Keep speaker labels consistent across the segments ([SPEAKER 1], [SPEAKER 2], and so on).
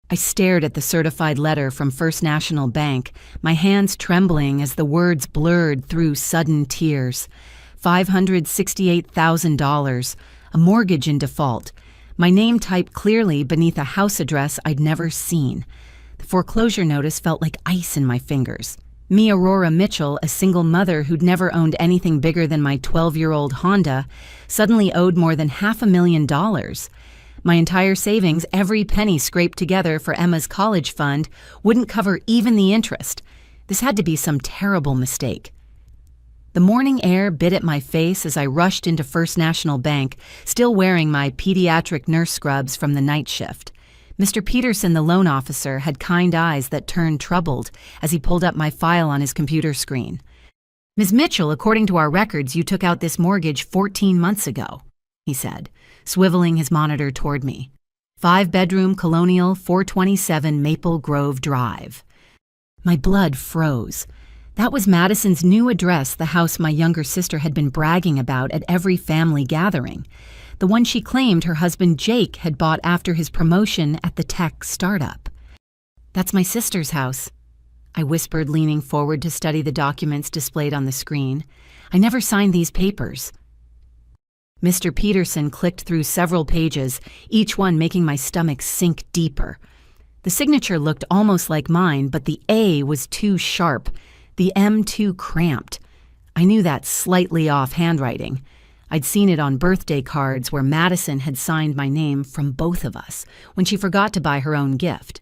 [SPEAKER 1] I stared at the certified letter from First National Bank, my hands trembling as the words blurred through sudden tears. $568,000, a mortgage in default, my name typed clearly beneath a house address I'd never seen. The foreclosure notice felt like ice in my fingers. Me, Aurora Mitchell, a single mother who'd never owned anything bigger than my 12-year-old Honda, suddenly owed more than $500,000. My entire savings, every penny scraped together for Emma's college fund, wouldn't cover even the interest. This had to be some terrible mistake. The morning air bit at my face as I rushed into First National Bank, still wearing my pediatric nurse scrubs from the night shift. Mr. Peterson, the loan officer, had kind eyes that turned troubled as he pulled up my file on his computer screen. "Ms. Mitchell, according to our records, you took out this mortgage 14 months ago," he said, swiveling his monitor toward me. 5-bedroom colonial, 427 Maple Grove Drive. My blood froze. That was Madison's new address, the house my younger sister had been bragging about at every family gathering. The one she claimed her husband Jake had bought after his promotion at the tech startup. "That's my sister's house," I whispered, leaning forward to study the documents displayed on the screen. "I never signed these papers." Mr. Peterson clicked through several pages, each one making my stomach sink deeper. The signature looked almost like mine, but the A was too sharp, the M too cramped. I knew that slightly off handwriting. I'd seen it on birthday cards where Madison had signed my name from both of us when she forgot to buy her own gift.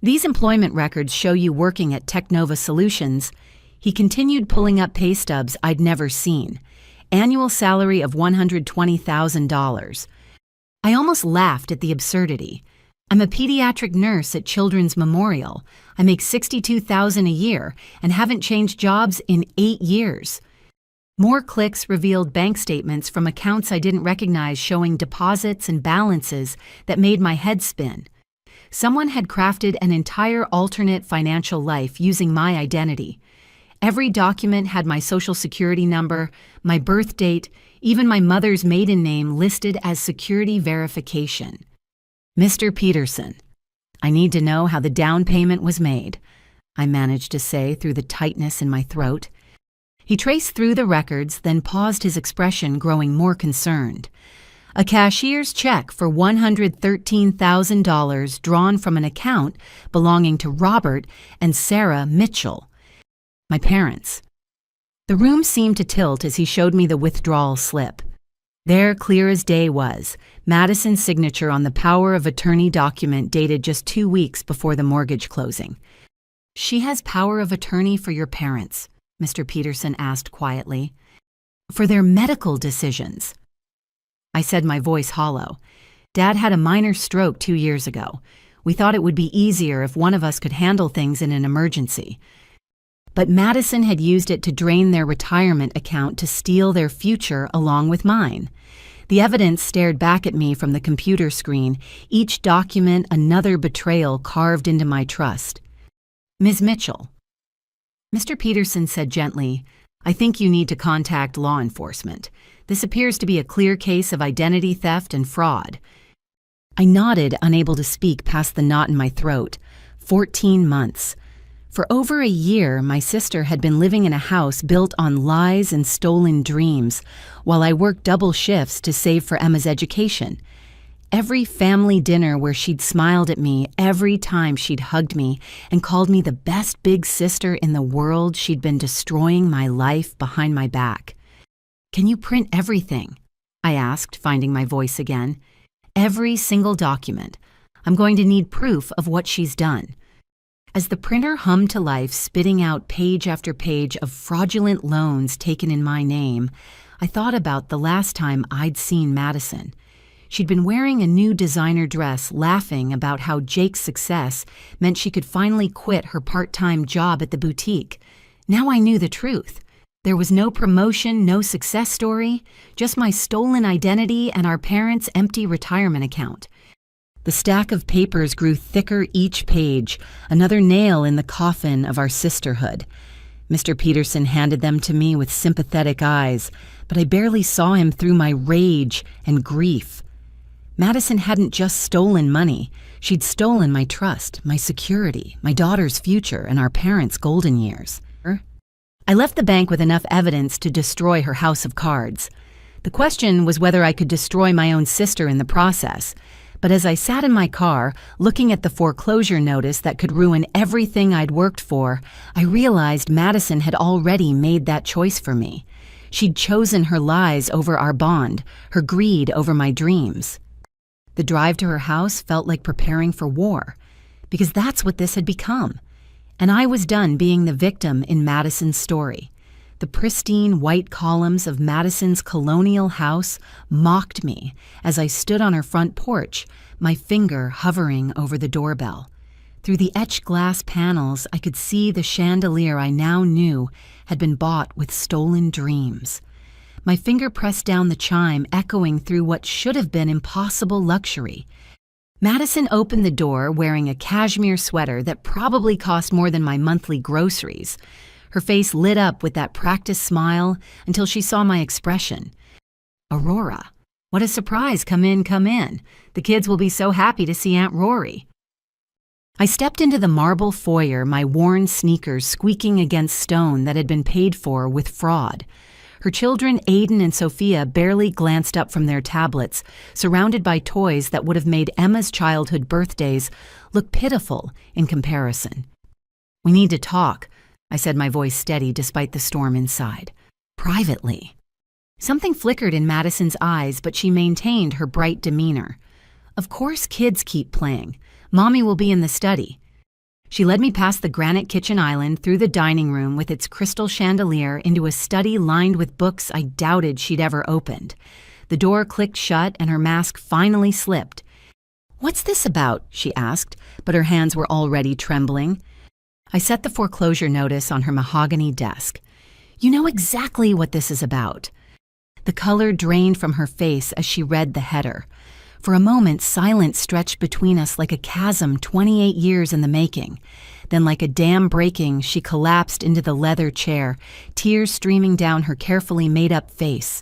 [SPEAKER 1] "These employment records show you working at Technova Solutions." He continued pulling up pay stubs I'd never seen. Annual salary of $120,000. I almost laughed at the absurdity. I'm a pediatric nurse at Children's Memorial. I make $62,000 a year and haven't changed jobs in 8 years. More clicks revealed bank statements from accounts I didn't recognize showing deposits and balances that made my head spin. Someone had crafted an entire alternate financial life using my identity. Every document had my social security number, my birth date, even my mother's maiden name listed as security verification. "Mr. Peterson, I need to know how the down payment was made," I managed to say through the tightness in my throat. He traced through the records, then paused, his expression growing more concerned. "A cashier's check for $113,000 drawn from an account belonging to Robert and Sarah Mitchell, my parents." The room seemed to tilt as he showed me the withdrawal slip. There, clear as day, was Madison's signature on the power of attorney document dated just 2 weeks before the mortgage closing. "She has power of attorney for your parents?" Mr. Peterson asked quietly. "For their medical decisions." I said, my voice hollow. "Dad had a minor stroke 2 years ago. We thought it would be easier if one of us could handle things in an emergency. But Madison had used it to drain their retirement account to steal their future along with mine." The evidence stared back at me from the computer screen, each document another betrayal carved into my trust. "Ms. Mitchell," Mr. Peterson said gently, "I think you need to contact law enforcement. This appears to be a clear case of identity theft and fraud." I nodded, unable to speak past the knot in my throat. 14 months. For over a year, my sister had been living in a house built on lies and stolen dreams, while I worked double shifts to save for Emma's education. Every family dinner where she'd smiled at me, every time she'd hugged me and called me the best big sister in the world, she'd been destroying my life behind my back. "Can you print everything?" I asked, finding my voice again. "Every single document. I'm going to need proof of what she's done." As the printer hummed to life, spitting out page after page of fraudulent loans taken in my name, I thought about the last time I'd seen Madison. She'd been wearing a new designer dress, laughing about how Jake's success meant she could finally quit her part-time job at the boutique. Now I knew the truth. There was no promotion, no success story, just my stolen identity and our parents' empty retirement account. The stack of papers grew thicker each page, another nail in the coffin of our sisterhood. Mr. Peterson handed them to me with sympathetic eyes, but I barely saw him through my rage and grief. Madison hadn't just stolen money. She'd stolen my trust, my security, my daughter's future, and our parents' golden years. I left the bank with enough evidence to destroy her house of cards. The question was whether I could destroy my own sister in the process. But as I sat in my car, looking at the foreclosure notice that could ruin everything I'd worked for, I realized Madison had already made that choice for me. She'd chosen her lies over our bond, her greed over my dreams. The drive to her house felt like preparing for war, because that's what this had become. And I was done being the victim in Madison's story. The pristine white columns of Madison's colonial house mocked me as I stood on her front porch, my finger hovering over the doorbell. Through the etched glass panels, I could see the chandelier I now knew had been bought with stolen dreams. My finger pressed down the chime, echoing through what should have been impossible luxury. Madison opened the door wearing a cashmere sweater that probably cost more than my monthly groceries. Her face lit up with that practiced smile until she saw my expression. "Aurora, what a surprise. Come in, come in. The kids will be so happy to see Aunt Rory." I stepped into the marble foyer, my worn sneakers squeaking against stone that had been paid for with fraud. Her children, Aiden and Sophia, barely glanced up from their tablets, surrounded by toys that would have made Emma's childhood birthdays look pitiful in comparison. "We need to talk," I said, my voice steady despite the storm inside. "Privately." Something flickered in Madison's eyes, but she maintained her bright demeanor. "Of course kids keep playing. Mommy will be in the study." She led me past the granite kitchen island, through the dining room with its crystal chandelier, into a study lined with books I doubted she'd ever opened. The door clicked shut and her mask finally slipped. "What's this about?" she asked, but her hands were already trembling. I set the foreclosure notice on her mahogany desk. "You know exactly what this is about." The color drained from her face as she read the header. For a moment, silence stretched between us like a chasm 28 years in the making. Then, like a dam breaking, she collapsed into the leather chair, tears streaming down her carefully made-up face.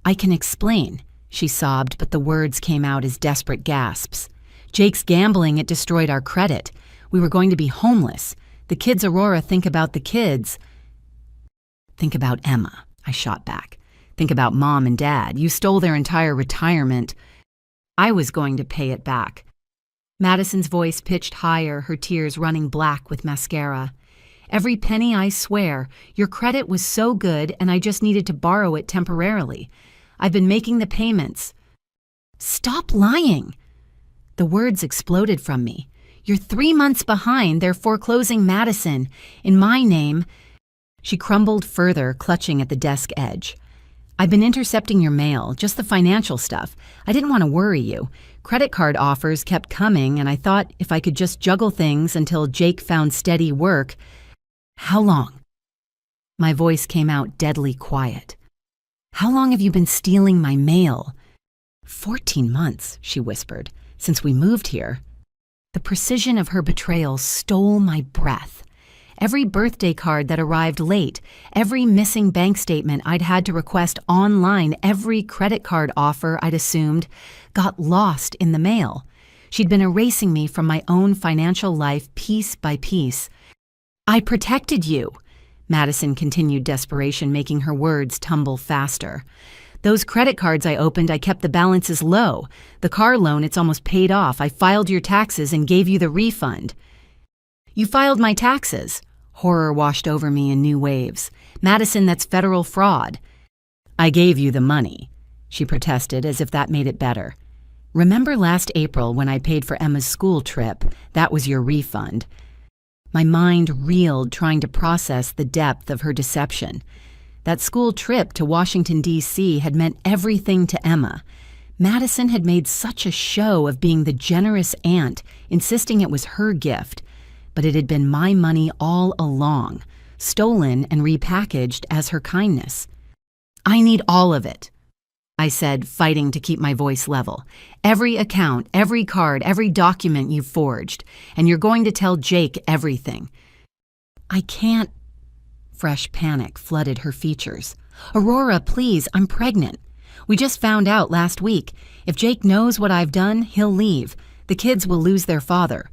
[SPEAKER 1] "I can explain," she sobbed, but the words came out as desperate gasps. "Jake's gambling, it destroyed our credit. We were going to be homeless. The kids, Aurora, think about the kids." "Think about Emma," I shot back. "Think about Mom and Dad. You stole their entire retirement." "I was going to pay it back." Madison's voice pitched higher, her tears running black with mascara. "Every penny, I swear. Your credit was so good, and I just needed to borrow it temporarily. I've been making the payments." "Stop lying!" The words exploded from me. "You're 3 months behind. They're foreclosing Madison. In my name." She crumbled further, clutching at the desk edge. "I've been intercepting your mail, just the financial stuff. I didn't want to worry you. Credit card offers kept coming, and I thought if I could just juggle things until Jake found steady work." "How long?" My voice came out deadly quiet. "How long have you been stealing my mail?" 14 months, she whispered, "since we moved here." The precision of her betrayal stole my breath. Every birthday card that arrived late, every missing bank statement I'd had to request online, every credit card offer I'd assumed got lost in the mail. She'd been erasing me from my own financial life piece by piece. "I protected you," Madison continued, desperation making her words tumble faster. "Those credit cards I opened, I kept the balances low. The car loan, it's almost paid off. I filed your taxes and gave you the refund." "You filed my taxes?" Horror washed over me in new waves. "Madison, that's federal fraud." "I gave you the money," she protested, as if that made it better. "Remember last April when I paid for Emma's school trip? That was your refund." My mind reeled, trying to process the depth of her deception. That school trip to Washington, D.C. had meant everything to Emma. Madison had made such a show of being the generous aunt, insisting it was her gift. But it had been my money all along, stolen and repackaged as her kindness. "I need all of it," I said, fighting to keep my voice level. "Every account, every card, every document you forged, and you're going to tell Jake everything." "I can't." Fresh panic flooded her features. "Aurora, please, I'm pregnant. We just found out last week. If Jake knows what I've done, he'll leave. The kids will lose their father."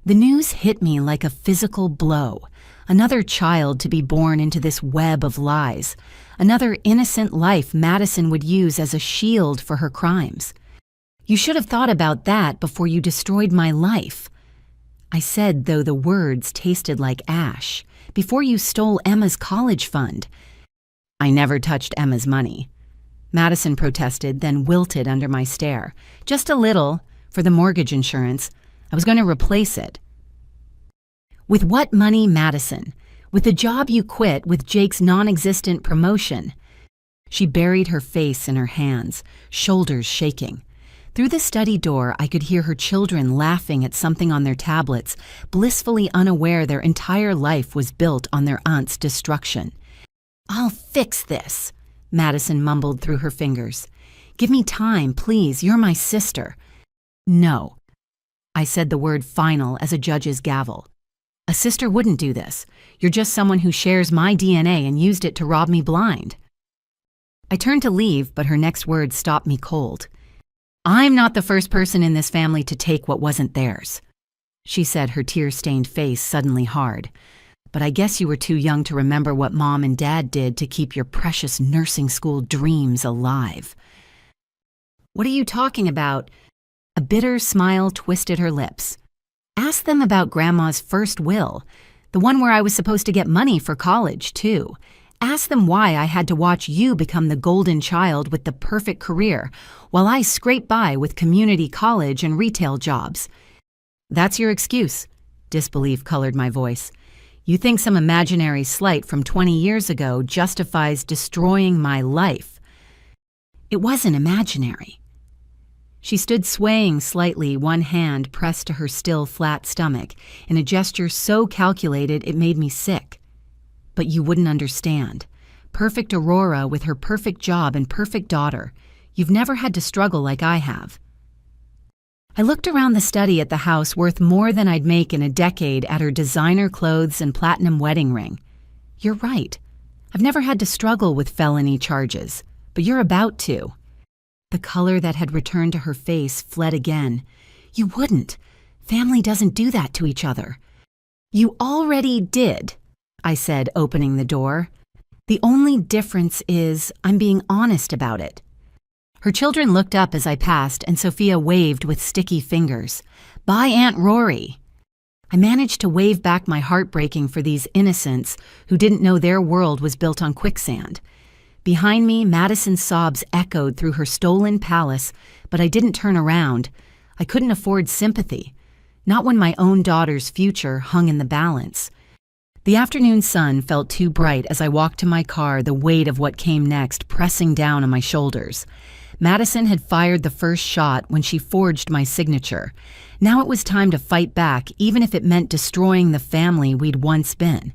[SPEAKER 1] The news hit me like a physical blow. Another child to be born into this web of lies. Another innocent life Madison would use as a shield for her crimes. "You should have thought about that before you destroyed my life," I said, though the words tasted like ash. "Before you stole Emma's college fund." "I never touched Emma's money," Madison protested, then wilted under my stare. "Just a little, for the mortgage insurance. I was going to replace it." "With what money, Madison? With the job you quit, with Jake's non-existent promotion?" She buried her face in her hands, shoulders shaking. Through the study door, I could hear her children laughing at something on their tablets, blissfully unaware their entire life was built on their aunt's destruction. "I'll fix this," Madison mumbled through her fingers. "Give me time, please. You're my sister." "No." I said the word final as a judge's gavel. "A sister wouldn't do this. You're just someone who shares my DNA and used it to rob me blind." I turned to leave, but her next words stopped me cold. "I'm not the first person in this family to take what wasn't theirs," she said, her tear-stained face suddenly hard. "But I guess you were too young to remember what Mom and Dad did to keep your precious nursing school dreams alive." "What are you talking about?" A bitter smile twisted her lips. "Ask them about Grandma's first will, the one where I was supposed to get money for college, too. Ask them why I had to watch you become the golden child with the perfect career, while I scrape by with community college and retail jobs." "That's your excuse," disbelief colored my voice. "You think some imaginary slight from 20 years ago justifies destroying my life." "It wasn't imaginary." She stood swaying slightly, one hand pressed to her still flat stomach, in a gesture so calculated it made me sick. "But you wouldn't understand. Perfect Aurora with her perfect job and perfect daughter. You've never had to struggle like I have." I looked around the study at the house worth more than I'd make in a decade at her designer clothes and platinum wedding ring. "You're right. I've never had to struggle with felony charges, but you're about to." The color that had returned to her face fled again. "You wouldn't. Family doesn't do that to each other." "You already did," I said, opening the door. "The only difference is I'm being honest about it." Her children looked up as I passed, and Sophia waved with sticky fingers. "Bye, Aunt Rory." I managed to wave back my heartbreaking for these innocents who didn't know their world was built on quicksand. Behind me, Madison's sobs echoed through her stolen palace, but I didn't turn around. I couldn't afford sympathy, not when my own daughter's future hung in the balance. The afternoon sun felt too bright as I walked to my car, the weight of what came next pressing down on my shoulders. Madison had fired the first shot when she forged my signature. Now it was time to fight back, even if it meant destroying the family we'd once been.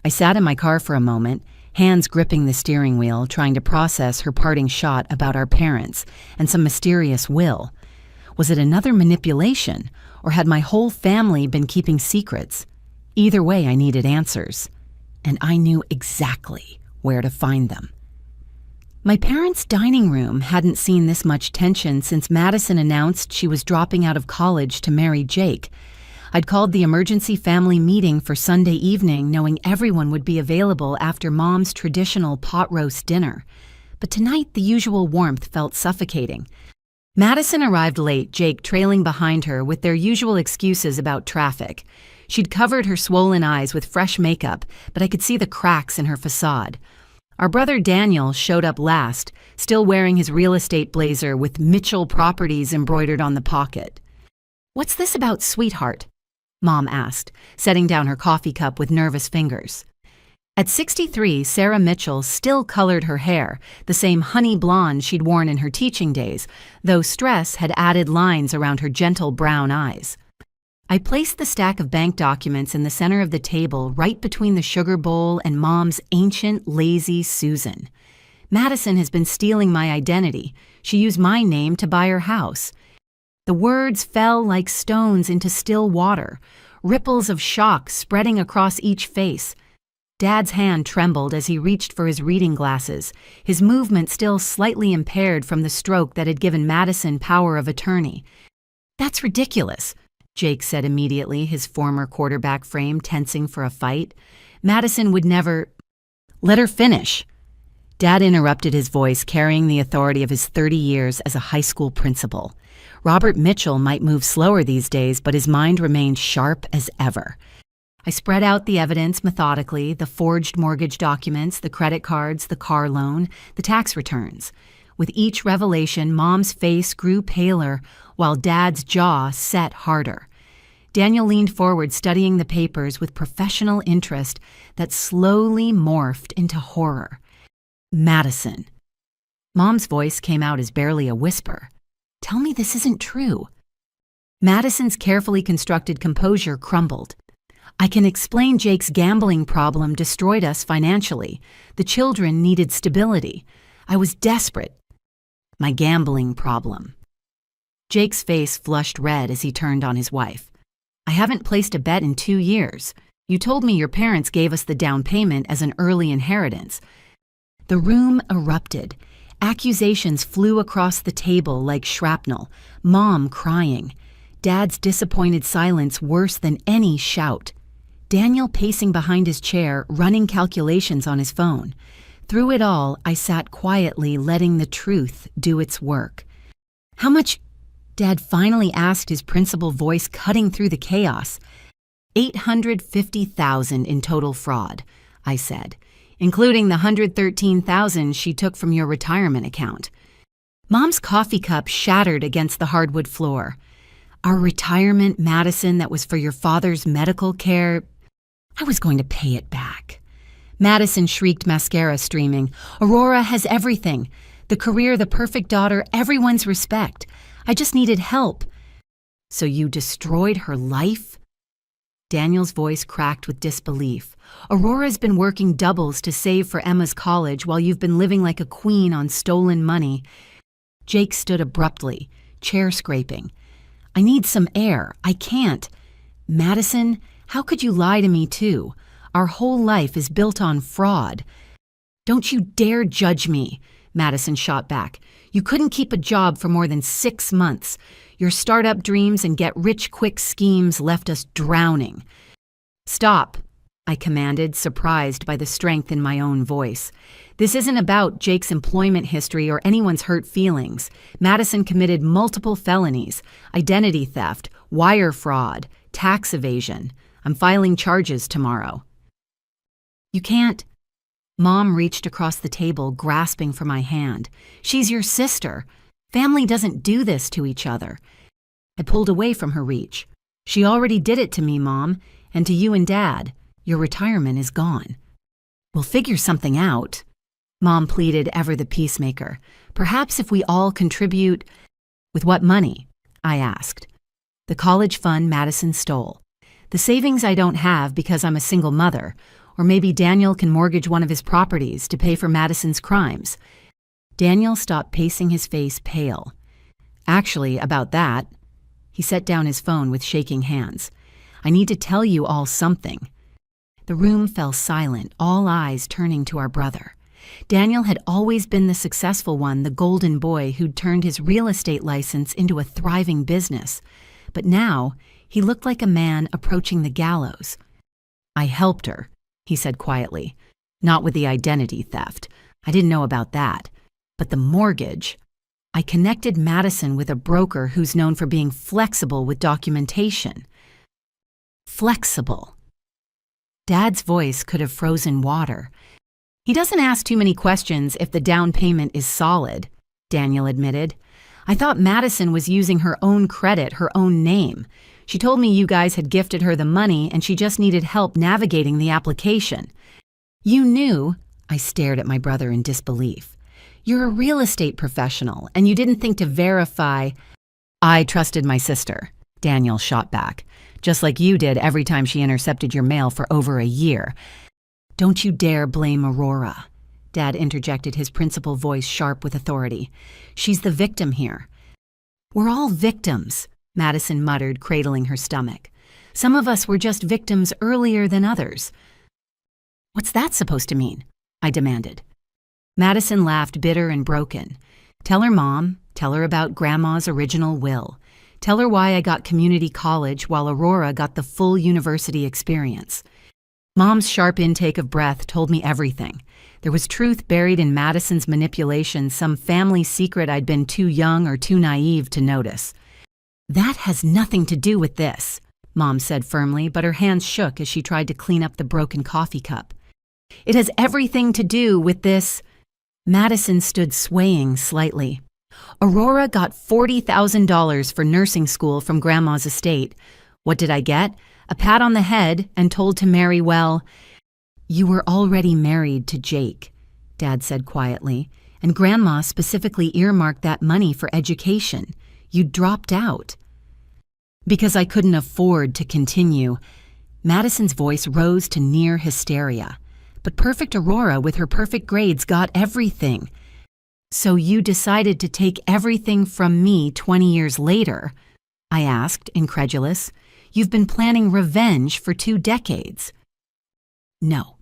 [SPEAKER 1] I sat in my car for a moment, hands gripping the steering wheel, trying to process her parting shot about our parents and some mysterious will. Was it another manipulation, or had my whole family been keeping secrets? Either way, I needed answers, and I knew exactly where to find them. My parents' dining room hadn't seen this much tension since Madison announced she was dropping out of college to marry Jake. I'd called the emergency family meeting for Sunday evening, knowing everyone would be available after Mom's traditional pot roast dinner. But tonight, the usual warmth felt suffocating. Madison arrived late, Jake trailing behind her with their usual excuses about traffic. She'd covered her swollen eyes with fresh makeup, but I could see the cracks in her facade. Our brother Daniel showed up last, still wearing his real estate blazer with Mitchell Properties embroidered on the pocket. "What's this about, sweetheart?" Mom asked, setting down her coffee cup with nervous fingers. At 63, Sarah Mitchell still colored her hair, the same honey blonde she'd worn in her teaching days, though stress had added lines around her gentle brown eyes. I placed the stack of bank documents in the center of the table, right between the sugar bowl and Mom's ancient, lazy Susan. Madison has been stealing my identity. She used my name to buy her house. The words fell like stones into still water, ripples of shock spreading across each face. Dad's hand trembled as he reached for his reading glasses, his movement still slightly impaired from the stroke that had given Madison power of attorney. "That's ridiculous," Jake said immediately, his former quarterback frame tensing for a fight. "Madison would never—" "Let her finish." Dad interrupted, his voice carrying the authority of his 30 years as a high school principal. Robert Mitchell might move slower these days, but his mind remained sharp as ever. I spread out the evidence methodically, the forged mortgage documents, the credit cards, the car loan, the tax returns. With each revelation, Mom's face grew paler while Dad's jaw set harder. Daniel leaned forward, studying the papers with professional interest that slowly morphed into horror. "Madison." Mom's voice came out as barely a whisper. "Tell me this isn't true." Madison's carefully constructed composure crumbled. "I can explain Jake's gambling problem destroyed us financially. The children needed stability. I was desperate. My gambling problem." Jake's face flushed red as he turned on his wife. "I haven't placed a bet in 2 years. You told me your parents gave us the down payment as an early inheritance." The room erupted. Accusations flew across the table like shrapnel. Mom crying. Dad's disappointed silence worse than any shout. Daniel pacing behind his chair, running calculations on his phone. Through it all, I sat quietly, letting the truth do its work. "How much?" Dad finally asked, his principal voice cutting through the chaos. $850,000 in total fraud, I said, including the $113,000 she took from your retirement account. Mom's coffee cup shattered against the hardwood floor. "Our retirement, Madison, that was for your father's medical care, I was going to pay it back." Madison shrieked, mascara streaming. "Aurora has everything. The career, the perfect daughter, everyone's respect. I just needed help." "So you destroyed her life?" Daniel's voice cracked with disbelief. "Aurora's been working doubles to save for Emma's college while you've been living like a queen on stolen money." Jake stood abruptly, chair scraping. "I need some air. I can't." "Madison, how could you lie to me too? Our whole life is built on fraud." "Don't you dare judge me," Madison shot back. "You couldn't keep a job for more than 6 months. Your startup dreams and get-rich-quick schemes left us drowning." "Stop," I commanded, surprised by the strength in my own voice. "This isn't about Jake's employment history or anyone's hurt feelings. Madison committed multiple felonies, identity theft, wire fraud, tax evasion. I'm filing charges tomorrow." "You can't." Mom reached across the table, grasping for my hand. "She's your sister. Family doesn't do this to each other." I pulled away from her reach. "She already did it to me, Mom, and to you and Dad. Your retirement is gone." "We'll figure something out," Mom pleaded, ever the peacemaker. "Perhaps if we all contribute—" "With what money?" I asked. "The college fund Madison stole. The savings I don't have because I'm a single mother. Or maybe Daniel can mortgage one of his properties to pay for Madison's crimes." Daniel stopped pacing, his face pale. "Actually, about that—" He set down his phone with shaking hands. "I need to tell you all something." The room fell silent, all eyes turning to our brother. Daniel had always been the successful one, the golden boy who'd turned his real estate license into a thriving business. But now, he looked like a man approaching the gallows. "I helped her," he said quietly. "Not with the identity theft. I didn't know about that. But the mortgage. I connected Madison with a broker who's known for being flexible with documentation." Flexible. Dad's voice could have frozen water. "He doesn't ask too many questions if the down payment is solid," Daniel admitted. "I thought Madison was using her own credit, her own name. She told me you guys had gifted her the money and she just needed help navigating the application." "You knew?" I stared at my brother in disbelief. "You're a real estate professional and you didn't think to verify—" "I trusted my sister," Daniel shot back, "just like you did every time she intercepted your mail for over a year." "Don't you dare blame Aurora," Dad interjected, his principal voice sharp with authority. "She's the victim here." "We're all victims," Madison muttered, cradling her stomach. "Some of us were just victims earlier than others." What's that supposed to mean? I demanded. Madison laughed, bitter and broken. Tell her, Mom. Tell her about Grandma's original will. Tell her why I got community college while Aurora got the full university experience. Mom's sharp intake of breath told me everything. There was truth buried in Madison's manipulation, some family secret I'd been too young or too naive to notice. That has nothing to do with this, Mom said firmly, but her hands shook as she tried to clean up the broken coffee cup. It has everything to do with this. Madison stood swaying slightly. Aurora got $40,000 for nursing school from Grandma's estate. What did I get? A pat on the head and told to marry well. You were already married to Jake, Dad said quietly, and Grandma specifically earmarked that money for education. You dropped out. Because I couldn't afford to continue. Madison's voice rose to near hysteria. But perfect Aurora with her perfect grades got everything. So you decided to take everything from me 20 years later? I asked, incredulous. You've been planning revenge for 2 decades. No.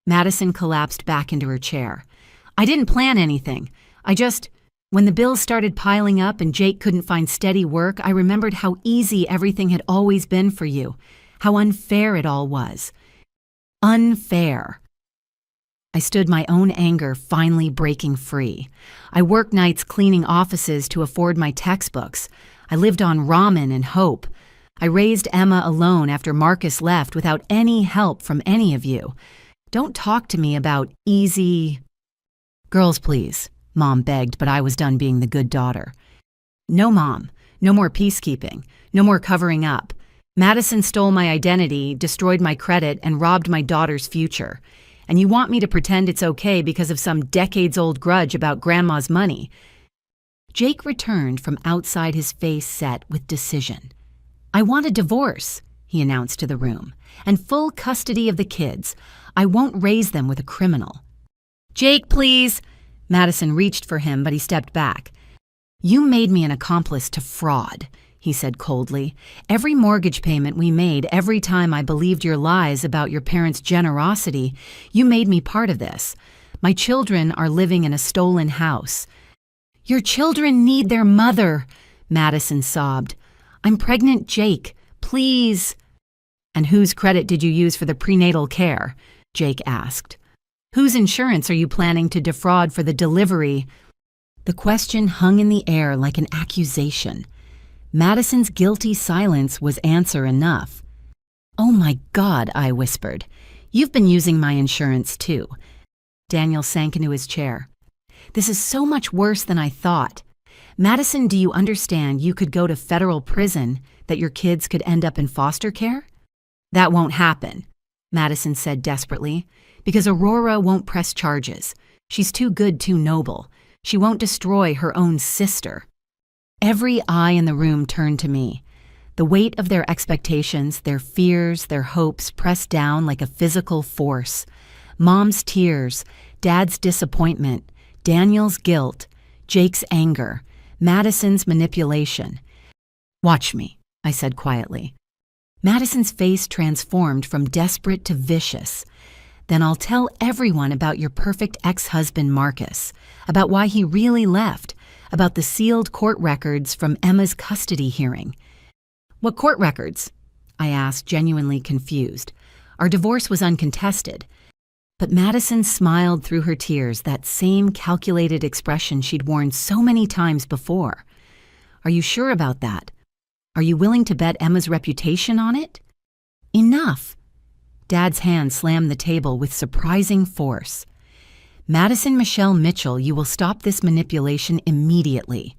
[SPEAKER 1] Madison collapsed back into her chair. I didn't plan anything. When the bills started piling up and Jake couldn't find steady work, I remembered how easy everything had always been for you, how unfair it all was. Unfair. I stood my own anger finally breaking free. I worked nights cleaning offices to afford my textbooks. I lived on ramen and hope. I raised Emma alone after Marcus left without any help from any of you. Don't talk to me about easy... Girls, please, Mom begged, but I was done being the good daughter. No, Mom. No more peacekeeping. No more covering up. Madison stole my identity, destroyed my credit, and robbed my daughter's future. And you want me to pretend it's okay because of some decades-old grudge about Grandma's money. Jake returned from outside, his face set with decision. I want a divorce, he announced to the room, and full custody of the kids. I won't raise them with a criminal. Jake, please. Madison reached for him, but he stepped back. You made me an accomplice to fraud, he said coldly. Every mortgage payment we made, every time I believed your lies about your parents' generosity, you made me part of this. My children are living in a stolen house. Your children need their mother, Madison sobbed. I'm pregnant, Jake. Please. And whose credit did you use for the prenatal care? Jake asked. Whose insurance are you planning to defraud for the delivery? The question hung in the air like an accusation. Madison's guilty silence was answer enough. Oh my God, I whispered. You've been using my insurance too. Daniel sank into his chair. This is so much worse than I thought. Madison, do you understand you could go to federal prison, that your kids could end up in foster care? That won't happen, Madison said desperately, because Aurora won't press charges. She's too good, too noble. She won't destroy her own sister. Every eye in the room turned to me. The weight of their expectations, their fears, their hopes pressed down like a physical force. Mom's tears, Dad's disappointment, Daniel's guilt, Jake's anger, Madison's manipulation. Watch me, I said quietly. Madison's face transformed from desperate to vicious. Then I'll tell everyone about your perfect ex-husband Marcus, about why he really left, about the sealed court records from Emma's custody hearing. What court records? I asked, genuinely confused. Our divorce was uncontested. But Madison smiled through her tears, that same calculated expression she'd worn so many times before. Are you sure about that? Are you willing to bet Emma's reputation on it? Enough. Dad's hand slammed the table with surprising force. Madison Michelle Mitchell, you will stop this manipulation immediately.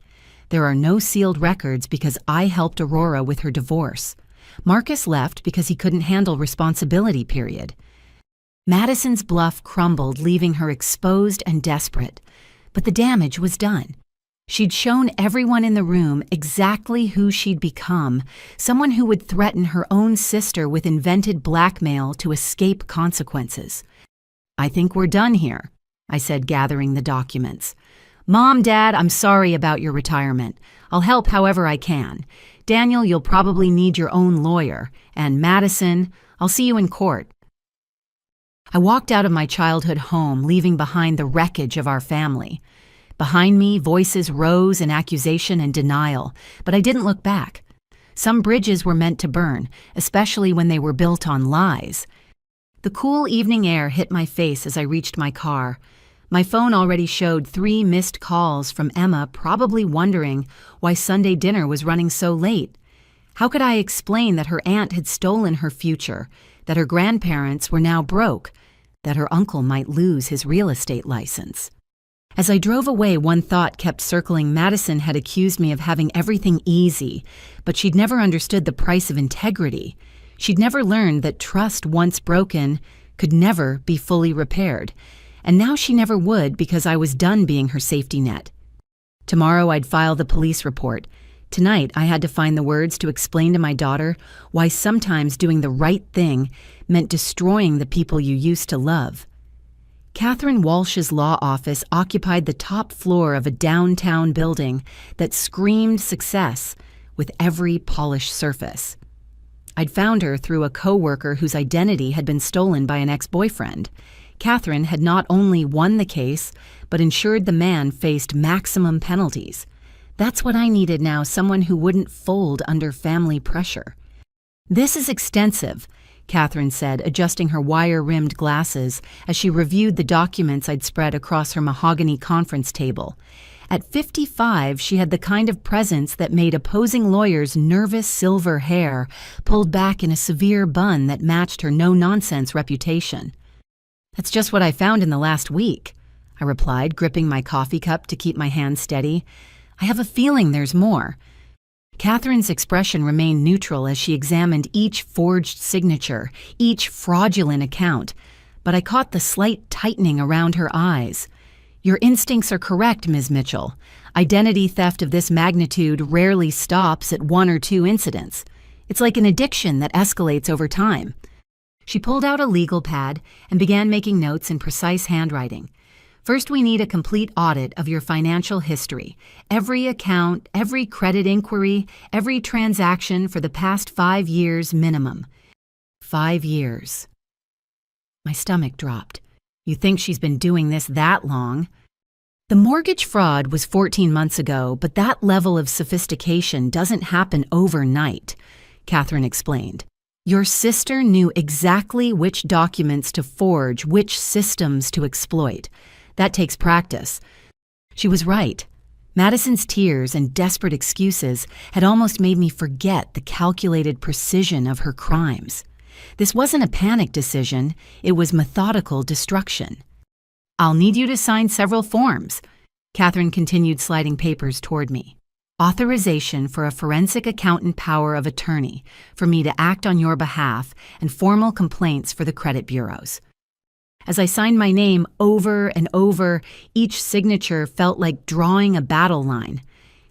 [SPEAKER 1] There are no sealed records because I helped Aurora with her divorce. Marcus left because he couldn't handle responsibility, period. Madison's bluff crumbled, leaving her exposed and desperate. But the damage was done. She'd shown everyone in the room exactly who she'd become, someone who would threaten her own sister with invented blackmail to escape consequences. I think we're done here, I said, gathering the documents. Mom, Dad, I'm sorry about your retirement. I'll help however I can. Daniel, you'll probably need your own lawyer. And Madison, I'll see you in court. I walked out of my childhood home, leaving behind the wreckage of our family. Behind me, voices rose in accusation and denial, but I didn't look back. Some bridges were meant to burn, especially when they were built on lies. The cool evening air hit my face as I reached my car. My phone already showed 3 missed calls from Emma, probably wondering why Sunday dinner was running so late. How could I explain that her aunt had stolen her future, that her grandparents were now broke, that her uncle might lose his real estate license? As I drove away, one thought kept circling. Madison had accused me of having everything easy, but she'd never understood the price of integrity. She'd never learned that trust, once broken, could never be fully repaired. And now she never would, because I was done being her safety net. Tomorrow I'd file the police report. Tonight I had to find the words to explain to my daughter why sometimes doing the right thing meant destroying the people you used to love. Catherine Walsh's law office occupied the top floor of a downtown building that screamed success with every polished surface. I'd found her through a coworker whose identity had been stolen by an ex-boyfriend. Catherine had not only won the case, but ensured the man faced maximum penalties. That's what I needed now, someone who wouldn't fold under family pressure. "This is extensive," Catherine said, adjusting her wire-rimmed glasses as she reviewed the documents I'd spread across her mahogany conference table. At 55, she had the kind of presence that made opposing lawyers' nervous silver hair pulled back in a severe bun that matched her no-nonsense reputation. "That's just what I found in the last week," I replied, gripping my coffee cup to keep my hand steady. "I have a feeling there's more." Catherine's expression remained neutral as she examined each forged signature, each fraudulent account, but I caught the slight tightening around her eyes. "Your instincts are correct, Ms. Mitchell. Identity theft of this magnitude rarely stops at 1 or 2 incidents. It's like an addiction that escalates over time." She pulled out a legal pad and began making notes in precise handwriting. "First, we need a complete audit of your financial history. Every account, every credit inquiry, every transaction for the past 5 years minimum." 5 years. My stomach dropped. "You think she's been doing this that long?" "The mortgage fraud was 14 months ago, but that level of sophistication doesn't happen overnight," Catherine explained. "Your sister knew exactly which documents to forge, which systems to exploit. That takes practice." She was right. Madison's tears and desperate excuses had almost made me forget the calculated precision of her crimes. This wasn't a panic decision, it was methodical destruction. "I'll need you to sign several forms." Catherine continued sliding papers toward me. "Authorization for a forensic accountant power of attorney, for me to act on your behalf, and formal complaints for the credit bureaus." As I signed my name over and over, each signature felt like drawing a battle line.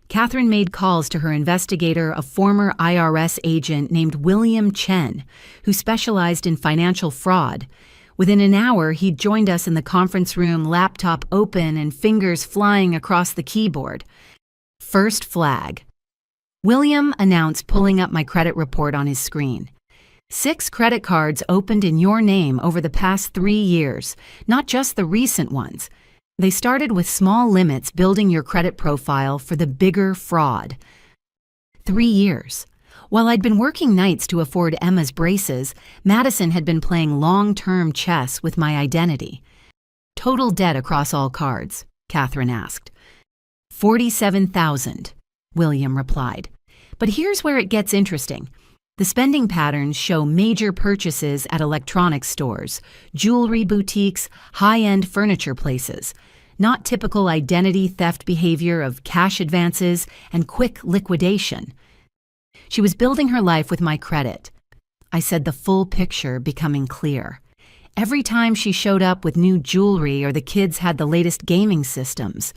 [SPEAKER 1] Catherine made calls to her investigator, a former IRS agent named William Chen, who specialized in financial fraud. Within an hour, he'd joined us in the conference room, laptop open and fingers flying across the keyboard. First flag. William announced, pulling up my credit report on his screen. 6 credit cards opened in your name over the past 3 years, not just the recent ones. They started with small limits, building your credit profile for the bigger fraud. 3 years. While I'd been working nights to afford Emma's braces, Madison had been playing long-term chess with my identity. "Total debt across all cards?" Catherine asked. $47,000, William replied. But here's where it gets interesting. The spending patterns show major purchases at electronics stores, jewelry boutiques, high-end furniture places, not typical identity theft behavior of cash advances and quick liquidation. She was building her life with my credit. I said, the full picture becoming clear. Every time she showed up with new jewelry or the kids had the latest gaming systems.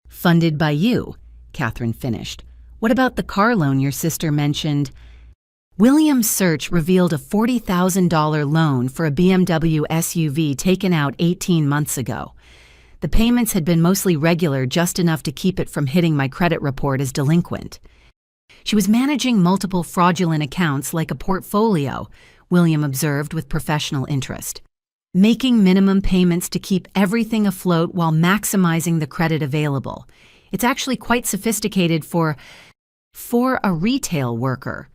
[SPEAKER 1] "Funded by you," Catherine finished. "What about the car loan your sister mentioned?" William's search revealed a $40,000 loan for a BMW SUV taken out 18 months ago. The payments had been mostly regular, just enough to keep it from hitting my credit report as delinquent. She was managing multiple fraudulent accounts like a portfolio, William observed with professional interest. making minimum payments to keep everything afloat while maximizing the credit available. It's actually quite sophisticated for a retail worker.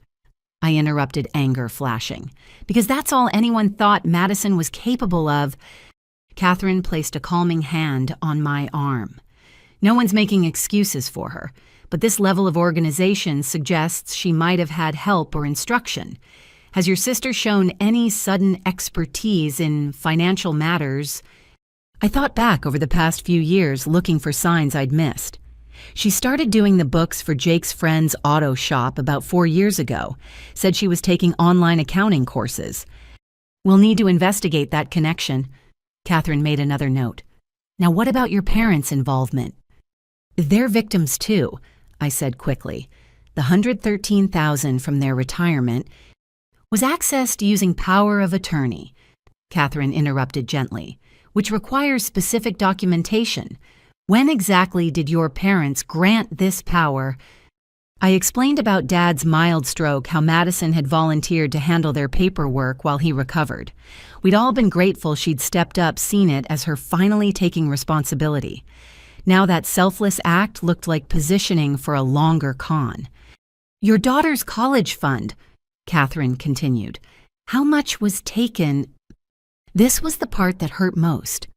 [SPEAKER 1] I interrupted, anger flashing. Because that's all anyone thought Madison was capable of. Catherine placed a calming hand on my arm. No one's making excuses for her, but this level of organization suggests she might have had help or instruction. Has your sister shown any sudden expertise in financial matters? I thought back over the past few years looking for signs I'd missed. She started doing the books for Jake's friend's auto shop about 4 years ago, said she was taking online accounting courses. We'll need to investigate that connection. Catherine made another note. Now what about your parents' involvement? They're victims too, I said quickly. The $113,000 from their retirement was accessed using power of attorney, Catherine interrupted gently, which requires specific documentation. When exactly did your parents grant this power? I explained about Dad's mild stroke, how Madison had volunteered to handle their paperwork while he recovered. We'd all been grateful she'd stepped up, seen it as her finally taking responsibility. Now that selfless act looked like positioning for a longer con. Your daughter's college fund, Catherine continued. How much was taken? This was the part that hurt most.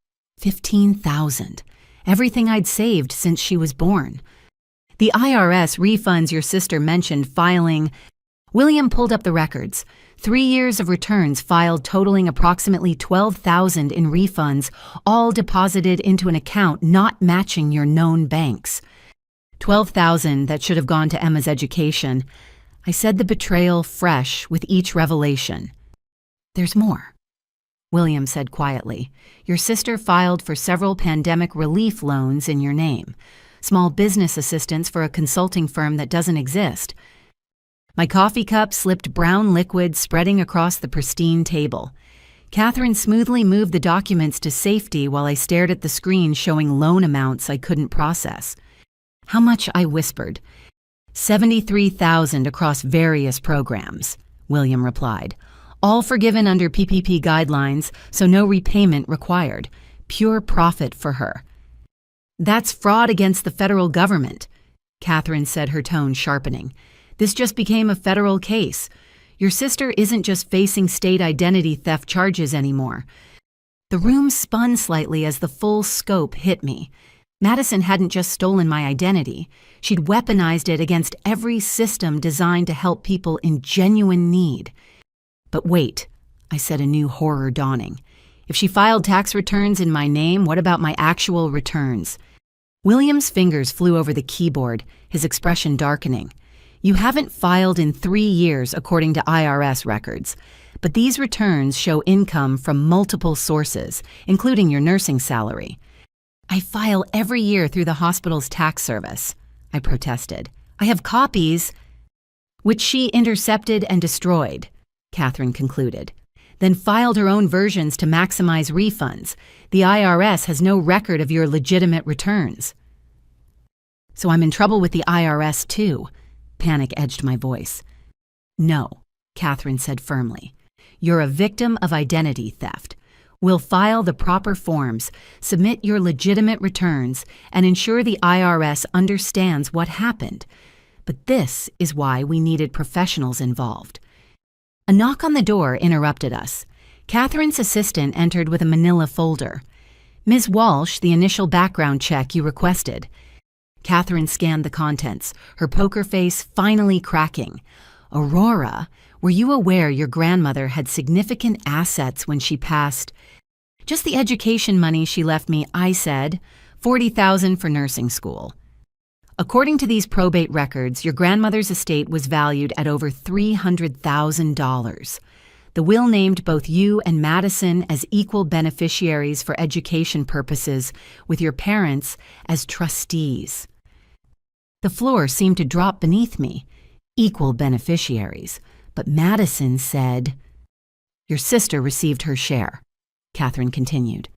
[SPEAKER 1] $15,000. Everything I'd saved since she was born. The IRS refunds your sister mentioned filing. William pulled up the records. 3 years of returns filed totaling approximately $12,000 in refunds, all deposited into an account not matching your known banks. $12,000 that should have gone to Emma's education. I said the betrayal fresh with each revelation. There's more, William said quietly. Your sister filed for several pandemic relief loans in your name. Small business assistance for a consulting firm that doesn't exist. My coffee cup slipped brown liquid spreading across the pristine table. Catherine smoothly moved the documents to safety while I stared at the screen showing loan amounts I couldn't process. How much? I whispered. $73,000 across various programs, William replied. All forgiven under PPP guidelines, so no repayment required. Pure profit for her. That's fraud against the federal government, Catherine said, her tone sharpening. This just became a federal case. Your sister isn't just facing state identity theft charges anymore. The room spun slightly as the full scope hit me. Madison hadn't just stolen my identity. She'd weaponized it against every system designed to help people in genuine need. But wait, I said, a new horror dawning. If she filed tax returns in my name, what about my actual returns? William's fingers flew over the keyboard, his expression darkening. You haven't filed in 3 years according to IRS records, but these returns show income from multiple sources, including your nursing salary. I file every year through the hospital's tax service, I protested. I have copies, which she intercepted and destroyed, Catherine concluded, then filed her own versions to maximize refunds. The IRS has no record of your legitimate returns. So I'm in trouble with the IRS too, panic edged my voice. No, Catherine said firmly. You're a victim of identity theft. We'll file the proper forms, submit your legitimate returns, and ensure the IRS understands what happened. But this is why we needed professionals involved. A knock on the door interrupted us. Catherine's assistant entered with a manila folder. Ms. Walsh, the initial background check you requested. Catherine scanned the contents, her poker face finally cracking. Aurora, were you aware your grandmother had significant assets when she passed? Just the education money she left me, I said. $40,000 for nursing school. According to these probate records, your grandmother's estate was valued at over $300,000. The will named both you and Madison as equal beneficiaries for education purposes, with your parents as trustees. The floor seemed to drop beneath me. Equal beneficiaries. But Madison said, Your sister received her share, Catherine continued.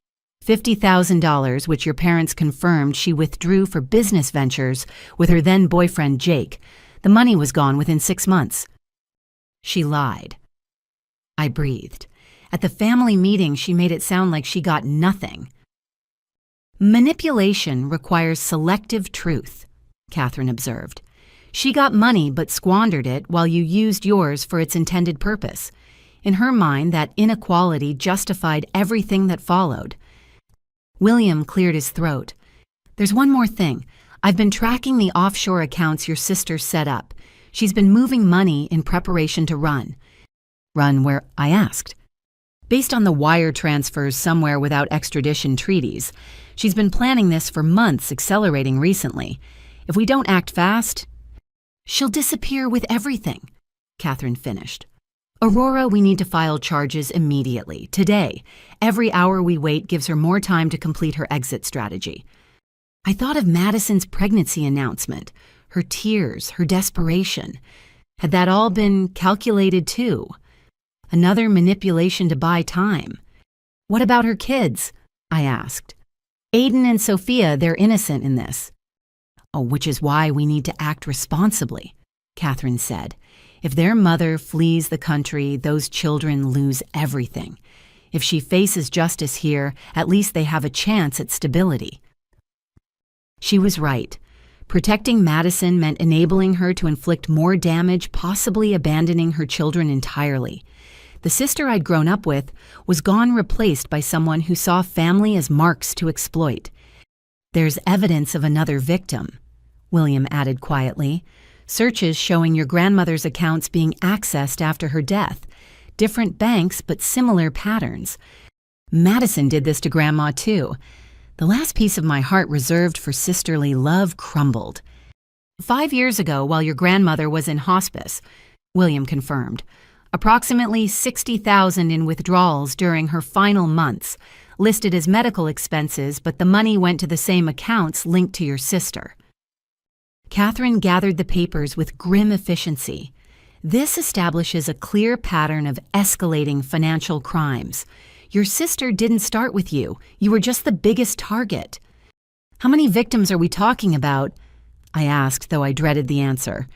[SPEAKER 1] $50,000, which your parents confirmed she withdrew for business ventures with her then-boyfriend Jake. The money was gone within 6 months. She lied. I breathed. At the family meeting, she made it sound like she got nothing. Manipulation requires selective truth, Catherine observed. She got money but squandered it while you used yours for its intended purpose. In her mind, that inequality justified everything that followed. William cleared his throat. There's one more thing. I've been tracking the offshore accounts your sister set up. She's been moving money in preparation to run. Run where? I asked. Based on the wire transfers somewhere without extradition treaties. She's been planning this for months, accelerating recently. If we don't act fast, she'll disappear with everything, Catherine finished. Aurora, we need to file charges immediately, today. Every hour we wait gives her more time to complete her exit strategy. I thought of Madison's pregnancy announcement, her tears, her desperation. Had that all been calculated too? Another manipulation to buy time. What about her kids? I asked. Aiden and Sophia, they're innocent in this. Oh, which is why we need to act responsibly, Catherine said. If their mother flees the country, those children lose everything. If she faces justice here, at least they have a chance at stability. She was right. Protecting Madison meant enabling her to inflict more damage, possibly abandoning her children entirely. The sister I'd grown up with was gone, replaced by someone who saw family as marks to exploit. There's evidence of another victim, William added quietly. Searches showing your grandmother's accounts being accessed after her death. Different banks, but similar patterns. Madison did this to Grandma, too. The last piece of my heart reserved for sisterly love crumbled. 5 years ago, while your grandmother was in hospice, William confirmed. Approximately $60,000 in withdrawals during her final months, listed as medical expenses, but the money went to the same accounts linked to your sister. Catherine gathered the papers with grim efficiency. This establishes a clear pattern of escalating financial crimes. Your sister didn't start with you. You were just the biggest target. How many victims are we talking about? I asked, though I dreaded the answer.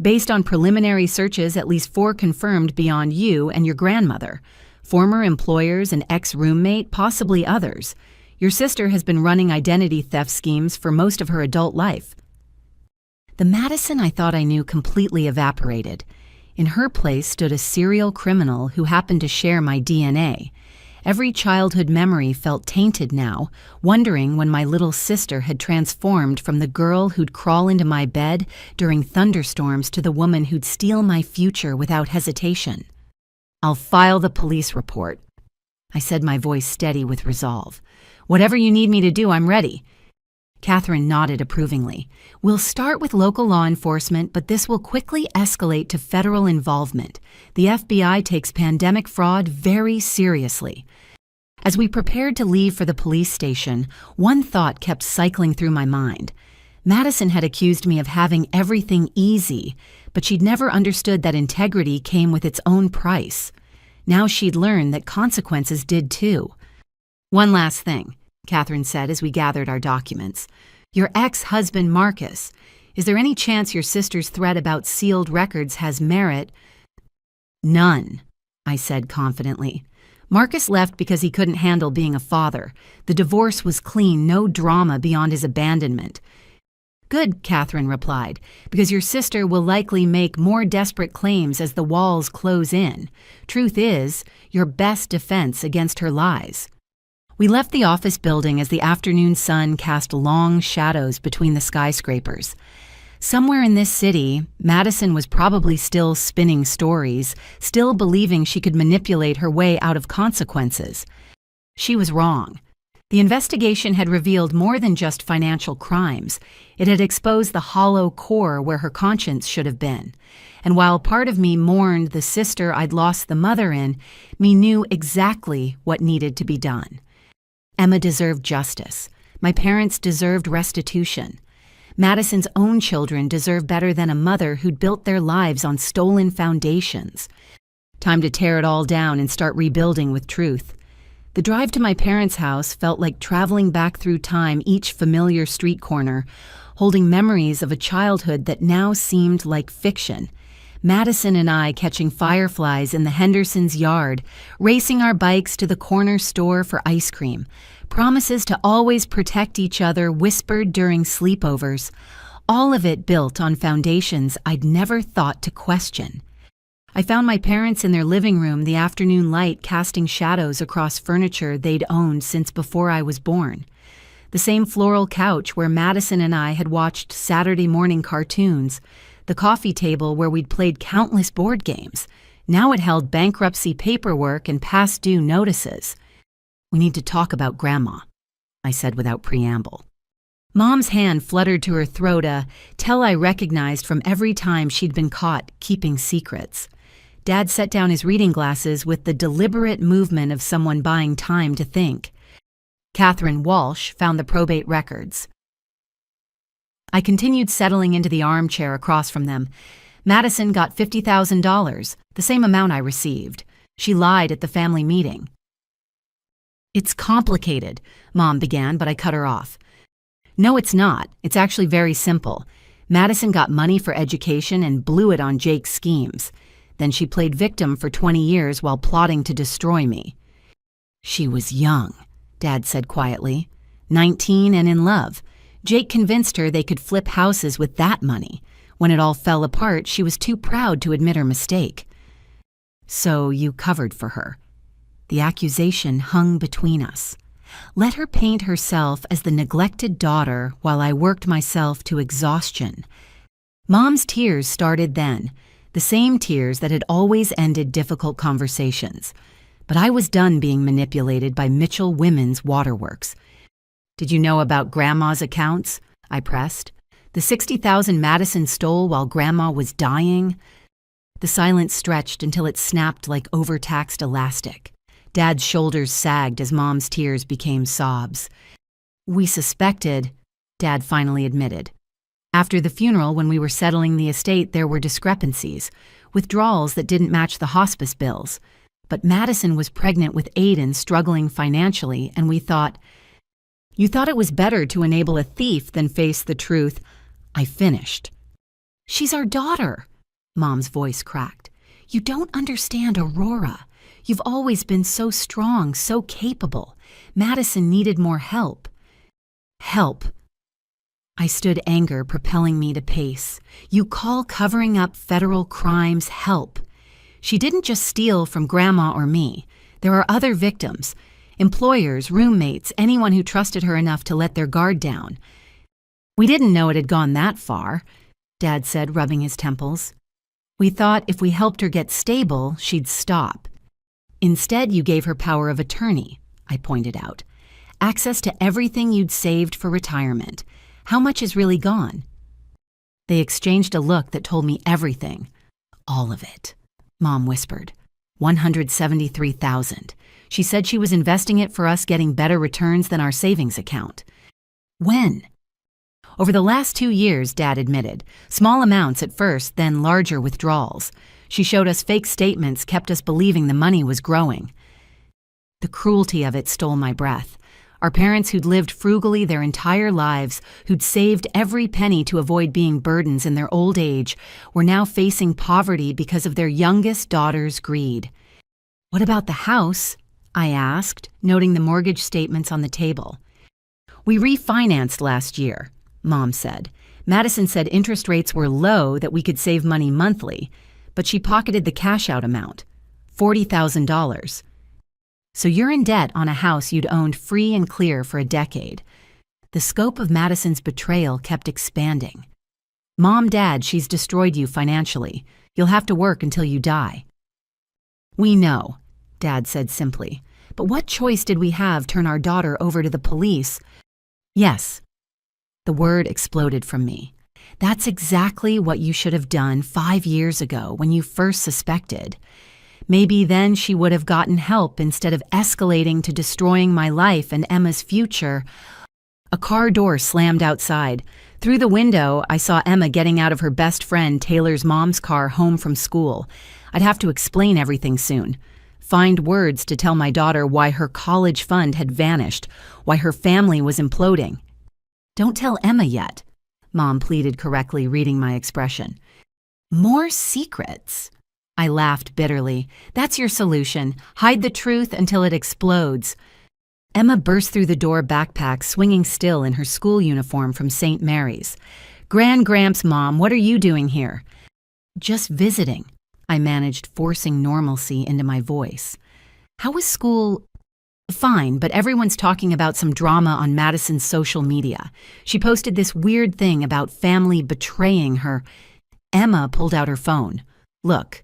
[SPEAKER 1] Based on preliminary searches, at least 4 confirmed beyond you and your grandmother. Former employers, an ex-roommate, possibly others. Your sister has been running identity theft schemes for most of her adult life. The Madison I thought I knew completely evaporated. In her place stood a serial criminal who happened to share my DNA. Every childhood memory felt tainted now, wondering when my little sister had transformed from the girl who'd crawl into my bed during thunderstorms to the woman who'd steal my future without hesitation. I'll file the police report, I said, my voice steady with resolve. Whatever you need me to do, I'm ready. Catherine nodded approvingly. We'll start with local law enforcement, but this will quickly escalate to federal involvement. The FBI takes pandemic fraud very seriously. As we prepared to leave for the police station, one thought kept cycling through my mind. Madison had accused me of having everything easy, but she'd never understood that integrity came with its own price. Now she'd learned that consequences did too. One last thing, Catherine said as we gathered our documents. Your ex-husband, Marcus. Is there any chance your sister's threat about sealed records has merit? None, I said confidently. Marcus left because he couldn't handle being a father. The divorce was clean, no drama beyond his abandonment. Good, Catherine replied, because your sister will likely make more desperate claims as the walls close in. Truth is, your best defense against her lies. We left the office building as the afternoon sun cast long shadows between the skyscrapers. Somewhere in this city, Madison was probably still spinning stories, still believing she could manipulate her way out of consequences. She was wrong. The investigation had revealed more than just financial crimes. It had exposed the hollow core where her conscience should have been. And while part of me mourned the sister I'd lost the mother in, me knew exactly what needed to be done. Emma deserved justice. My parents deserved restitution. Madison's own children deserve better than a mother who'd built their lives on stolen foundations. Time to tear it all down and start rebuilding with truth. The drive to my parents' house felt like traveling back through time, each familiar street corner, holding memories of a childhood that now seemed like fiction. Madison and I catching fireflies in the Hendersons' yard, racing our bikes to the corner store for ice cream, promises to always protect each other whispered during sleepovers, all of it built on foundations I'd never thought to question. I found my parents in their living room, the afternoon light casting shadows across furniture they'd owned since before I was born. The same floral couch where Madison and I had watched Saturday morning cartoons, the coffee table where we'd played countless board games. Now it held bankruptcy paperwork and past due notices. "We need to talk about Grandma," I said without preamble. Mom's hand fluttered to her throat, a tell I recognized from every time she'd been caught keeping secrets. Dad set down his reading glasses with the deliberate movement of someone buying time to think. Catherine Walsh found the probate records. I continued settling into the armchair across from them. Madison got $50,000, the same amount I received. She lied at the family meeting. "It's complicated," Mom began, but I cut her off. "No, it's not. It's actually very simple. Madison got money for education and blew it on Jake's schemes. Then she played victim for 20 years while plotting to destroy me." "She was young," Dad said quietly. 19 and in love. Jake convinced her they could flip houses with that money. When it all fell apart, she was too proud to admit her mistake. "So you covered for her." The accusation hung between us. Let her paint herself as the neglected daughter while I worked myself to exhaustion. Mom's tears started then, the same tears that had always ended difficult conversations. But I was done being manipulated by Mitchell Women's Waterworks. "Did you know about Grandma's accounts?" I pressed. "The $60,000 Madison stole while Grandma was dying?" The silence stretched until it snapped like overtaxed elastic. Dad's shoulders sagged as Mom's tears became sobs. "We suspected," Dad finally admitted. "After the funeral, when we were settling the estate, there were discrepancies, withdrawals that didn't match the hospice bills. But Madison was pregnant with Aiden struggling financially, and we thought, you thought it was better to enable a thief than face the truth." I finished. "She's our daughter," Mom's voice cracked. "You don't understand Aurora. You've always been so strong, so capable. Madison needed more help." "Help." I stood, anger propelling me to pace. "You call covering up federal crimes help? She didn't just steal from Grandma or me. There are other victims. Employers, roommates, anyone who trusted her enough to let their guard down." "We didn't know it had gone that far," Dad said, rubbing his temples. "We thought if we helped her get stable, she'd stop. Instead, you gave her power of attorney," I pointed out. "Access to everything you'd saved for retirement. How much is really gone?" They exchanged a look that told me everything. "All of it," Mom whispered. $173,000. She said she was investing it for us getting better returns than our savings account. "When?" "Over the last 2 years," Dad admitted. "Small amounts at first, then larger withdrawals. She showed us fake statements, kept us believing the money was growing." The cruelty of it stole my breath. Our parents who'd lived frugally their entire lives, who'd saved every penny to avoid being burdens in their old age, were now facing poverty because of their youngest daughter's greed. "What about the house?" I asked, noting the mortgage statements on the table. "We refinanced last year," Mom said. "Madison said interest rates were low, that we could save money monthly, but she pocketed the cash-out amount, $40,000. So you're in debt on a house you'd owned free and clear for a decade." The scope of Madison's betrayal kept expanding. "Mom, Dad, she's destroyed you financially. You'll have to work until you die." "We know," Dad said simply. "But what choice did we have turn our daughter over to the police?" "Yes." The word exploded from me. "That's exactly what you should have done 5 years ago when you first suspected. Maybe then she would have gotten help instead of escalating to destroying my life and Emma's future." A car door slammed outside. Through the window, I saw Emma getting out of her best friend Taylor's mom's car home from school. I'd have to explain everything soon. Find words to tell my daughter why her college fund had vanished, why her family was imploding. "Don't tell Emma yet," Mom pleaded correctly, reading my expression. More secrets. I laughed bitterly. That's your solution. Hide the truth until it explodes. Emma burst through the door, backpack swinging still in her school uniform from St. Mary's. Grand Gramps, Mom, what are you doing here? Just visiting. I managed, forcing normalcy into my voice. How was school? Fine, but everyone's talking about some drama on Madison's social media. She posted this weird thing about family betraying her. Emma pulled out her phone. Look.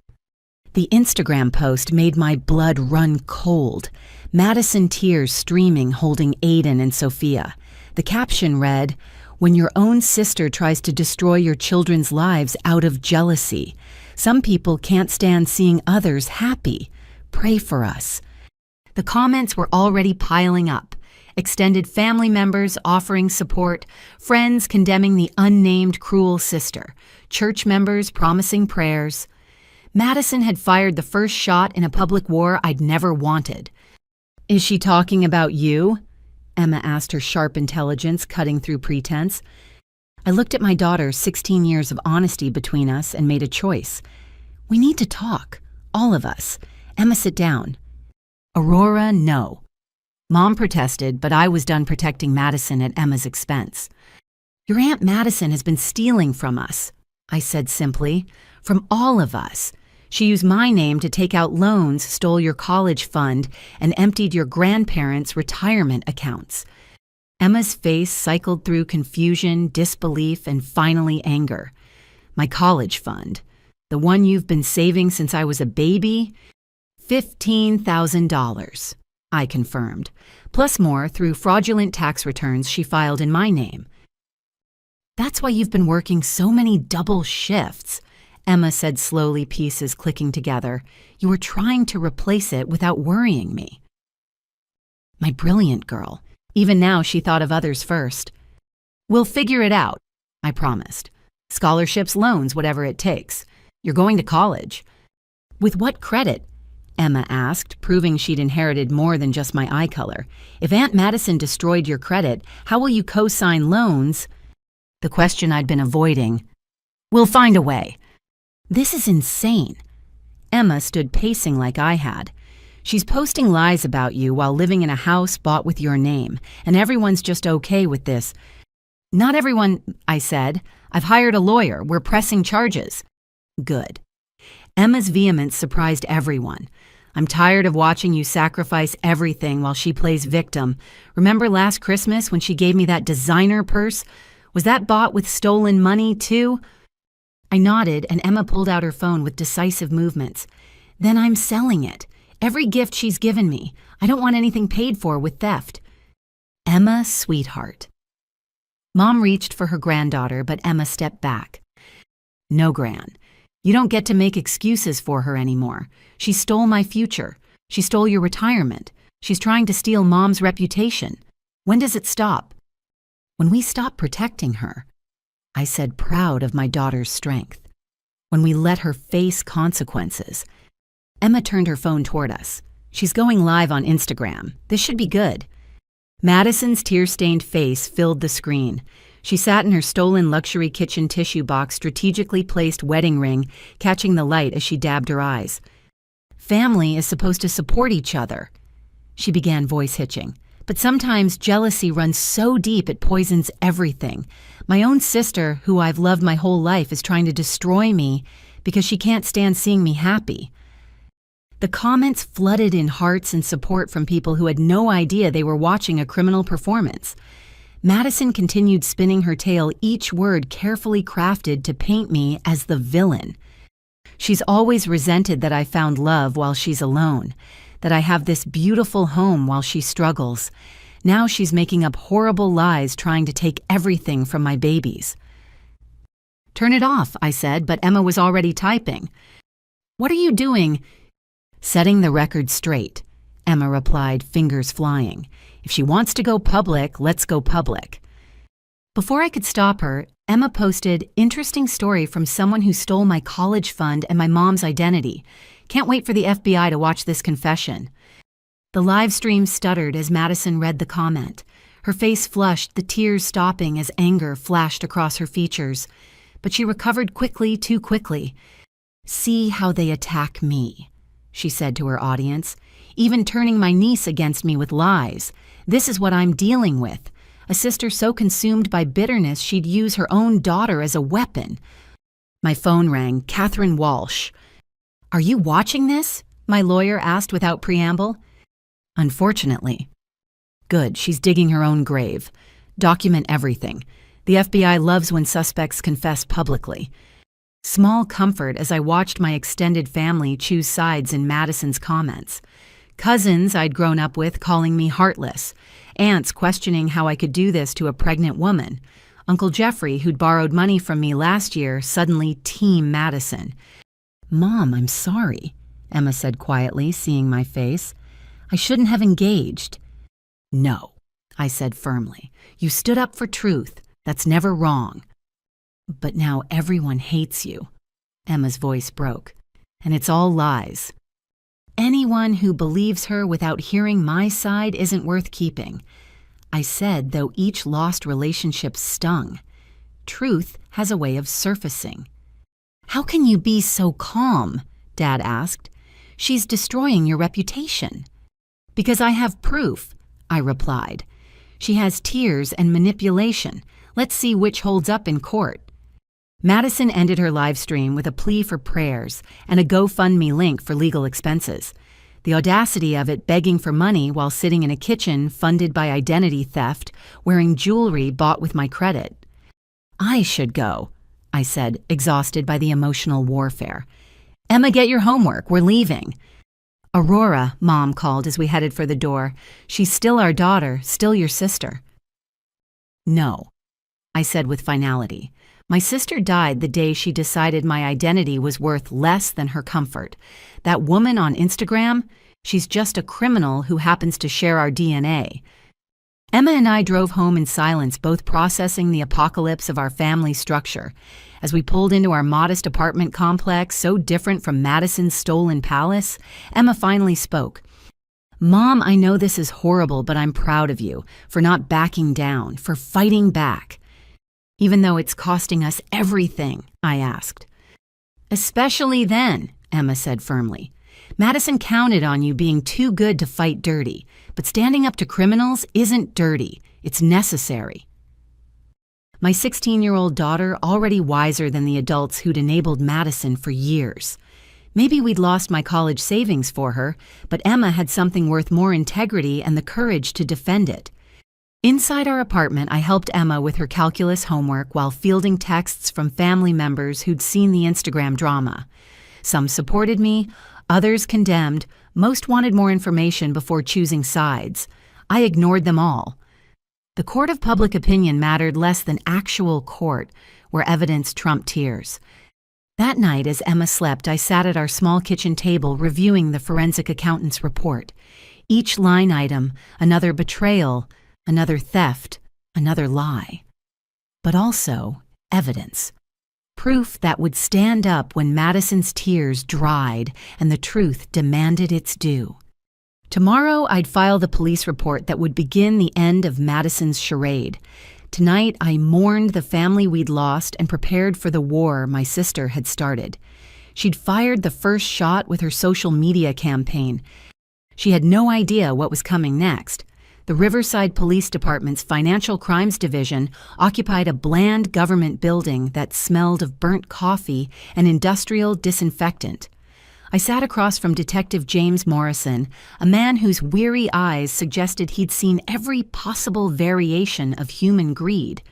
[SPEAKER 1] The Instagram post made my blood run cold. Madison tears streaming holding Aiden and Sophia. The caption read, "When your own sister tries to destroy your children's lives out of jealousy. Some people can't stand seeing others happy. Pray for us." The comments were already piling up. Extended family members offering support, friends condemning the unnamed cruel sister, church members promising prayers. Madison had fired the first shot in a public war I'd never wanted. Is she talking about you? Emma asked, her sharp intelligence cutting through pretense. I looked at my daughter, 16 years of honesty between us, and made a choice. We need to talk. All of us. Emma, sit down. Aurora, no. Mom protested, but I was done protecting Madison at Emma's expense. Your Aunt Madison has been stealing from us, I said simply. From all of us. She used my name to take out loans, stole your college fund, and emptied your grandparents' retirement accounts. Emma's face cycled through confusion, disbelief, and finally anger. My college fund, the one you've been saving since I was a baby? $15,000, I confirmed, plus more through fraudulent tax returns she filed in my name. That's why you've been working so many double shifts, Emma said slowly, pieces clicking together. You were trying to replace it without worrying me. My brilliant girl. Even now she thought of others first. We'll figure it out, I promised. Scholarships, loans, whatever it takes. You're going to college. With what credit? Emma asked, proving she'd inherited more than just my eye color. If Aunt Madison destroyed your credit, how will you co-sign loans? The question I'd been avoiding. We'll find a way. This is insane. Emma stood pacing like I had. She's posting lies about you while living in a house bought with your name, and everyone's just okay with this. Not everyone, I said. I've hired a lawyer. We're pressing charges. Good. Emma's vehemence surprised everyone. I'm tired of watching you sacrifice everything while she plays victim. Remember last Christmas when she gave me that designer purse? Was that bought with stolen money, too? I nodded, and Emma pulled out her phone with decisive movements. Then I'm selling it. Every gift she's given me. I don't want anything paid for with theft. Emma, sweetheart. Mom reached for her granddaughter, but Emma stepped back. No, Gran. You don't get to make excuses for her anymore. She stole my future. She stole your retirement. She's trying to steal Mom's reputation. When does it stop? When we stop protecting her, I said, proud of my daughter's strength. When we let her face consequences. Emma turned her phone toward us. She's going live on Instagram. This should be good. Madison's tear-stained face filled the screen. She sat in her stolen luxury kitchen tissue box, strategically placed wedding ring, catching the light as she dabbed her eyes. Family is supposed to support each other. She began voice hitching. But sometimes jealousy runs so deep it poisons everything. My own sister, who I've loved my whole life, is trying to destroy me because she can't stand seeing me happy. The comments flooded in hearts and support from people who had no idea they were watching a criminal performance. Madison continued spinning her tale, each word carefully crafted to paint me as the villain. She's always resented that I found love while she's alone, that I have this beautiful home while she struggles. Now she's making up horrible lies trying to take everything from my babies. Turn it off, I said, but Emma was already typing. What are you doing? Setting the record straight, Emma replied, fingers flying. If she wants to go public, let's go public. Before I could stop her, Emma posted, interesting story from someone who stole my college fund and my mom's identity. Can't wait for the FBI to watch this confession. The live stream stuttered as Madison read the comment. Her face flushed, the tears stopping as anger flashed across her features. but she recovered quickly, too quickly. "See how they attack me," she said to her audience, "even turning my niece against me with lies. This is what I'm dealing with. A sister so consumed by bitterness she'd use her own daughter as a weapon." My phone rang. Catherine Walsh. "Are you watching this?" my lawyer asked without preamble. "Unfortunately." "Good, she's digging her own grave. Document everything. The FBI loves when suspects confess publicly." Small comfort as I watched my extended family choose sides in Madison's comments. Cousins I'd grown up with calling me heartless. Aunts questioning how I could do this to a pregnant woman. Uncle Jeffrey, who'd borrowed money from me last year, suddenly Team Madison. "Mom, I'm sorry," Emma said quietly, seeing my face. "I shouldn't have engaged." "No," I said firmly. "You stood up for truth. That's never wrong." "But now everyone hates you." Emma's voice broke. "And it's all lies. Anyone who believes her without hearing my side isn't worth keeping." I said, though each lost relationship stung. Truth has a way of surfacing. "How can you be so calm?" Dad asked. "She's destroying your reputation." "Because I have proof," I replied. "She has tears and manipulation. Let's see which holds up in court." Madison ended her live stream with a plea for prayers and a GoFundMe link for legal expenses. The audacity of it begging for money while sitting in a kitchen funded by identity theft, wearing jewelry bought with my credit. "I should go," I said, exhausted by the emotional warfare. "Emma, get your homework. We're leaving." "Aurora," Mom called as we headed for the door. "She's still our daughter, still your sister." "No," I said with finality. "My sister died the day she decided my identity was worth less than her comfort. That woman on Instagram, she's just a criminal who happens to share our DNA." Emma and I drove home in silence, both processing the apocalypse of our family structure. As we pulled into our modest apartment complex, so different from Madison's stolen palace, Emma finally spoke. "Mom, I know this is horrible, but I'm proud of you for not backing down, for fighting back." "Even though it's costing us everything?" I asked. "Especially then," Emma said firmly. "Madison counted on you being too good to fight dirty, but standing up to criminals isn't dirty, it's necessary." My 16-year-old daughter already wiser than the adults who'd enabled Madison for years. Maybe we'd lost my college savings for her, but Emma had something worth more integrity and the courage to defend it. Inside our apartment, I helped Emma with her calculus homework while fielding texts from family members who'd seen the Instagram drama. Some supported me, others condemned, most wanted more information before choosing sides. I ignored them all. The court of public opinion mattered less than actual court, where evidence trumped tears. That night, as Emma slept, I sat at our small kitchen table reviewing the forensic accountant's report. Each line item, another betrayal, another theft, another lie. But also evidence. Proof that would stand up when Madison's tears dried and the truth demanded its due. Tomorrow, I'd file the police report that would begin the end of Madison's charade. Tonight, I mourned the family we'd lost and prepared for the war my sister had started. She'd fired the first shot with her social media campaign. She had no idea what was coming next. The Riverside Police Department's Financial Crimes Division occupied a bland government building that smelled of burnt coffee and industrial disinfectant. I sat across from Detective James Morrison, a man whose weary eyes suggested he'd seen every possible variation of human greed.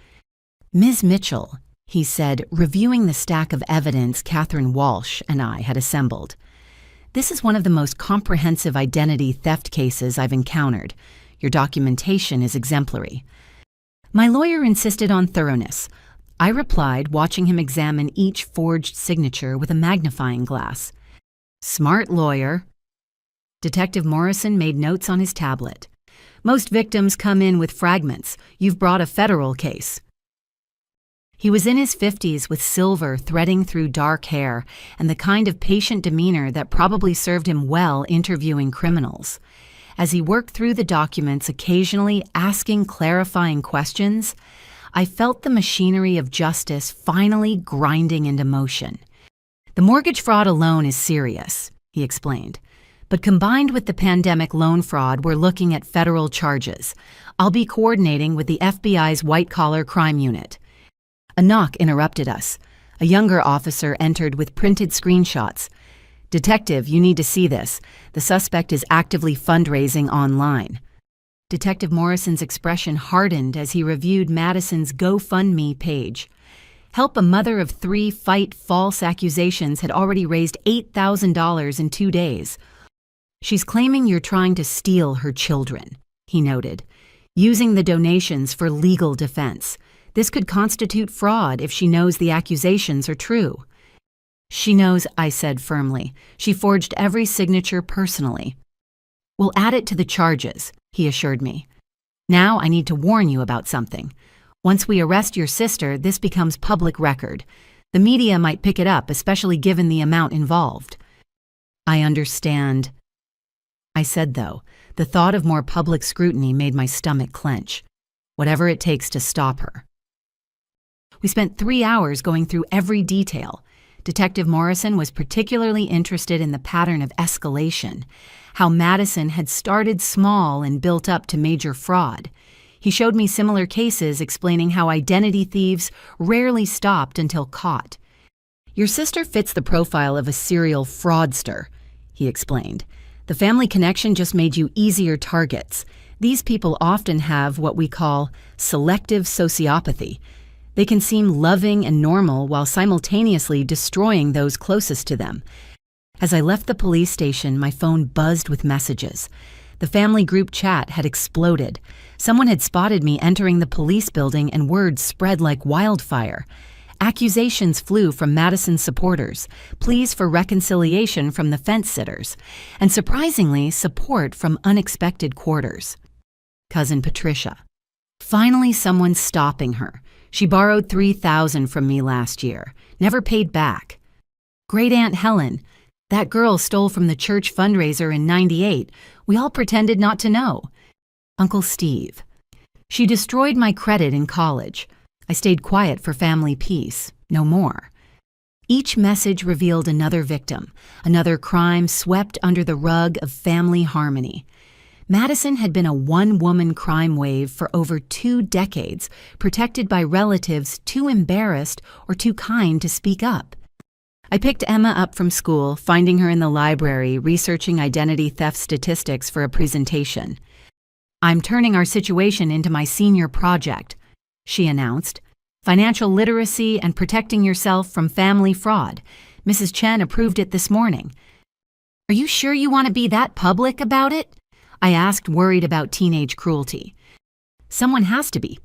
[SPEAKER 1] "Ms. Mitchell," he said, reviewing the stack of evidence Catherine Walsh and I had assembled. "This is one of the most comprehensive identity theft cases I've encountered. Your documentation is exemplary." My lawyer insisted on thoroughness. I replied, watching him examine each forged signature with a magnifying glass. "Smart lawyer." Detective Morrison made notes on his tablet. "Most victims come in with fragments. You've brought a federal case." He was in his 50s with silver threading through dark hair and the kind of patient demeanor that probably served him well interviewing criminals. As he worked through the documents, occasionally asking clarifying questions, I felt the machinery of justice finally grinding into motion. The mortgage fraud alone is serious, he explained. But combined with the pandemic loan fraud, we're looking at federal charges. I'll be coordinating with the FBI's white-collar crime unit. A knock interrupted us. A younger officer entered with printed screenshots. "Detective, you need to see this. The suspect is actively fundraising online." Detective Morrison's expression hardened as he reviewed Madison's GoFundMe page. Help a mother of 3 fight false accusations had already raised $8,000 in 2 days. "She's claiming you're trying to steal her children," he noted, "using the donations for legal defense. This could constitute fraud if she knows the accusations are true." "She knows," I said firmly. "She forged every signature personally." "We'll add it to the charges," he assured me. "Now I need to warn you about something. Once we arrest your sister, this becomes public record. The media might pick it up, especially given the amount involved." "I understand," I said, though. The thought of more public scrutiny made my stomach clench. Whatever it takes to stop her. We spent 3 hours going through every detail. Detective Morrison was particularly interested in the pattern of escalation, how Madison had started small and built up to major fraud. He showed me similar cases explaining how identity thieves rarely stopped until caught. "Your sister fits the profile of a serial fraudster," he explained. "The family connection just made you easier targets. These people often have what we call selective sociopathy. They can seem loving and normal while simultaneously destroying those closest to them." As I left the police station, my phone buzzed with messages. The family group chat had exploded. Someone had spotted me entering the police building, and word spread like wildfire. Accusations flew from Madison's supporters, pleas for reconciliation from the fence-sitters, and surprisingly, support from unexpected quarters. Cousin Patricia. Finally, someone's stopping her. She borrowed $3,000 from me last year, never paid back. Great Aunt Helen. That girl stole from the church fundraiser in '98. We all pretended not to know. Uncle Steve. She destroyed my credit in college. I stayed quiet for family peace. No more. Each message revealed another victim, another crime swept under the rug of family harmony. Madison had been a one-woman crime wave for over 2 decades, protected by relatives too embarrassed or too kind to speak up. I picked Emma up from school, finding her in the library researching identity theft statistics for a presentation. "I'm turning our situation into my senior project," she announced. "Financial literacy and protecting yourself from family fraud. Mrs. Chen approved it this morning." "Are you sure you want to be that public about it?" I asked, worried about teenage cruelty. "Someone has to be."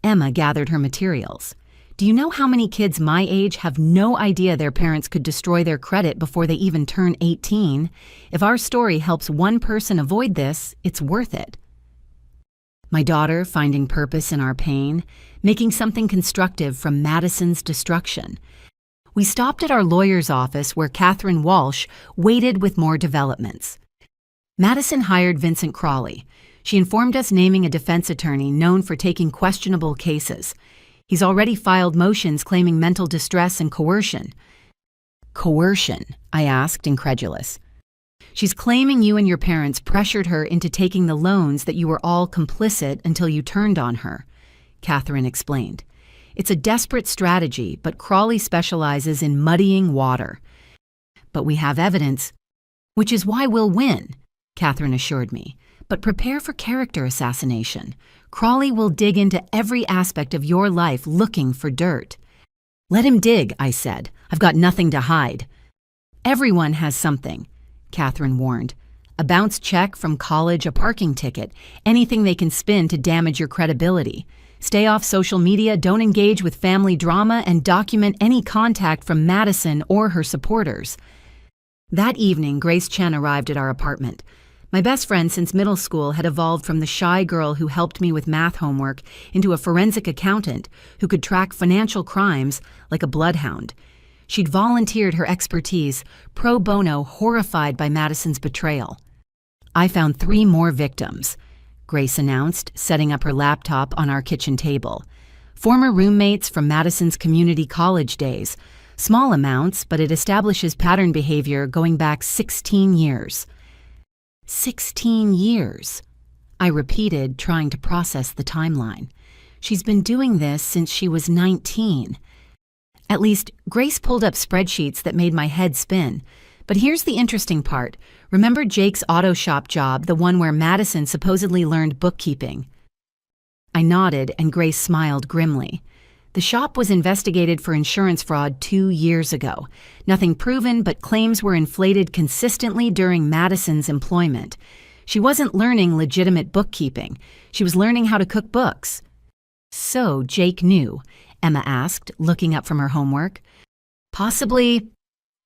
[SPEAKER 1] Emma gathered her materials. "Do you know how many kids my age have no idea their parents could destroy their credit before they even turn 18? If our story helps one person avoid this, it's worth it." My daughter finding purpose in our pain, making something constructive from Madison's destruction. We stopped at our lawyer's office where Catherine Walsh waited with more developments. Madison hired Vincent Crawley. She informed us naming a defense attorney known for taking questionable cases. He's already filed motions claiming mental distress and coercion. "Coercion?" I asked, incredulous. "She's claiming you and your parents pressured her into taking the loans, that you were all complicit until you turned on her," Catherine explained. "It's a desperate strategy, but Crawley specializes in muddying water." "But we have evidence." "Which is why we'll win," Catherine assured me. "But prepare for character assassination. Crawley will dig into every aspect of your life looking for dirt." "Let him dig," I said. "I've got nothing to hide." "Everyone has something," Catherine warned. "A bounce check from college, a parking ticket, anything they can spin to damage your credibility. Stay off social media, don't engage with family drama, and document any contact from Madison or her supporters." That evening, Grace Chen arrived at our apartment. My best friend since middle school had evolved from the shy girl who helped me with math homework into a forensic accountant who could track financial crimes like a bloodhound. She'd volunteered her expertise, pro bono, horrified by Madison's betrayal. "I found 3 more victims," Grace announced, setting up her laptop on our kitchen table. Former roommates from Madison's community college days. Small amounts, but it establishes pattern behavior going back 16 years. 16 years. I repeated, trying to process the timeline. She's been doing this since she was 19. At least, Grace pulled up spreadsheets that made my head spin. But here's the interesting part. Remember Jake's auto shop job, the one where Madison supposedly learned bookkeeping? I nodded, and Grace smiled grimly. The shop was investigated for insurance fraud 2 years ago. Nothing proven, but claims were inflated consistently during Madison's employment. She wasn't learning legitimate bookkeeping. She was learning how to cook books. So Jake knew, Emma asked, looking up from her homework. Possibly,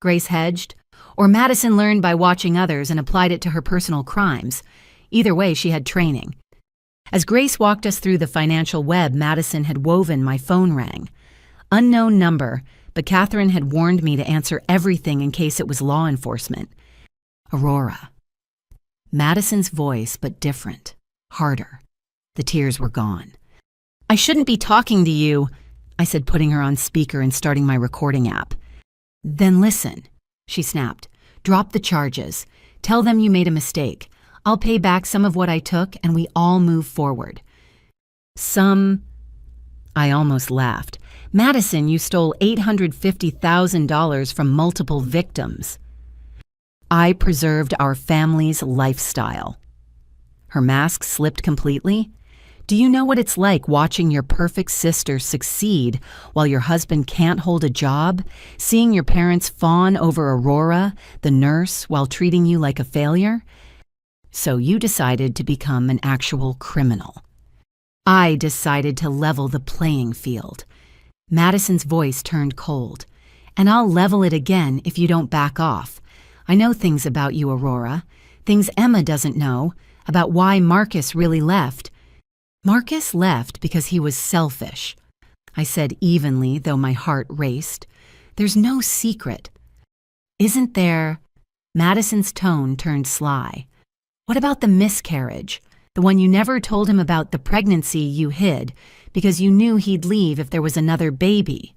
[SPEAKER 1] Grace hedged, or Madison learned by watching others and applied it to her personal crimes. Either way, she had training. As Grace walked us through the financial web Madison had woven, my phone rang. Unknown number, but Catherine had warned me to answer everything in case it was law enforcement. Aurora. Madison's voice, but different, harder. The tears were gone. I shouldn't be talking to you, I said, putting her on speaker and starting my recording app. Then listen, she snapped. Drop the charges. Tell them you made a mistake. I'll pay back some of what I took, and we all move forward. I almost laughed. Madison, you stole $850,000 from multiple victims. I preserved our family's lifestyle. Her mask slipped completely. Do you know what it's like watching your perfect sister succeed while your husband can't hold a job? Seeing your parents fawn over Aurora, the nurse, while treating you like a failure? So you decided to become an actual criminal. I decided to level the playing field. Madison's voice turned cold. And I'll level it again if you don't back off. I know things about you, Aurora. Things Emma doesn't know, about why Marcus really left. Marcus left because he was selfish, I said evenly, though my heart raced. There's no secret. Isn't there? Madison's tone turned sly. What about the miscarriage? The one you never told him about, the pregnancy you hid, because you knew he'd leave if there was another baby.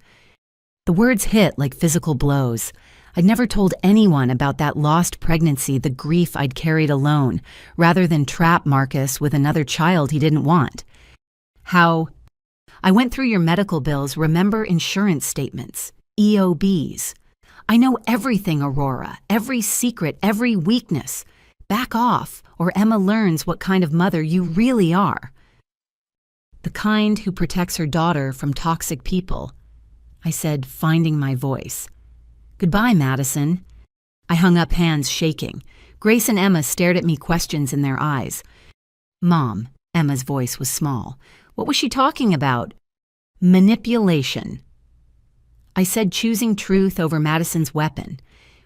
[SPEAKER 1] The words hit like physical blows. I'd never told anyone about that lost pregnancy, the grief I'd carried alone, rather than trap Marcus with another child he didn't want. How? I went through your medical bills, remember insurance statements, EOBs. I know everything, Aurora, every secret, every weakness. Back off, or Emma learns what kind of mother you really are. The kind who protects her daughter from toxic people, I said, finding my voice. Goodbye, Madison. I hung up, hands shaking. Grace and Emma stared at me, questions in their eyes. Mom, Emma's voice was small. What was she talking about? Manipulation. I said, choosing truth over Madison's weapon.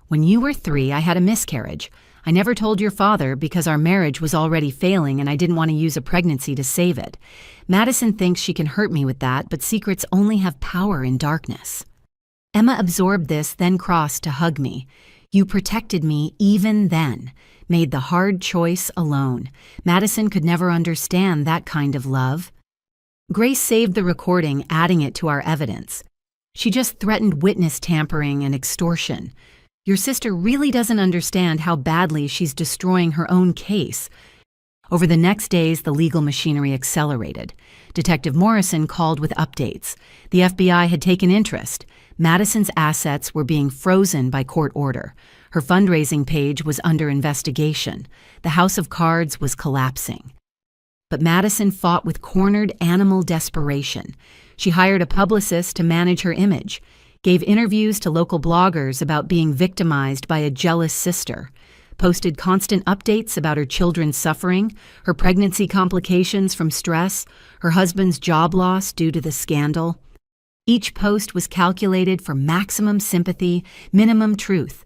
[SPEAKER 1] When you were 3, I had a miscarriage. I never told your father because our marriage was already failing and I didn't want to use a pregnancy to save it. Madison thinks she can hurt me with that, but secrets only have power in darkness. Emma absorbed this, then crossed to hug me. You protected me even then, made the hard choice alone. Madison could never understand that kind of love. Grace saved the recording, adding it to our evidence. She just threatened witness tampering and extortion. Your sister really doesn't understand how badly she's destroying her own case. Over the next days, the legal machinery accelerated. Detective Morrison called with updates. The FBI had taken interest. Madison's assets were being frozen by court order. Her fundraising page was under investigation. The house of cards was collapsing. But Madison fought with cornered animal desperation. She hired a publicist to manage her image, gave interviews to local bloggers about being victimized by a jealous sister, posted constant updates about her children's suffering, her pregnancy complications from stress, her husband's job loss due to the scandal. Each post was calculated for maximum sympathy, minimum truth.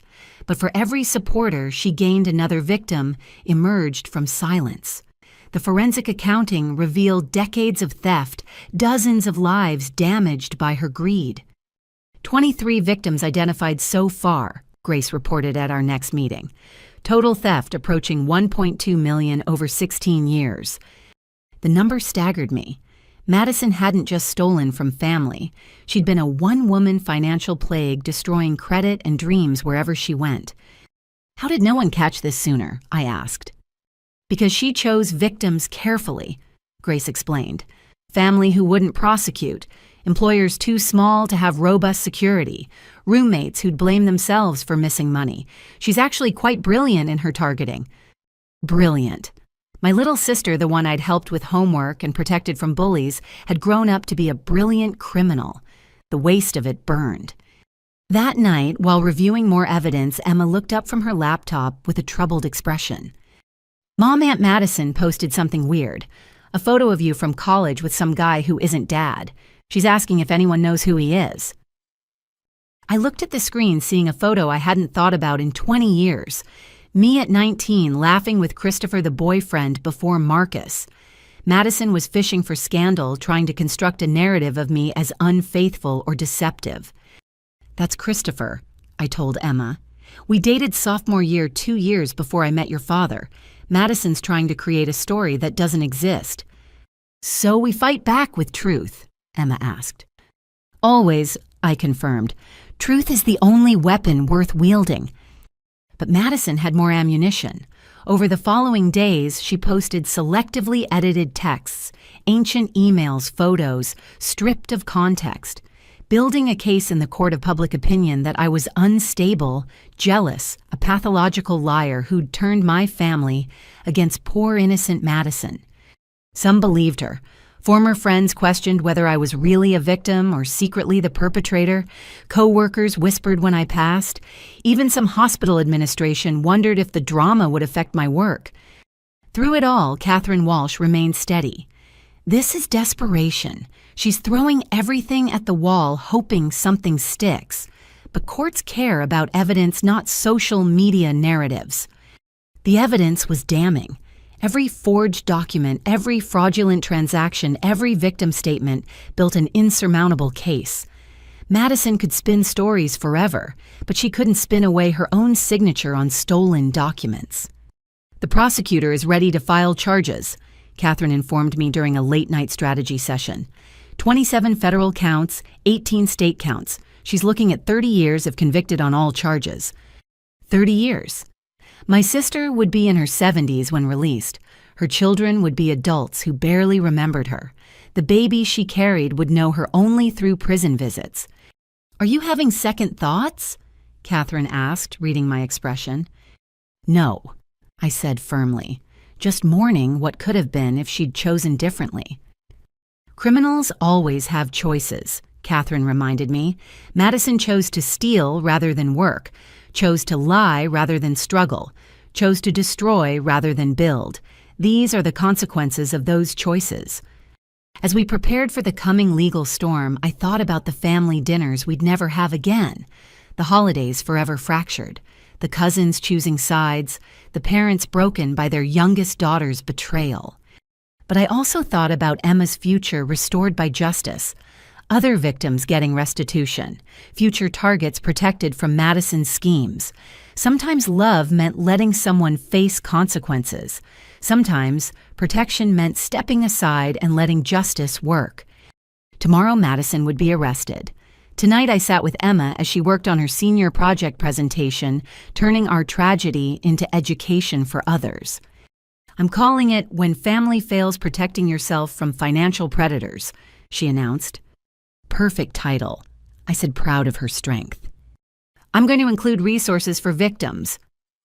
[SPEAKER 1] But for every supporter, she gained another victim, emerged from silence. The forensic accounting revealed decades of theft, dozens of lives damaged by her greed. 23 victims identified so far, Grace reported at our next meeting. Total theft approaching $1.2 million over 16 years. The number staggered me. Madison hadn't just stolen from family. She'd been a one-woman financial plague, destroying credit and dreams wherever she went. How did no one catch this sooner? I asked. Because she chose victims carefully, Grace explained. Family who wouldn't prosecute, employers too small to have robust security, roommates who'd blame themselves for missing money. She's actually quite brilliant in her targeting. Brilliant. My little sister, the one I'd helped with homework and protected from bullies, had grown up to be a brilliant criminal. The waste of it burned. That night, while reviewing more evidence, Emma looked up from her laptop with a troubled expression. Mom, Aunt Madison posted something weird. A photo of you from college with some guy who isn't Dad. She's asking if anyone knows who he is. I looked at the screen, seeing a photo I hadn't thought about in 20 years. Me at 19, laughing with Christopher, the boyfriend, before Marcus. Madison was fishing for scandal, trying to construct a narrative of me as unfaithful or deceptive. That's Christopher, I told Emma. We dated sophomore year 2 years before I met your father. Madison's trying to create a story that doesn't exist. So we fight back with truth, Emma asked. Always, I confirmed. Truth is the only weapon worth wielding. But Madison had more ammunition. Over the following days, she posted selectively edited texts, ancient emails, photos, stripped of context, building a case in the court of public opinion that I was unstable, jealous, a pathological liar who'd turned my family against poor innocent Madison. Some believed her. Former friends questioned whether I was really a victim or secretly the perpetrator. Co-workers whispered when I passed. Even some hospital administration wondered if the drama would affect my work. Through it all, Catherine Walsh remained steady. This is desperation. She's throwing everything at the wall, hoping something sticks. But courts care about evidence, not social media narratives. The evidence was damning. Every forged document, every fraudulent transaction, every victim statement built an insurmountable case. Madison could spin stories forever, but she couldn't spin away her own signature on stolen documents. The prosecutor is ready to file charges, Catherine informed me during a late-night strategy session. 27 federal counts, 18 state counts. She's looking at 30 years if convicted on all charges. 30 years. My sister would be in her 70s when released. Her children would be adults who barely remembered her. The baby she carried would know her only through prison visits. Are you having second thoughts? Catherine asked, reading my expression. No, I said firmly, just mourning what could have been if she'd chosen differently. Criminals always have choices, Catherine reminded me. Madison chose to steal rather than work, chose to lie rather than struggle, chose to destroy rather than build. These are the consequences of those choices. As we prepared for the coming legal storm, I thought about the family dinners we'd never have again, the holidays forever fractured, the cousins choosing sides, the parents broken by their youngest daughter's betrayal. But I also thought about Emma's future restored by justice, other victims getting restitution, future targets protected from Madison's schemes. Sometimes love meant letting someone face consequences. Sometimes protection meant stepping aside and letting justice work. Tomorrow Madison would be arrested. Tonight I sat with Emma as she worked on her senior project presentation, turning our tragedy into education for others. I'm calling it When Family Fails Protecting Yourself from Financial Predators, she announced. Perfect title, I said, proud of her strength. I'm going to include resources for victims,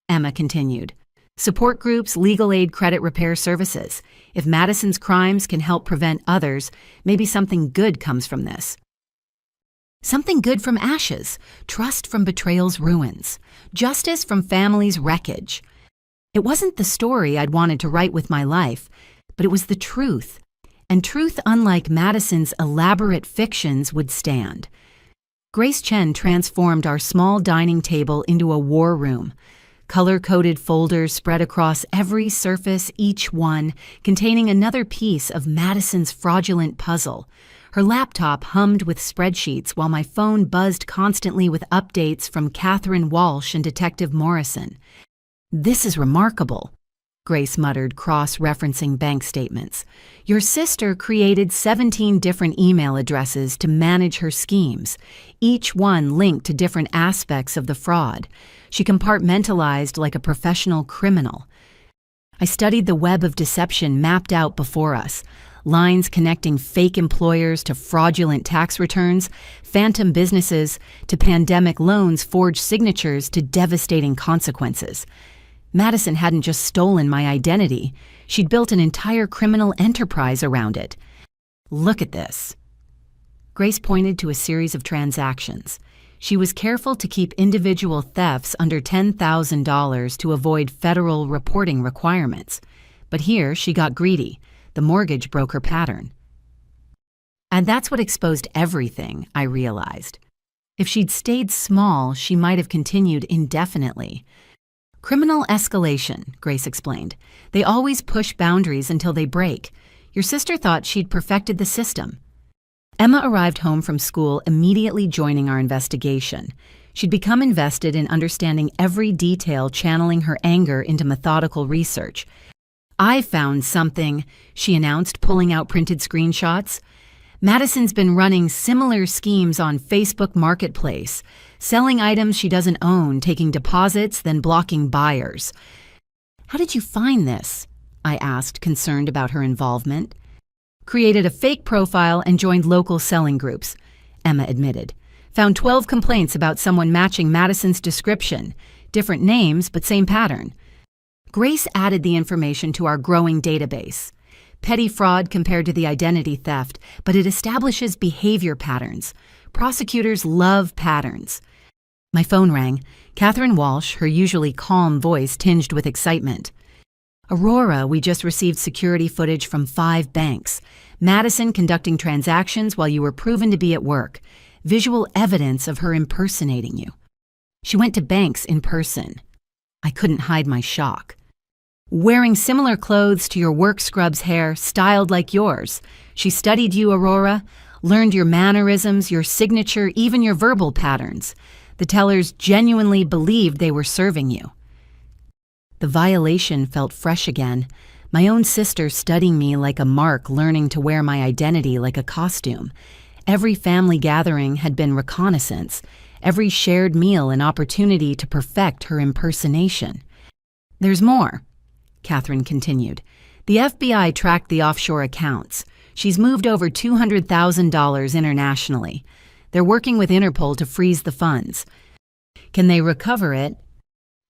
[SPEAKER 1] Emma continued. Support groups, legal aid, credit repair services. If Madison's crimes can help prevent others, maybe something good comes from this. Something good from ashes, trust from betrayal's ruins, justice from family's wreckage. It wasn't the story I'd wanted to write with my life, but it was the truth. And truth, unlike Madison's elaborate fictions, would stand. Grace Chen transformed our small dining table into a war room. Color-coded folders spread across every surface, each one containing another piece of Madison's fraudulent puzzle. Her laptop hummed with spreadsheets while my phone buzzed constantly with updates from Catherine Walsh and Detective Morrison. This is remarkable, Grace muttered, cross-referencing bank statements. Your sister created 17 different email addresses to manage her schemes, each one linked to different aspects of the fraud. She compartmentalized like a professional criminal. I studied the web of deception mapped out before us. Lines connecting fake employers to fraudulent tax returns, phantom businesses to pandemic loans, forged signatures to devastating consequences. Madison hadn't just stolen my identity, she'd built an entire criminal enterprise around it. Look at this. Grace pointed to a series of transactions. She was careful to keep individual thefts under $10,000 to avoid federal reporting requirements. But here she got greedy. The mortgage broker pattern. And that's what exposed everything, I realized. If she'd stayed small, she might have continued indefinitely. Criminal escalation, Grace explained. They always push boundaries until they break. Your sister thought she'd perfected the system. Emma arrived home from school immediately joining our investigation. She'd become invested in understanding every detail, channeling her anger into methodical research. I found something, she announced, pulling out printed screenshots. Madison's been running similar schemes on Facebook Marketplace, selling items she doesn't own, taking deposits, then blocking buyers. How did you find this? I asked, concerned about her involvement. Created a fake profile and joined local selling groups, Emma admitted. Found 12 complaints about someone matching Madison's description. Different names, but same pattern. Grace added the information to our growing database. Petty fraud compared to the identity theft, but it establishes behavior patterns. Prosecutors love patterns. My phone rang. Catherine Walsh, her usually calm voice tinged with excitement. Aurora, we just received security footage from 5 banks. Madison conducting transactions while you were proven to be at work. Visual evidence of her impersonating you. She went to banks in person. I couldn't hide my shock. Wearing similar clothes to your work scrub's hair, styled like yours. She studied you, Aurora, learned your mannerisms, your signature, even your verbal patterns. The tellers genuinely believed they were serving you. The violation felt fresh again. My own sister studying me like a mark, learning to wear my identity like a costume. Every family gathering had been reconnaissance. Every shared meal an opportunity to perfect her impersonation. There's more. Catherine continued. The FBI tracked the offshore accounts. She's moved over $200,000 internationally. They're working with Interpol to freeze the funds. Can they recover it?